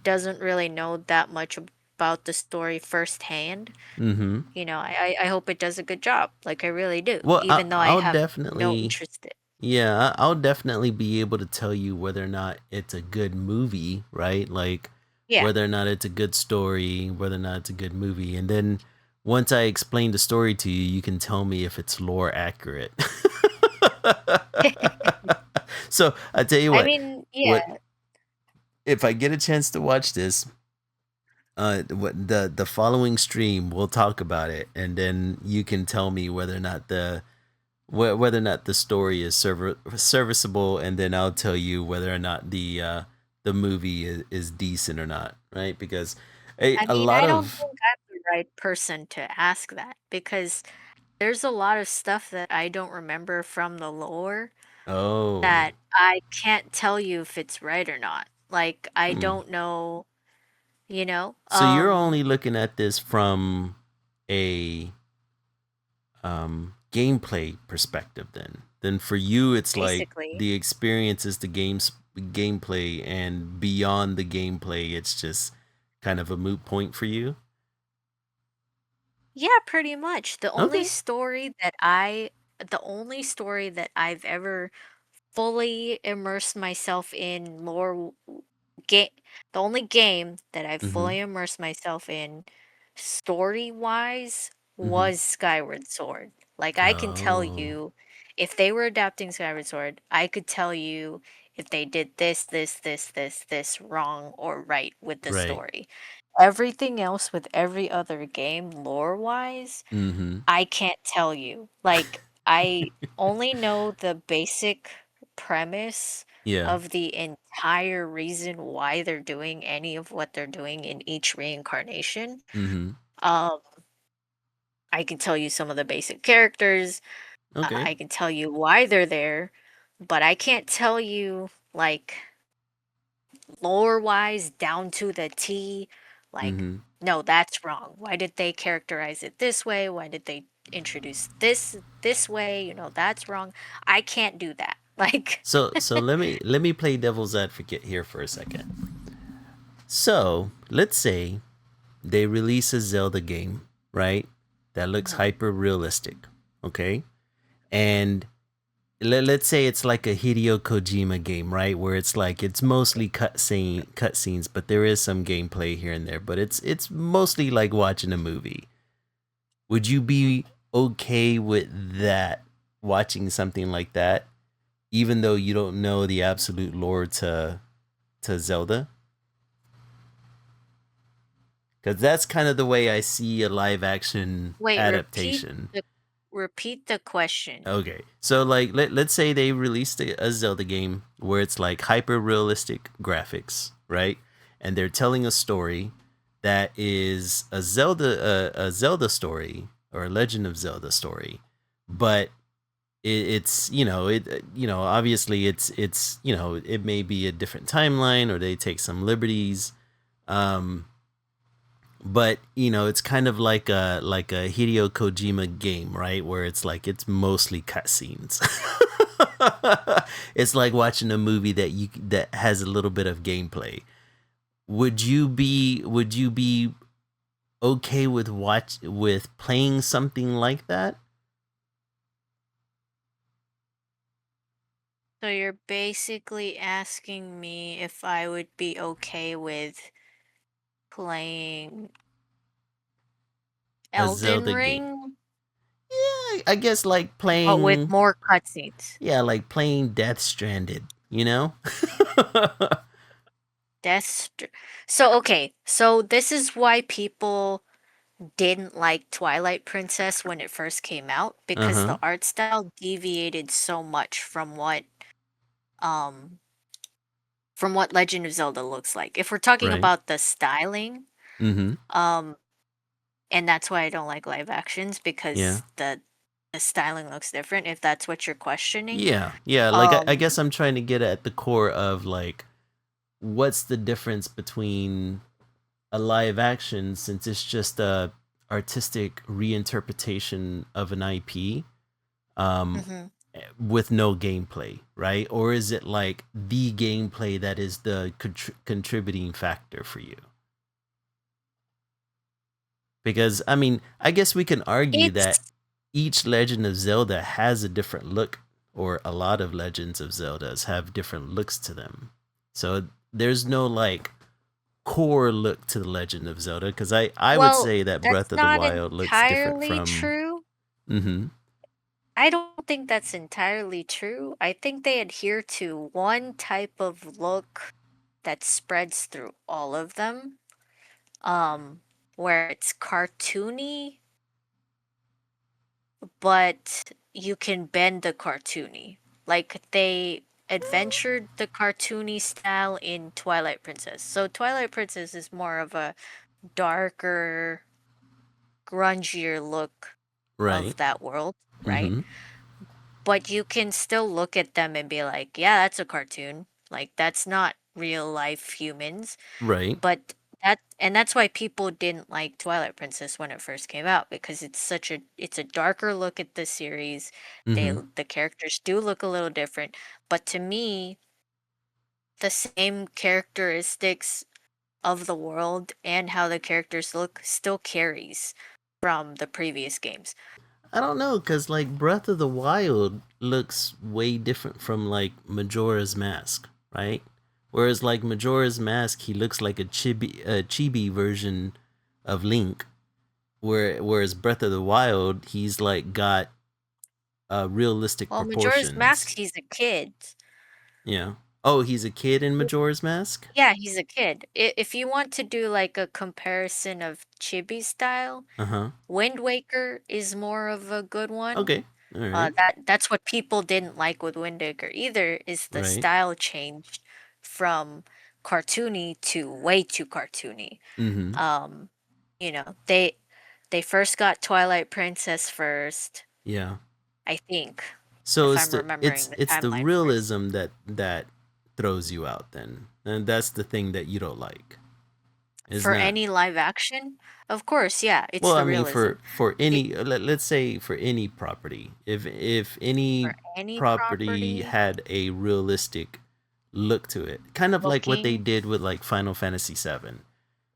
doesn't really know that much about the story firsthand. Mm-hmm. You know, I hope it does a good job. Like I really do, Well, even though I I'll have no definitely, interest in. yeah, I'll definitely be able to tell you whether or not it's a good movie, right? Like Yeah. whether or not it's a good story, whether or not it's a good movie, and then once I explain the story to you, you can tell me if it's lore accurate. So I tell you I mean, what yeah. if I get a chance to watch this, what the following stream we'll talk about it, and then you can tell me whether or not whether or not the story is serviceable, and then I'll tell you whether or not the movie is decent or not, right? Because I a mean, lot I don't of think I'm the right person to ask that because there's a lot of stuff that I don't remember from the lore oh that I can't tell you if it's right or not. Like I hmm. don't know, you know? So you're only looking at this from a gameplay perspective, then for you it's like Basically. the experience is the gameplay, and beyond the gameplay it's just kind of a moot point for you. Yeah, pretty much. Okay. The only story that I've ever fully immersed myself in game the only game that I've Mm-hmm. fully immersed myself in story-wise Mm-hmm. was Skyward Sword. Like I can tell Oh. you if they were adapting Skyward Sword, I could tell you if they did this wrong or right with the Right. story. Everything else with every other game lore-wise, Mm-hmm. I can't tell you. Like, I only know the basic premise Yeah. of the entire reason why they're doing any of what they're doing in each reincarnation. Mm-hmm. Um, I can tell you some of the basic characters. Okay. I can tell you why they're there, but I can't tell you like lore wise down to the T, like, Mm-hmm. no, that's wrong. Why did they characterize it this way? Why did they introduce this way? You know, that's wrong. I can't do that. Like, So let me play devil's advocate here for a second. So let's say they release a Zelda game, right? That looks mhm. hyper realistic. Okay. And let's say it's like a Hideo Kojima game, right? Where it's like it's mostly cutscenes, but there is some gameplay here and there. But it's mostly like watching a movie. Would you be okay with that? Watching something like that, even though you don't know the absolute lore to Zelda, because that's kind of the way I see a live action Wait, adaptation. repeat the question. Okay, so like let's say they released a Zelda game where it's like hyper realistic graphics, right? And they're telling a story that is a Zelda story or a Legend of Zelda story, but it's obviously it's it may be a different timeline or they take some liberties, um, but it's kind of like a Hideo Kojima game, right? Where it's like it's mostly cutscenes. It's like watching a movie that has a little bit of gameplay. Would you be okay with playing something like that? So you're basically asking me if I would be okay with playing A Elden Zelda game? Ring, Yeah, I guess like but with playing, more cutscenes. yeah, like playing Death Stranded, you know? So okay, so this is why people didn't like Twilight Princess when it first came out because Uh-huh. the art style deviated so much from what um from what Legend of Zelda looks like. If we're talking Right. about the styling, Mm-hmm. um, and that's why I don't like live actions Yeah. because the styling looks different. If that's what you're questioning, Yeah. Yeah. Like I um, guess I'm trying to get at the core of like what's the difference between a live action, since it's just a artistic reinterpretation of an IP, um, mhm. with no gameplay, right? Or is it like the gameplay that is the contributing factor for you? Because I mean, I guess we can argue that It's each Legend of Zelda has a different look, or a lot of Legends of Zeldas have different looks to them. So there's no like core look to the Legend of Zelda, because I would well, say that that's Breath of the not Wild looks different entirely from. true. Mm-hmm. I don't think that's entirely true. I think they adhere to one type of look that spreads through all of them. Um, where it's cartoony, but you can bend the cartoony. Like they adventured the cartoony style in Twilight Princess. So Twilight Princess is more of a darker, grungier look Right. of that world, right? Mm-hmm. But you can still look at them and be like, yeah, that's a cartoon. Like that's not real life humans. Right. But that's why people didn't like Twilight Princess when it first came out because it's a darker look at the series. Mm-hmm. The characters do look a little different, but to me, the same characteristics of the world and how the characters look still carries from the previous games. I don't know, cause like Breath of the Wild looks way different from like Majora's Mask, right? Whereas like Majora's Mask, he looks like a chibi version of Link. Whereas Breath of the Wild, he's like got realistic Well, Majora's Mask, proportions. he's a kid. Yeah. Oh, he's a kid in Majora's Mask. Yeah, he's a kid. If you want to do like a comparison of chibi style, Uh huh. Wind Waker is more of a good one. Okay. All right. That's what people didn't like with Wind Waker either, is the Right. style changed from cartoony to way too cartoony. Mm-hmm. Um, they first got Twilight Princess first, Yeah. I think, So if it's I'm the remembering it's the it's the timeline first. realism that throws you out then, and that's the thing that you don't like. Is For not. any live action, of course, yeah, it's Well, I the mean, realism. for Be- any let's say for any property, if any For any property property had a realistic look to it, kind of like what they looking. did with like Final Fantasy VII,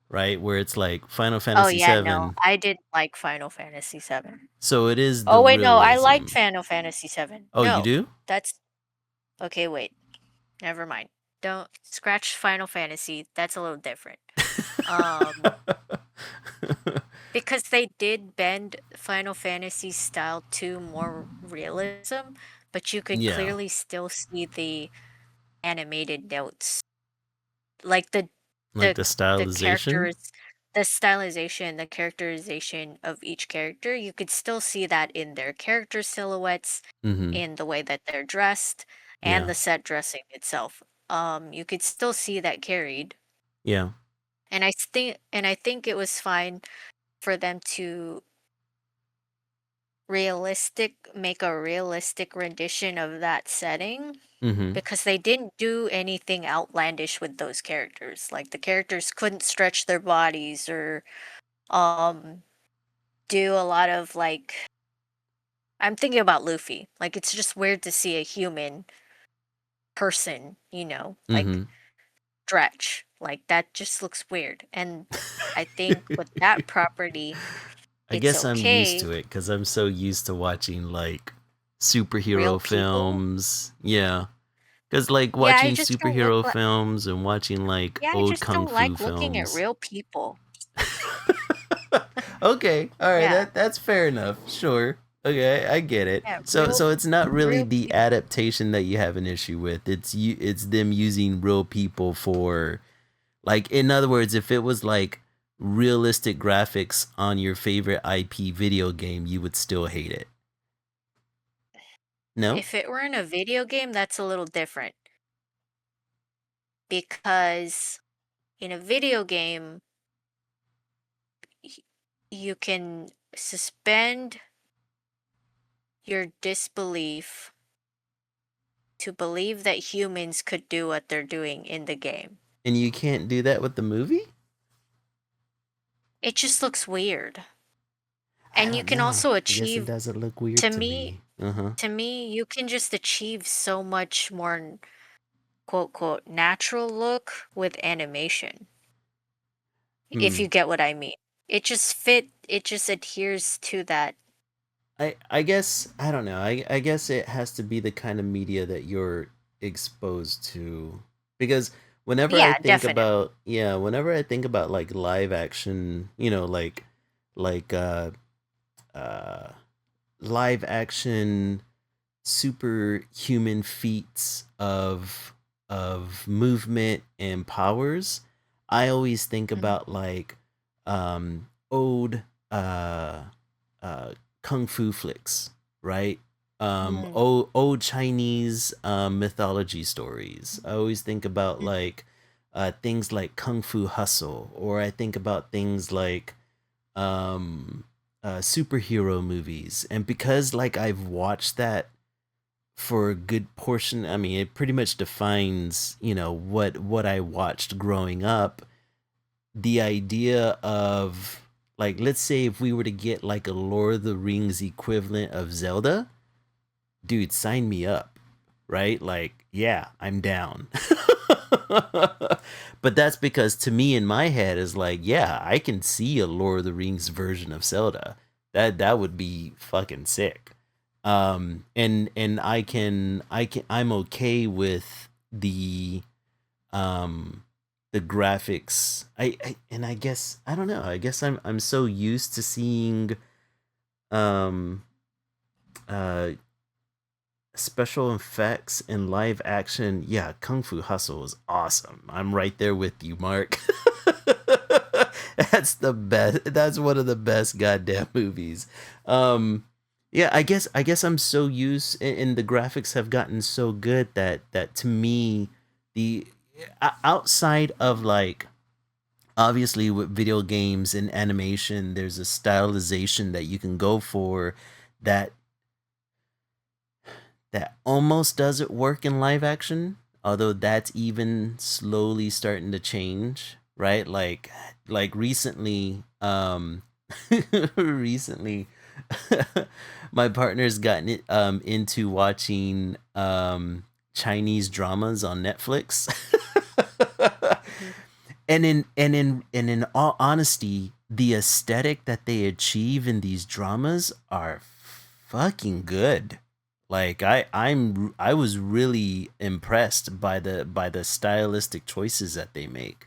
right? Where it's like Final Oh Fantasy yeah, no, VII, I didn't like Final Fantasy VII. so it is the Oh wait, no, I liked realism. Final Fantasy VII. Oh, you No, do? that's okay. Wait, never mind. Don't scratch Final Fantasy. That's a little different. Um, because they did bend Final Fantasy style to more realism, but you could Yeah, clearly still see the animated notes, like like the the the stylization. characters, the stylization, the characterization of each character. You could still see that in their character silhouettes, Mm-hmm. in the way that they're dressed, and Yeah. the set dressing itself. You could still see that carried, Yeah. and I think it was fine for them to make a realistic rendition of that setting Mm-hmm. because they didn't do anything outlandish with those characters. Like the characters couldn't stretch their bodies or um do a lot of like, I'm thinking about Luffy. Like it's just weird to see a human person, like Mm-hmm. stretch. Like that just looks weird. And I think with that property, I it's guess I'm used okay. to it because I'm so used to watching like Real superhero people. films. Yeah. Because like Yeah, I watching just don't look superhero like films and watching like yeah, I old just kung don't fu like looking at films. real people. Okay, all right, Yeah. that's fair enough. Sure. Okay, I get it. Yeah, So it's not really real the people. adaptation that you have an issue with. It's them using real people for, like, in other words, if it was like realistic graphics on your favorite IP video game, you would still hate it. No? If it were in a video game, that's a little different. because in a video game, you can suspend your disbelief to believe that humans could do what they're doing in the game. And you can't do that with the movie? It just looks weird. I And you don't can know. also I guess it achieve, doesn't look weird to to me, me. Uh-huh. you can just achieve so much more quote quote natural look with animation, if Hmm. you get what I mean. It just adheres to that. I guess I don't know. I guess it has to be the kind of media that you're exposed to, because Yeah, definitely. whenever I think about like live action, like uh live action superhuman feats of movement and powers, I always think Mhm. about like old uh uh kung fu flicks, right? Mm, Old Chinese mythology stories. I always think about mhm, like things like Kung Fu Hustle, or I think about things like um superhero movies. And because like I've watched that for a good portion, I mean it pretty much defines, what I watched growing up. The idea of, like, let's say if we were to get like a Lord of the Rings equivalent of Zelda, dude, sign me up, right? Like, yeah, I'm down. But that's because to me in my head is like, yeah, I can see a Lord of the Rings version of Zelda. That would be fucking sick. And I'm okay with um the graphics. I guess I don't know. I guess I'm so used to seeing um uh special effects and live action. Yeah, Kung Fu Hustle is awesome. I'm right there with you, Mark. That's the best. That's one of the best goddamn movies. Um yeah, I guess I'm so used, and the graphics have gotten so good that to me, the outside of like, obviously with video games and animation, there's a stylization that you can go for that almost doesn't work in live action, although that's even slowly starting to change, right? Like recently, recently my partner's gotten into watching Chinese dramas on Netflix. mhm, And in all honesty, the aesthetic that they achieve in these dramas are fucking good. Like I was really impressed by the stylistic choices that they make.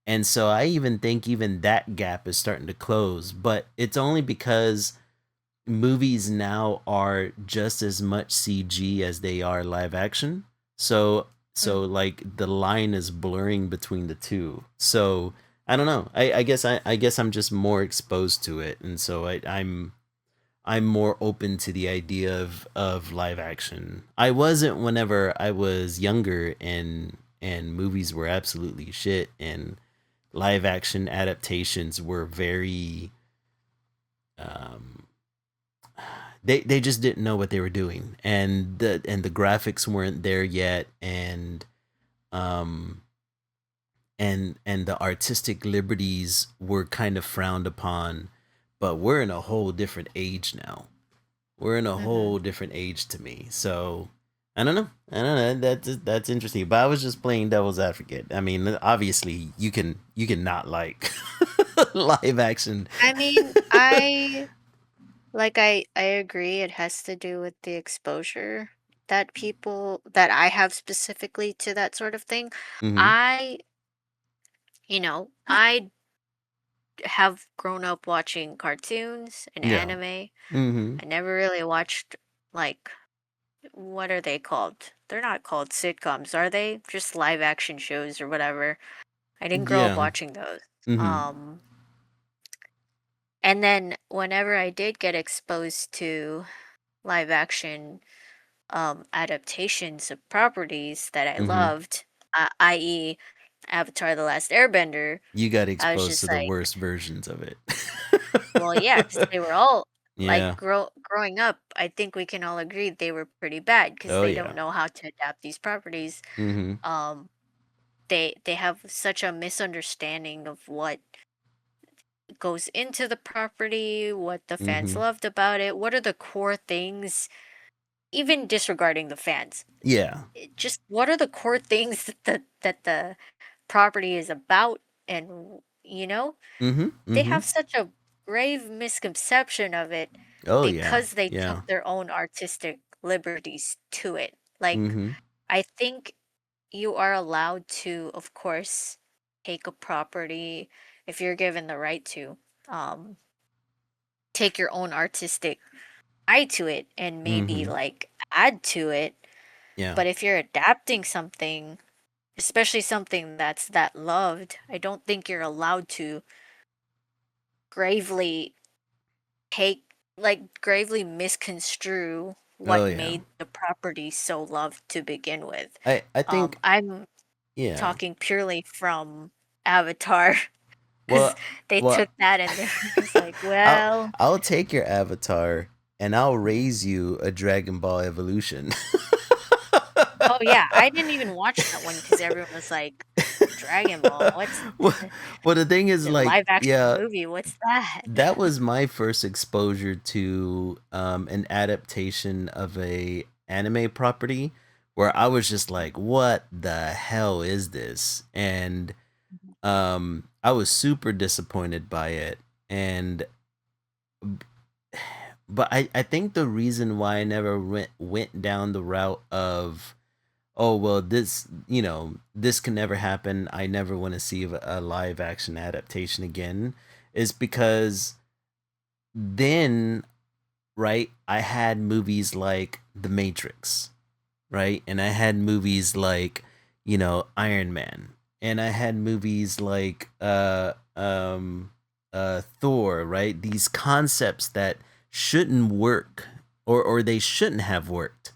And so I even think even that gap is starting to close, but it's only because movies now are just as much CG as they are live action. So mm. like the line is blurring between the two. So I don't know. I guess I'm just more exposed to it, and so I'm more open to the idea of live action. I wasn't whenever I was younger, and movies were absolutely shit, and live action adaptations were very um they just didn't know what they were doing, and the graphics weren't there yet, um and the artistic liberties were kind of frowned upon. But we're in a whole different age now. We're in a Mhm. whole different age to me. So I don't know. That's interesting. But I was just playing devil's advocate. I mean, obviously you can not like live action. I mean, I agree it has to do with the exposure that I have specifically to that sort of thing. Hmm. I, I have grown up watching cartoons and Yeah. anime. Hmm. I never really watched, like, what are they called? They're not called sitcoms, are they? Just live action shows or whatever. I didn't grow up Yeah. watching those. Hmm. Um, and then whenever I did get exposed to live action adaptations of properties that I Hmm. loved, i.e., Avatar: The Last Airbender, You got I was exposed to just the like, worst versions of it. well, yeah, because they were all like Yeah. growing up. I think we can all agree they were pretty bad because Oh they don't yeah. know how to adapt these properties. Mm-hmm. Um, they have such a misunderstanding of what goes into the property, what the fans Mm-hmm. loved about it, what are the core things, even disregarding the fans. Yeah. Just what are the core things that the property is about, and Mm-hmm. they Mm-hmm. have such a grave misconception of it Oh yeah. because they took Yeah. their own artistic liberties to it. Like, Mm-hmm. I think you are allowed to, of course, take a property if you're given the right to, um, take your own artistic eye to it and maybe Mm-hmm. like add to it. Yeah. But if you're adapting something, especially something that's that loved, I don't think you're allowed to gravely gravely misconstrue Oh what yeah. made the property so loved to begin with. I think I'm yeah. talking purely from Avatar because Well they well took that and they were just like, I'll well, I'll take your avatar and I'll raise you a Dragon Ball evolution. oh yeah, I didn't even watch that one because everyone was like, Dragon Ball, what's well, well, the thing is, the like, live action yeah, movie? What's that? that was my first exposure to an adaptation of a anime property where I was just like, what the hell is this? And I was super disappointed by it. And but I think the reason why I never went down the route of, oh well, this, this can never happen, I never want to see a live action adaptation again, is because then, right, I had movies like The Matrix, right, and I had movies like, Iron Man, and I had movies like Thor, right, these concepts that shouldn't work, or they shouldn't have worked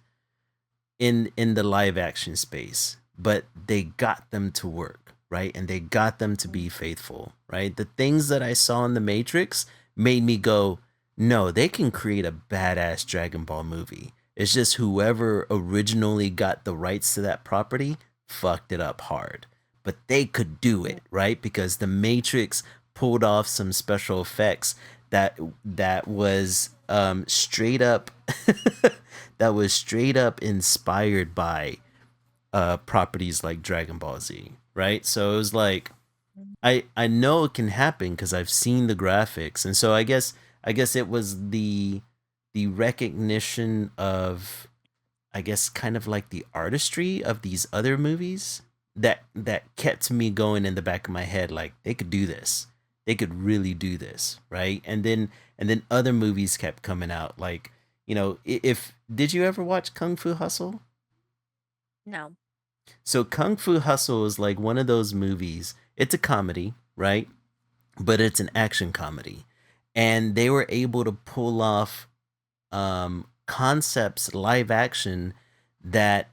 in the live action space, but they got them to work, right? And they got them to be faithful, right? The things that I saw in the Matrix made me go, no, they can create a badass Dragon Ball movie. It's just whoever originally got the rights to that property fucked it up hard. But they could do it, right? Because the Matrix pulled off some special effects that was straight up that was straight up inspired by properties like Dragon Ball Z, right? So it was like, I know it can happen because I've seen the graphics, and so I guess it was the recognition of, I guess, kind of like the artistry of these other movies that kept me going in the back of my head, like they could do this, they could really do this, right? And then other movies kept coming out, like, if did you ever watch Kung Fu Hustle? No. So Kung Fu Hustle is like one of those movies. It's a comedy, right? But it's an action comedy, and they were able to pull off concepts live action that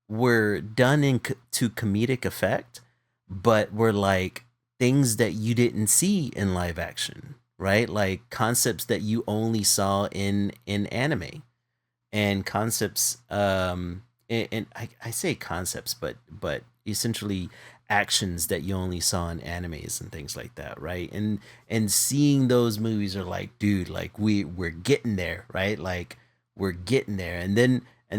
were done to comedic effect, but were like things that you didn't see in live action, right? Like concepts that you only saw in anime, and concepts and I say concepts, but essentially actions that you only saw in animes and things like that, right? And seeing those movies are like, dude, like we're getting there, right? Like we're getting there. And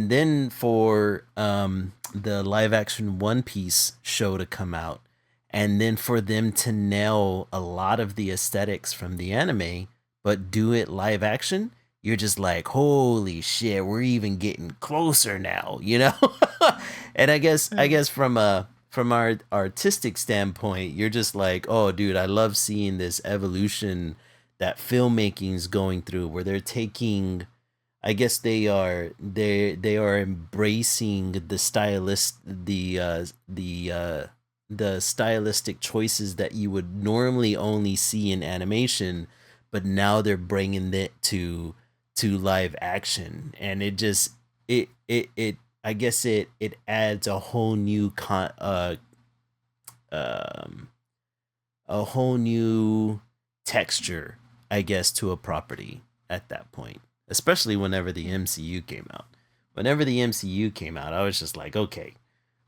then for the live action One Piece show to come out, and then for them to nail a lot of the aesthetics from the anime but do it live action, you're just like, holy shit, we're even getting closer now. And I guess from our artistic standpoint, you're just like, oh dude, I love seeing this evolution that filmmaking's going through, where they're taking, I guess they are embracing the stylistic choices that you would normally only see in animation, but now they're bringing it to live action, and it just it I guess it adds a whole new um a whole new texture, I guess, to a property at that point. Especially whenever the MCU came out. Whenever the MCU came out, I was just like, okay,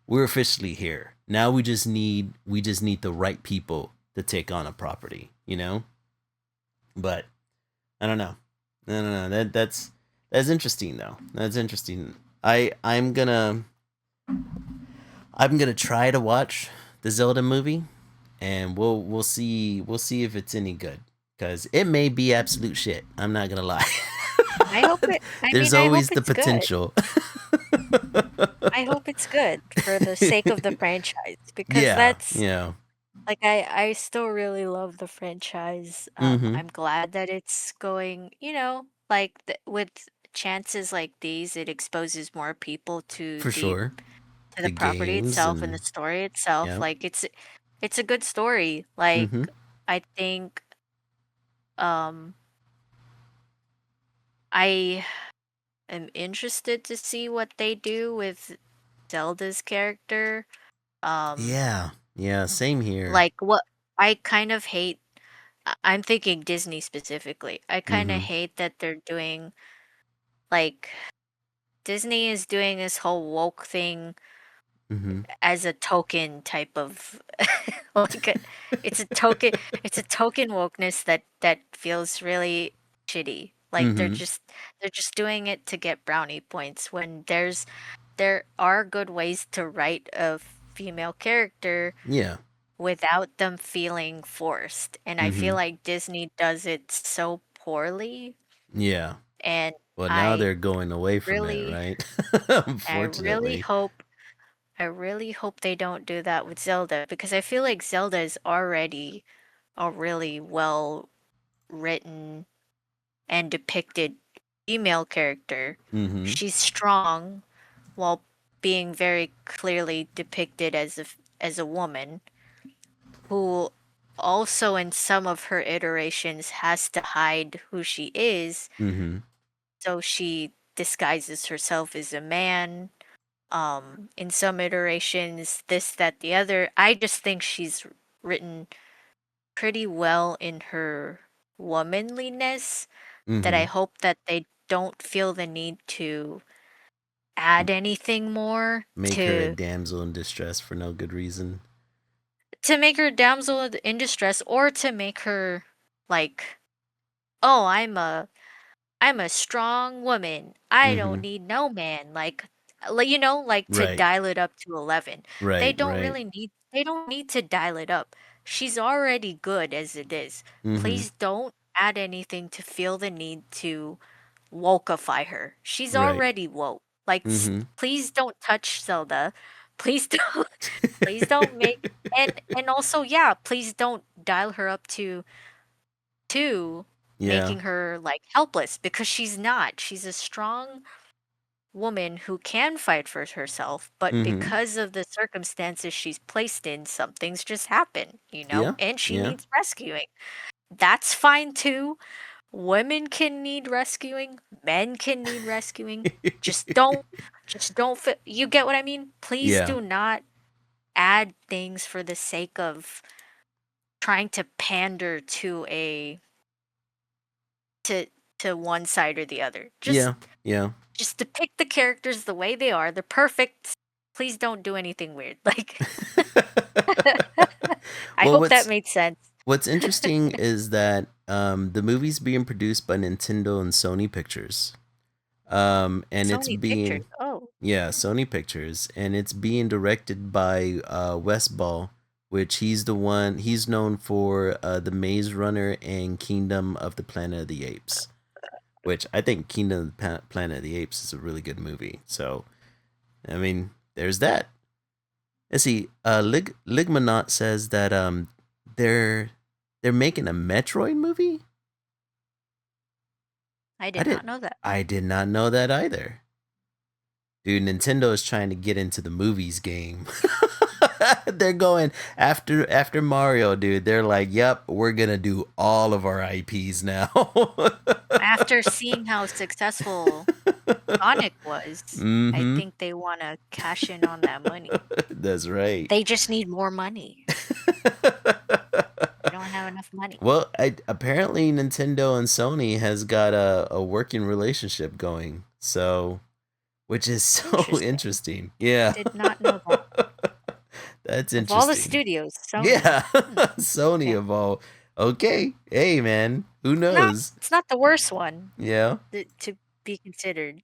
we're officially here. Now we just need the right people to take on a property, you know? But I don't know. I don't know. That's interesting though. That's interesting. I'm gonna try to watch the Zelda movie, and we'll see if it's any good, because it may be absolute shit. I'm not gonna lie. I hope it. I There's mean, I hope always the it's good. potential. I hope it's good for the sake of the franchise because Yeah, that's yeah. like I still really love the franchise. Mm-hmm. I'm glad that it's going, like with chances like these, it exposes more people For sure. to the The property games itself and the and story itself. yeah. Like it's a good story. Like Mm-hmm. I think um I am interested to see what they do with Zelda's character. Um Yeah. Yeah. Same here. like what I kind of hate I'm thinking Disney specifically. I kind of Mm-hmm. hate that they're doing like Disney is doing this whole woke thing Mm-hmm. as a token type of like it's a token wokeness that feels really shitty. Like Mm-hmm. they're just doing it to get brownie points when there are good ways to write a female character Yeah. without them feeling forced. And I Mm-hmm. feel like Disney does it so poorly. Yeah. And Well, now I they're going away from it, really, right? I really Unfortunately. hope, I really hope they don't do that with Zelda because I feel like Zelda is already a really well written and depicted female character. Mm-hmm. She's strong while being very clearly depicted as a woman who also in some of her iterations has to hide who she is, Mm-hmm. so she disguises herself as a man. In some iterations, this, that, the other. I just think she's written pretty well in her womanliness that I Mm-hmm. hope that they don't feel the need to add anything more Make her a damsel in distress for no good reason. to make her damsel in distress or to make her like, oh, I'm a strong woman. I don't Mm-hmm. need no man. Like to Right. dial it up to 11. Right. Right. They don't need to dial it up. She's already good as it is. Mm-hmm. Please don't add anything to feel the need to wokeify her. She's Right. already woke. Like Mm-hmm. please don't touch Zelda. Please don't please don't make and also yeah, please don't dial her up to Yeah. making her like helpless because she's not. She's a strong woman who can fight for herself, but Mm-hmm. because of the circumstances she's placed in, some things just happen, Yeah. and she Yeah. needs rescuing. That's fine too. Women can need rescuing, men can need rescuing. Just don't you get what I mean? Please Yeah. do not add things for the sake of trying to pander to to one side or the other. Yeah. Yeah. Just depict the characters the way they are. They're perfect. Please don't do anything weird. Like I Well, hope that what's made sense. what's interesting is that the movie's being produced by Nintendo and Sony Pictures. And it's Sony Pictures. being Oh, Yeah, Sony Pictures, and it's being directed by Wes Ball, which he's known for The Maze Runner and Kingdom of the Planet of the Apes, which I think Kingdom of the Planet of the Apes is a really good movie. So, I mean, there's that. Let's see. Ligmanaut says that they're they're making a Metroid movie. I I did did not know that. I did not know that either. Dude, Nintendo is trying to get into the movies game. They're going after Mario, dude. They're like, "Yep, we're gonna do all of our IPs now." After seeing how successful Sonic was, I Mm-hmm. think they want to cash in on that money. That's right. They just need more money. They don't have enough money. Well, apparently Nintendo and Sony has got a working relationship going, so which is so Interesting. interesting. Yeah, Did not know that. that's Of all the interesting. studios, Sony. Yeah, Sony Okay. of all. Okay, hey man, who Not knows? it's not the worst one Yeah, to be considered.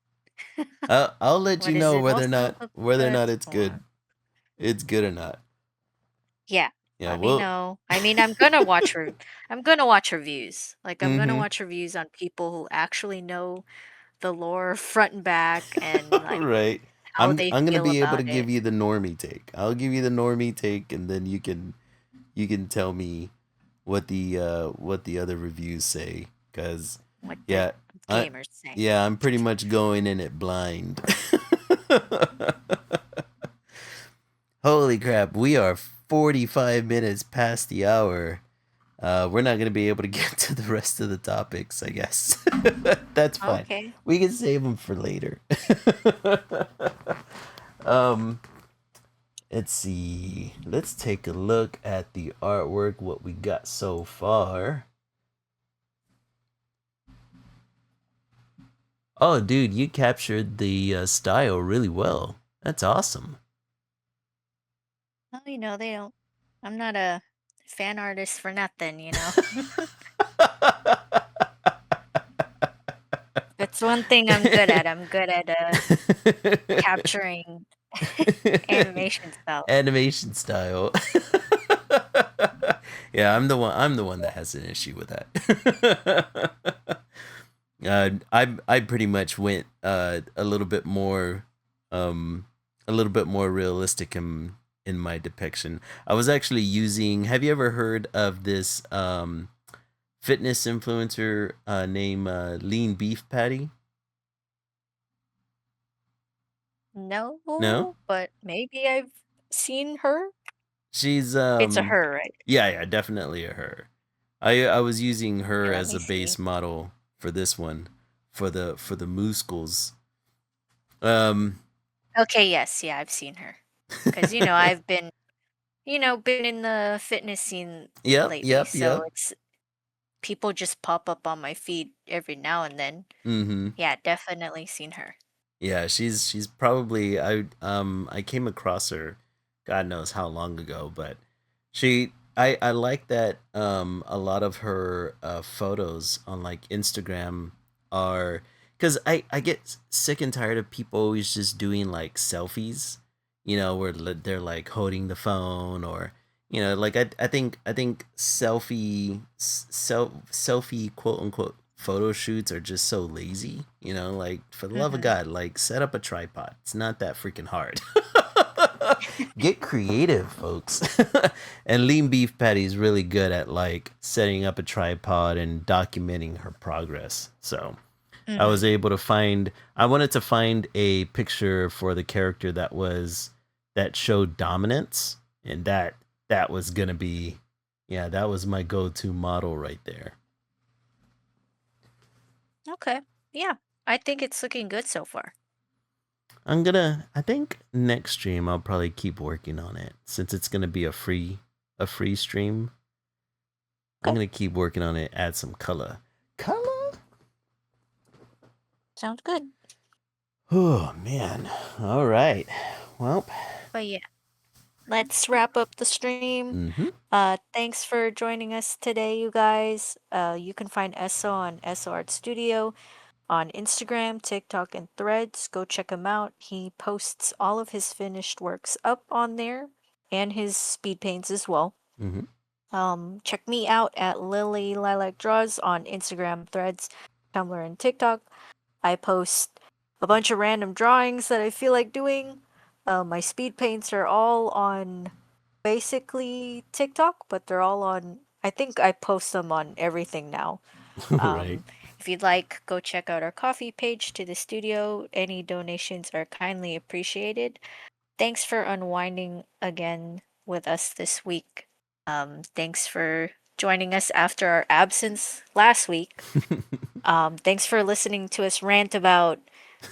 I'll let you What is know it? Also the whether or not best it's good. one. It's good or not. Yeah, Yeah, let me well, know. I mean, I'm gonna watch reviews. Like I'm gonna mm-hmm. watch reviews on people who actually know the lore front and back and like Right. how they I'm gonna feel be able to about it. give you the normie take. I'll give you the normie take, and then you can tell me what the other reviews say. Cause What the yeah, I gamers say. yeah, I'm pretty much going in it blind. Holy crap, we are 45 minutes past the hour. We're not going to be able to get to the rest of the topics, I guess. That's fine. Okay. We can save them for later. um, let's see. Let's take a look at the artwork, what we got so far. Oh, dude, you captured the style really well. That's awesome. Well, they don't. I'm not a fan artist for nothing. That's one thing I'm good at. I'm good at capturing animation style. Animation style. Yeah, I'm the one that has an issue with that. I pretty much went a little bit more realistic in my depiction. I was actually using. Have you ever heard of this fitness influencer named Lean Beef Patty? No, No, but maybe I've seen her. she's It's a her, right? yeah, definitely a her. I was using her Okay, let as me a base see. model for this one for the muscles. Um, Okay, yes, yeah, I've seen her. Because, I've been in the fitness scene yep, lately, yep, so yep. it's people just pop up on my feed every now and then. Mm-hmm. Yeah, definitely seen her. Yeah, she's probably I came across her, God knows how long ago, but I like that a lot of her photos on like Instagram are because I get sick and tired of people always just doing like selfies, where they're like holding the phone or like I think selfie quote unquote photo shoots are just so lazy, like for the love of Mhm. God, like set up a tripod. It's not that freaking hard. Get creative, folks. And Lean Beef Patty is really good at like setting up a tripod and documenting her progress. So I was Mhm. able to I wanted to find a picture for the character that showed dominance, and that was gonna be, yeah, that was my go-to model right there. Okay. Yeah, I think it's looking good so far. I think next stream I'll probably keep working on it since it's gonna be a free stream. I'm Okay. gonna keep working on it, add some color. Color? Sounds good. Oh man. All right. Well, But yeah, let's wrap up the stream. mm-hmm. Thanks for joining us today, you guys. You can find Esso on Esso Art Studio on Instagram, TikTok, and Threads. Go check him out. He posts all of his finished works up on there and his speed paints as well. Mm-hmm. Check me out at Lily Lilac Draws on Instagram, Threads, Tumblr, and TikTok. I post a bunch of random drawings that I feel like doing. My speed paints are all on basically TikTok, but they're all on. I think I post them on everything now. Right. Um, if you'd like, go check out our coffee page to the studio. Any donations are kindly appreciated. Thanks for unwinding again with us this week. Thanks for joining us after our absence last week. Thanks for listening to us rant about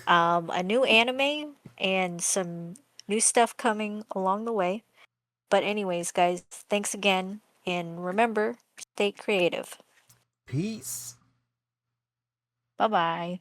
a new anime and some new stuff coming along the way. But, anyways, guys, thanks again. And remember, stay creative. Peace. Bye bye.